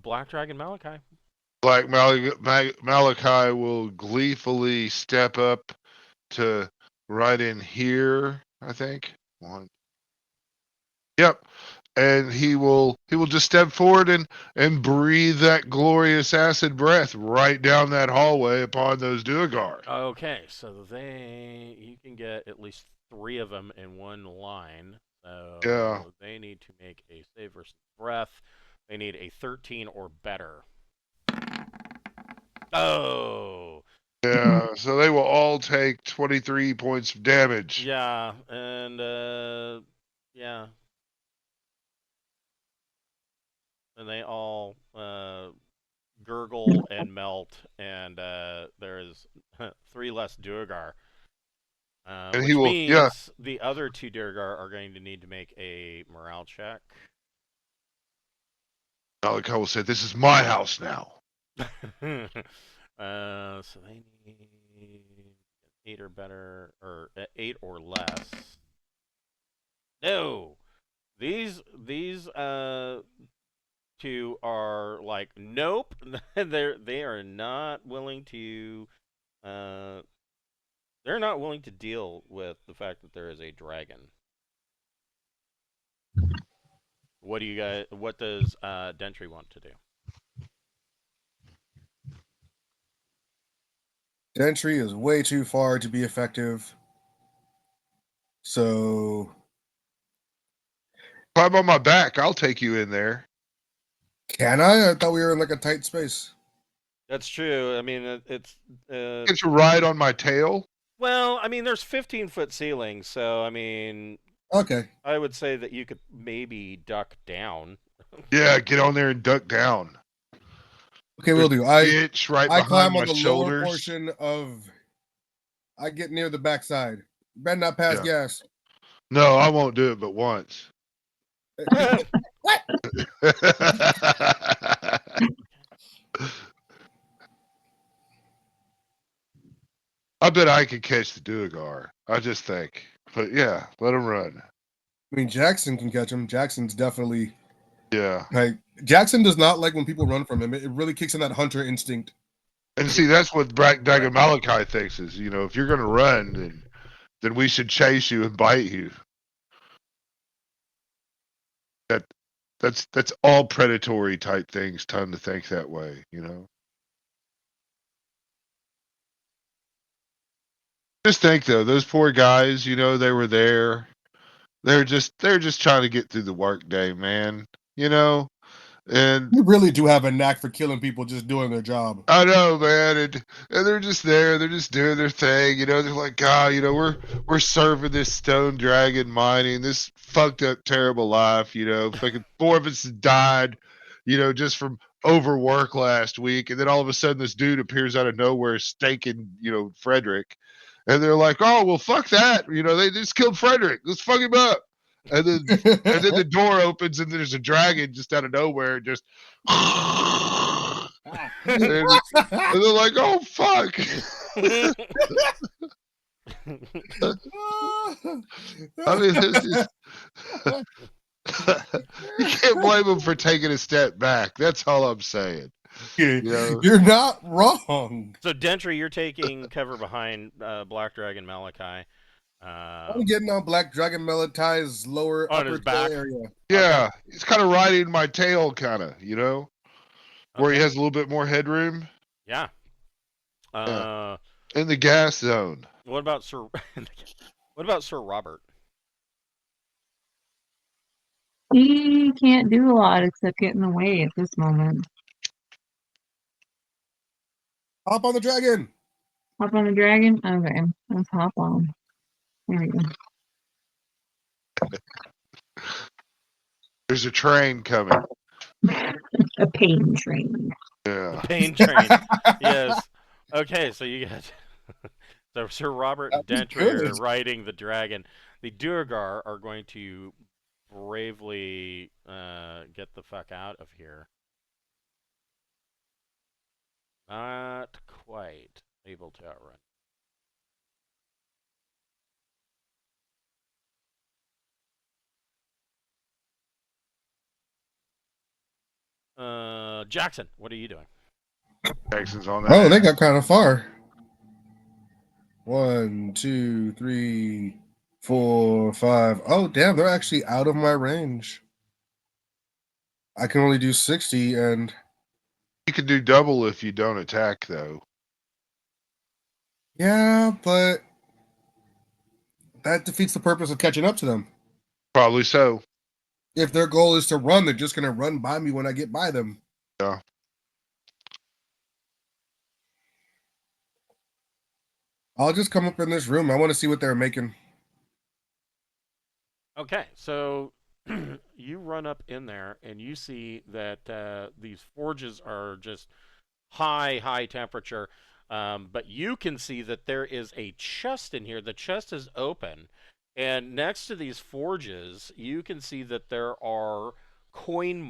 Black Dragon Malachi. Black Malachi will gleefully step up to right in here, I think. One. Yep. And he will just step forward and breathe that glorious acid breath right down that hallway upon those Duergar. Okay, so you can get at least 3 of them in one line. So Yeah. they need to make a save versus breath. They need a 13 or better. Oh, Yeah. So they will all take 23 points of damage. yeah, and yeah, and they all gurgle and melt, and there is 3 less Duergar. And he Which will, yeah. means the other 2 Durgar are going to need to make a morale check. Malachi will say, "This is my house now." So they need 8 or better, or 8 or less. No, these 2 are like, nope. They are not willing to. Uh, they're not willing to deal with the fact that there is a dragon. What do you guys? What does Dentry want to do? Dentry is way too far to be effective. So Climb on my back. I'll take you in there. Can I? I thought we were in like a tight space. That's true. I mean, it's Get you ride on my tail. well. I mean, there's 15-foot ceilings, so I mean, Okay. I would say that you could maybe duck down. Yeah, get on there and duck down. Okay, we'll do. I Itch right I behind climb my on the lower shoulders. portion of. I get near the backside. Better not pass Yeah. gas. No, I won't do it but once. What? I bet I could catch the Duergar. I just think. But yeah, let him run. I mean, Jackson can catch him. Jackson's definitely Yeah. like Jackson does not like when people run from him. It really kicks in that hunter instinct. And see, that's what Dagon Malachi thinks is, if you're going to run, then we should chase you and bite you. That's all predatory type things tend to think that way, Just think though, those poor guys, they were there. They're just trying to get through the work day, man. And You really do have a knack for killing people just doing their job. I know, man, and they're just there, they're just doing their thing, they're like, God, we're serving this stone dragon mining, this fucked up terrible life, fucking 4 of us died, just from overwork last week, and then all of a sudden this dude appears out of nowhere staking, Frederick, and they're like, oh well, fuck that, they just killed Frederick, let's fuck him up. And then the door opens and there's a dragon just out of nowhere, just and they're like, "Oh fuck!" I mean, you can't blame them for taking a step back. That's all I'm saying. You're not wrong. So, Dentry, you're taking cover behind Black Dragon Malachi. I'm getting on Black Dragon Malachi's lower on upper his tail back area. Yeah, he's kind of riding my tail, kind of, where he Okay. has a little bit more headroom. Yeah. In the gas zone. What about Sir? What about Sir Robert? He can't do a lot except get in the way at this moment. Hop on the dragon. Hop on the dragon? Okay, let's hop on. There we go. There's a train coming. A pain train. Yeah. Pain train. Yes. Okay, so you got so Sir Robert and Dentry are riding the dragon. The Duergar are going to bravely get the fuck out of here. Not quite able to outrun. Jackson, what are you doing? Jackson's on that. Oh, they got kind of far. 1, 2, 3, 4, 5. Oh, damn, they're actually out of my range. I can only do 60, and You can do double if you don't attack, though. yeah, but that defeats the purpose of catching up to them. Probably so. If their goal is to run, they're just going to run by me when I get by them. Yeah. I'll just come up in this room. I want to see what they're making. Okay, so you run up in there and you see that these forges are just high temperature. But you can see that there is a chest in here. The chest is open. And next to these forges, you can see that there are coin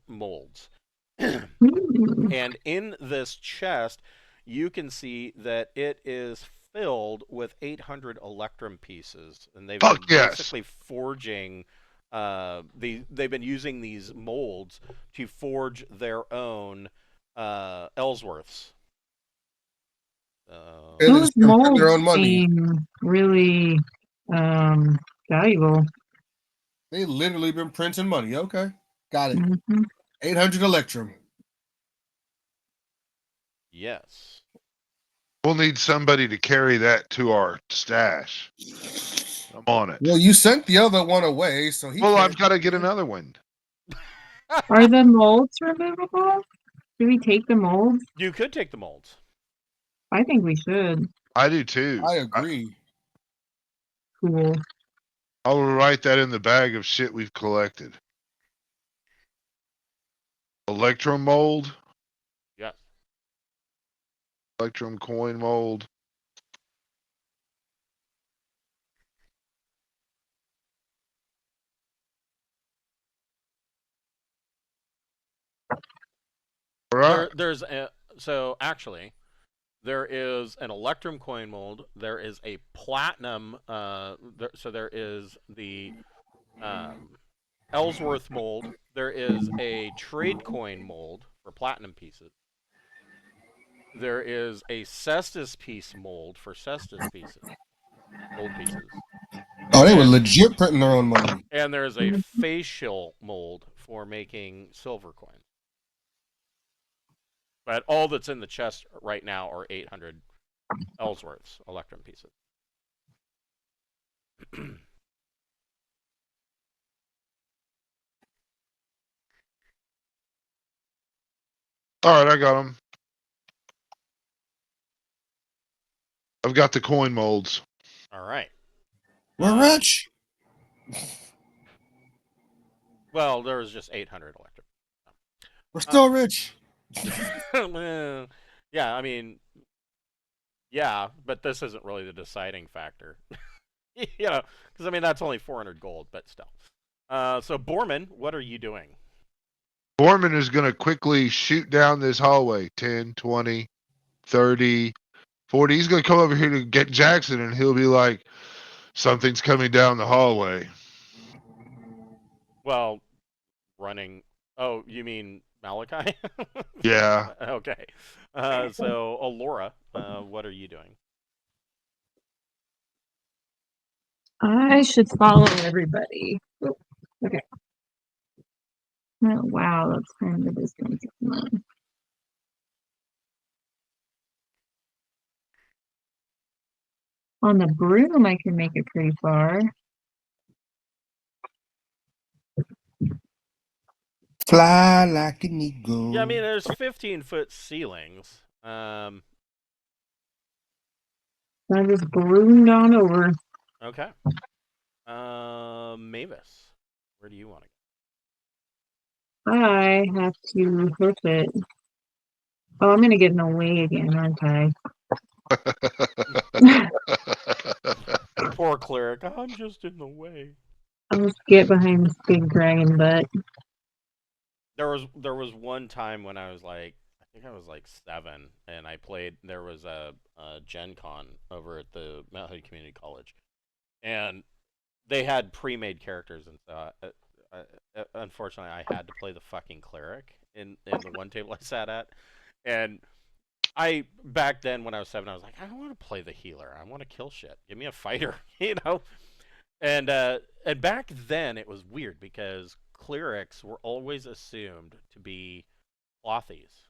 molds. And in this chest, you can see that it is filled with 800 electrum pieces, and they've been basically forging. They've been using these molds to forge their own Ellsworths. Those molds seem really valuable. They literally been printing money. Okay, got it. Mm-hmm. 800 electrum. Yes. We'll need somebody to carry that to our stash. I'm on it. Well, you sent the other one away, so he Well, can't. I've got to get another one. Are the molds removable? Do we take the molds? You could take the molds. I think we should. I do too. I agree. Cool. I'll write that in the bag of shit we've collected. Electrum mold, Yes. Electrum coin mold. All right. There's so actually there is an Electrum coin mold. There is a platinum. So there is the Ellsworth mold. There is a trade coin mold for platinum pieces. There is a Cestus piece mold for Cestus pieces, gold pieces. Oh, they were legit printing their own money. And there's a facial mold for making silver coins. But all that's in the chest right now are 800 Ellsworths, Electrum pieces. All right, I got them. I've got the coin molds. All right. We're rich. Well, there was just 800 Electrum. We're still rich. Yeah, I mean, yeah, but this isn't really the deciding factor. You know, because I mean that's only 400 gold, but still. So Borman, what are you doing? Borman is going to quickly shoot down this hallway. 10, 20, 30, 40. He's going to come over here to get Jackson, and he'll be like, something's coming down the hallway. Well, running. Oh, you mean Malachi? Yeah. Okay. So Alora, what are you doing? I should follow everybody. Oh, okay. Oh, wow, that's kind of a distance. Come on. On the broom, I can make it pretty far. Fly like an eagle. Yeah, I mean there's 15-foot ceilings. I just broomed on over. Okay. Mavis, where do you want to go? I have to hook it. Oh, I'm gonna get in the way again, aren't I? Poor cleric. I'm just in the way. I'll just get behind this big dragon butt. There was one time when I was like, I think I was like 7, and I played. There was a Gen Con over at the Mount Hood Community College, and they had pre-made characters, and so unfortunately I had to play the fucking cleric in the one table I sat at, and I back then when I was 7, I was like, I don't want to play the healer. I want to kill shit. Give me a fighter, you know. And back then it was weird because clerics were always assumed to be clothies.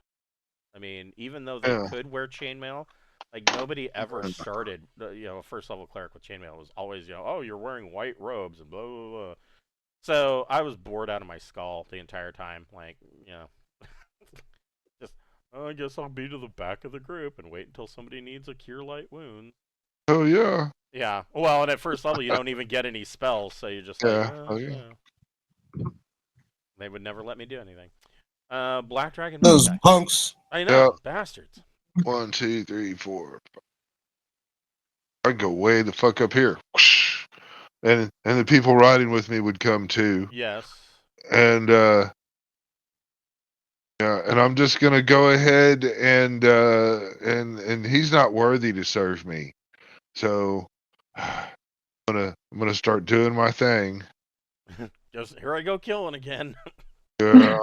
I mean, even though they could wear chainmail, like nobody ever started, a first level cleric with chainmail. It was always, oh, you're wearing white robes and blah blah blah. So I was bored out of my skull the entire time, like, just, oh, I guess I'll be to the back of the group and wait until somebody needs a cure light wound. Oh yeah. Yeah. Well, and at first level you don't even get any spells, so you're just like, They would never let me do anything. Black Dragon. Those punks. I know, bastards. 1, 2, 3, 4. I'd go way the fuck up here. And the people riding with me would come too. Yes. And yeah, and I'm just gonna go ahead and he's not worthy to serve me. So I'm gonna start doing my thing. Just here I go killing again. Yeah.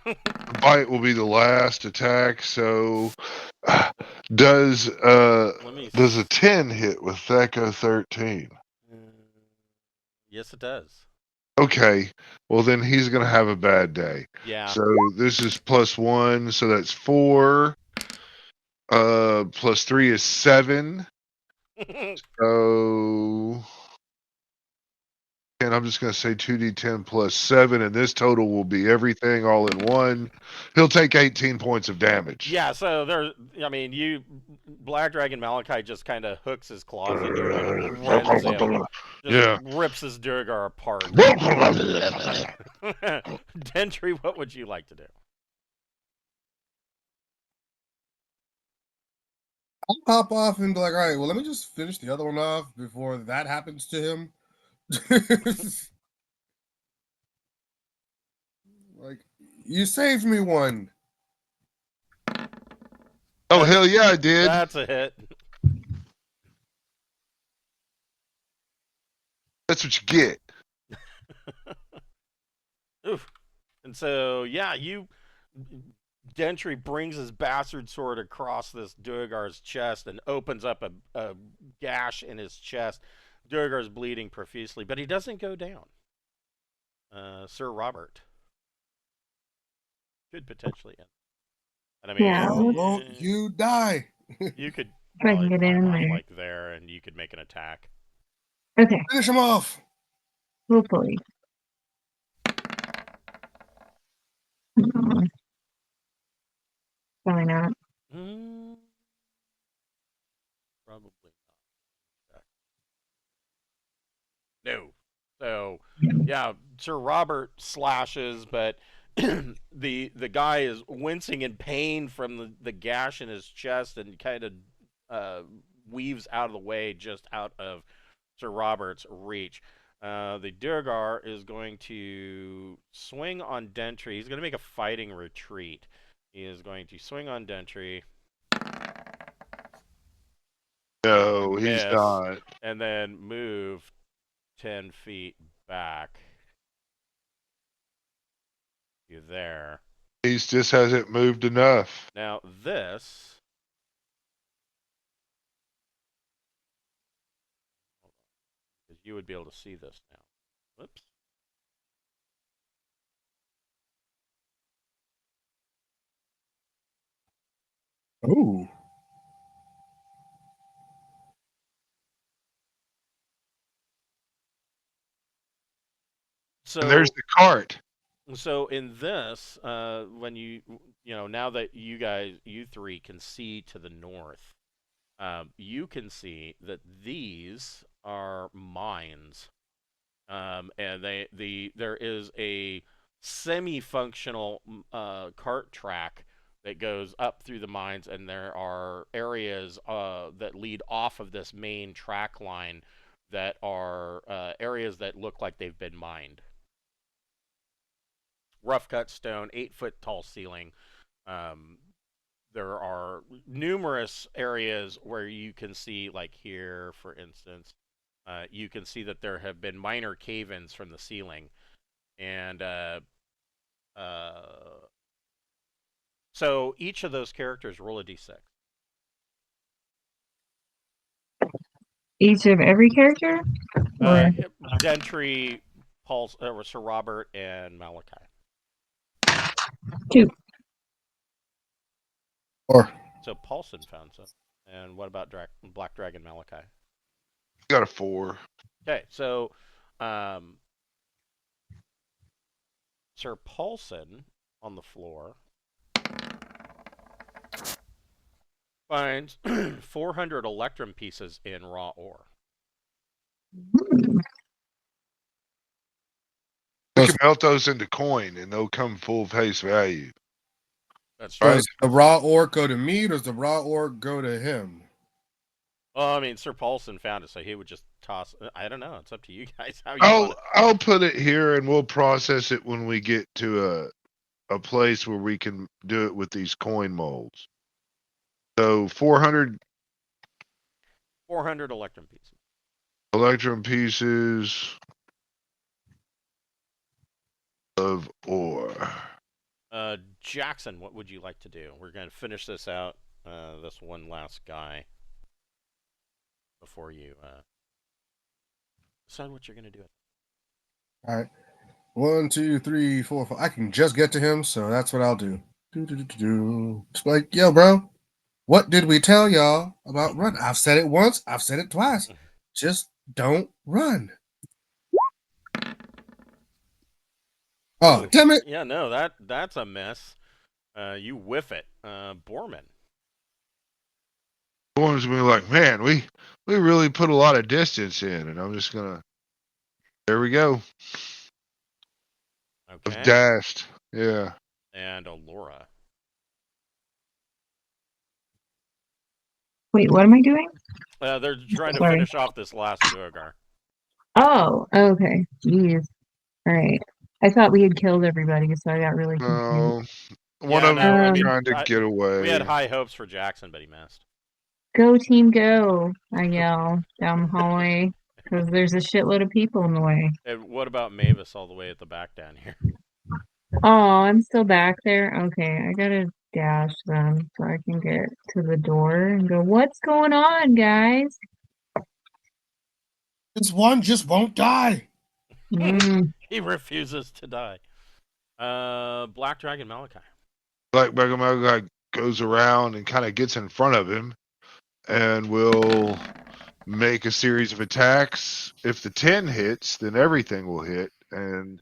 The bite will be the last attack. So does a 10 hit with Thaco 13? Yes, it does. Okay. Well, then he's gonna have a bad day. Yeah. So this is +1, so that's 4. +3 is 7. So And I'm just going to say 2d10 plus 7, and this total will be everything all in one. He'll take 18 points of damage. Yeah, so Black Dragon Malachi just kind of hooks his claws into him and rends him. Just rips his Durgar apart. Dentry, what would you like to do? I'll pop off and be like, all right, well, let me just finish the other one off before that happens to him. Like, you saved me one. Oh, hell yeah, I did. That's a hit. That's what you get. Oof. And so, yeah, Dentry brings his bastard sword across this Durgar's chest and opens up a gash in his chest. Durgar's bleeding profusely, but he doesn't go down. Sir Robert could potentially end. And I mean, Yeah. Won't you die? You could If I probably can get climb in off there. like there, and you could make an attack. Okay, Finish him off. hopefully. Probably not. Probably not. No. So, yeah, Sir Robert slashes, but the guy is wincing in pain from the gash in his chest and kind of weaves out of the way, just out of Sir Robert's reach. The Durgar is going to swing on Dentry. He's going to make a fighting retreat. He is going to swing on Dentry. No, he's not. And then move 10 feet back. You there. He just hasn't moved enough. Now this. Because you would be able to see this now. Whoops. Ooh. So And there's the cart. So in this, when now that you three can see to the north, you can see that these are mines, and there is a semi-functional cart track that goes up through the mines, and there are areas that lead off of this main track line that are areas that look like they've been mined. Rough cut stone, 8-foot tall ceiling. There are numerous areas where you can see, like here, for instance, you can see that there have been minor cave-ins from the ceiling. And so each of those characters roll a d6. Each of every character? Or Dentry, Sir Robert, and Malachi. 2. Or So Paulson found some. And what about Black Dragon Malachi? Got a 4. Okay, so Sir Paulson on the floor finds 400 electrum pieces in raw ore. We can melt those into coin, and they'll come full face value. That's true. does the raw ore go to me, or does the raw ore go to him? Well, I mean, Sir Paulson found it, so he would just toss. I don't know. It's up to you guys how you want it. I'll put it here, and we'll process it when we get to a place where we can do it with these coin molds. So 400 electrum pieces. electrum pieces of ore. Jackson, what would you like to do? We're going to finish this out, this one last guy, before you decide what you're going to do. All right. 1, 2, 3, 4, 5. I can just get to him, so that's what I'll do. It's like, yo, bro, what did we tell y'all about run? I've said it once. I've said it twice. Just don't run. Oh, damn it! Yeah, no, that's a miss. You whiff it. Borman. One's gonna be like, man, we really put a lot of distance in, and I'm just gonna. There we go. I've Okay. dashed. Yeah. And Alora. Wait, what am I doing? They're trying to Sorry. finish off this last Duergar. Oh, okay. Jeez. All right. I thought we had killed everybody, so I got really confused. No. One Yeah, of them no, I was mean, trying to get away. we had high hopes for Jackson, but he missed. Go team, go! I yell down the hallway because there's a shitload of people in the way. And what about Mavis all the way at the back down here? Oh, I'm still back there. Okay, I gotta dash them so I can get to the door and go. What's going on, guys? This one just won't die. He refuses to die. Black Dragon Malachi. Black Dragon goes around and kind of gets in front of him, and will make a series of attacks. If the 10 hits, then everything will hit, and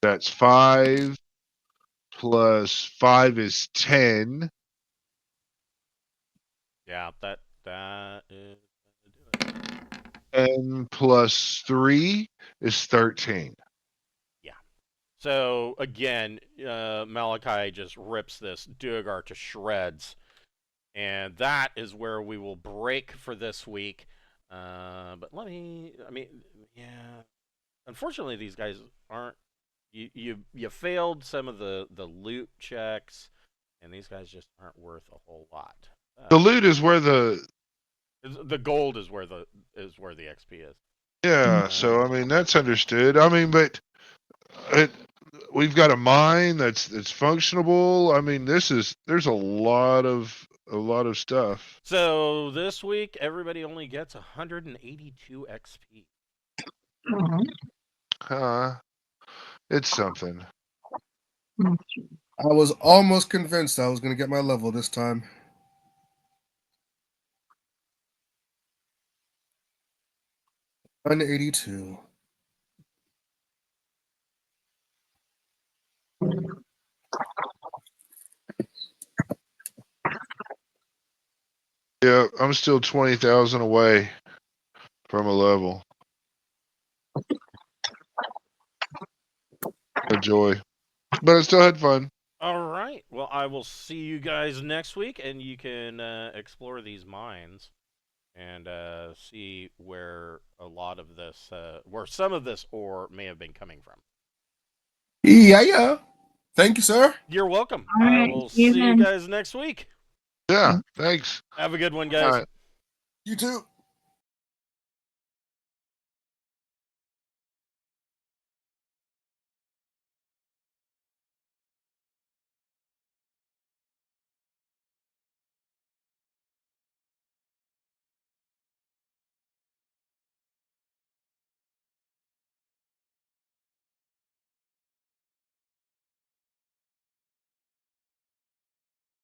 that's 5 plus 5 is 10. Yeah, that is. And plus 3 is 13. So again, Malachi just rips this Duergar to shreds, and that is where we will break for this week. But yeah. Unfortunately, these guys aren't. You failed some of the loot checks, and these guys just aren't worth a whole lot. The loot is where the gold is where the XP is. Yeah, so I mean that's understood. I mean, but we've got a mine that's functionable. I mean, there's a lot of stuff. So this week, everybody only gets 182 XP. It's something. I was almost convinced I was going to get my level this time. $182. Yeah, I'm still 20,000 away from a level. A joy, but I still had fun. All right. Well, I will see you guys next week, and you can explore these mines and see where where some of this ore may have been coming from. Yeah. Thank you, sir. You're welcome. All I right, will see you see you then. guys next week. Yeah, thanks. Have a good one, guys. All right. You too.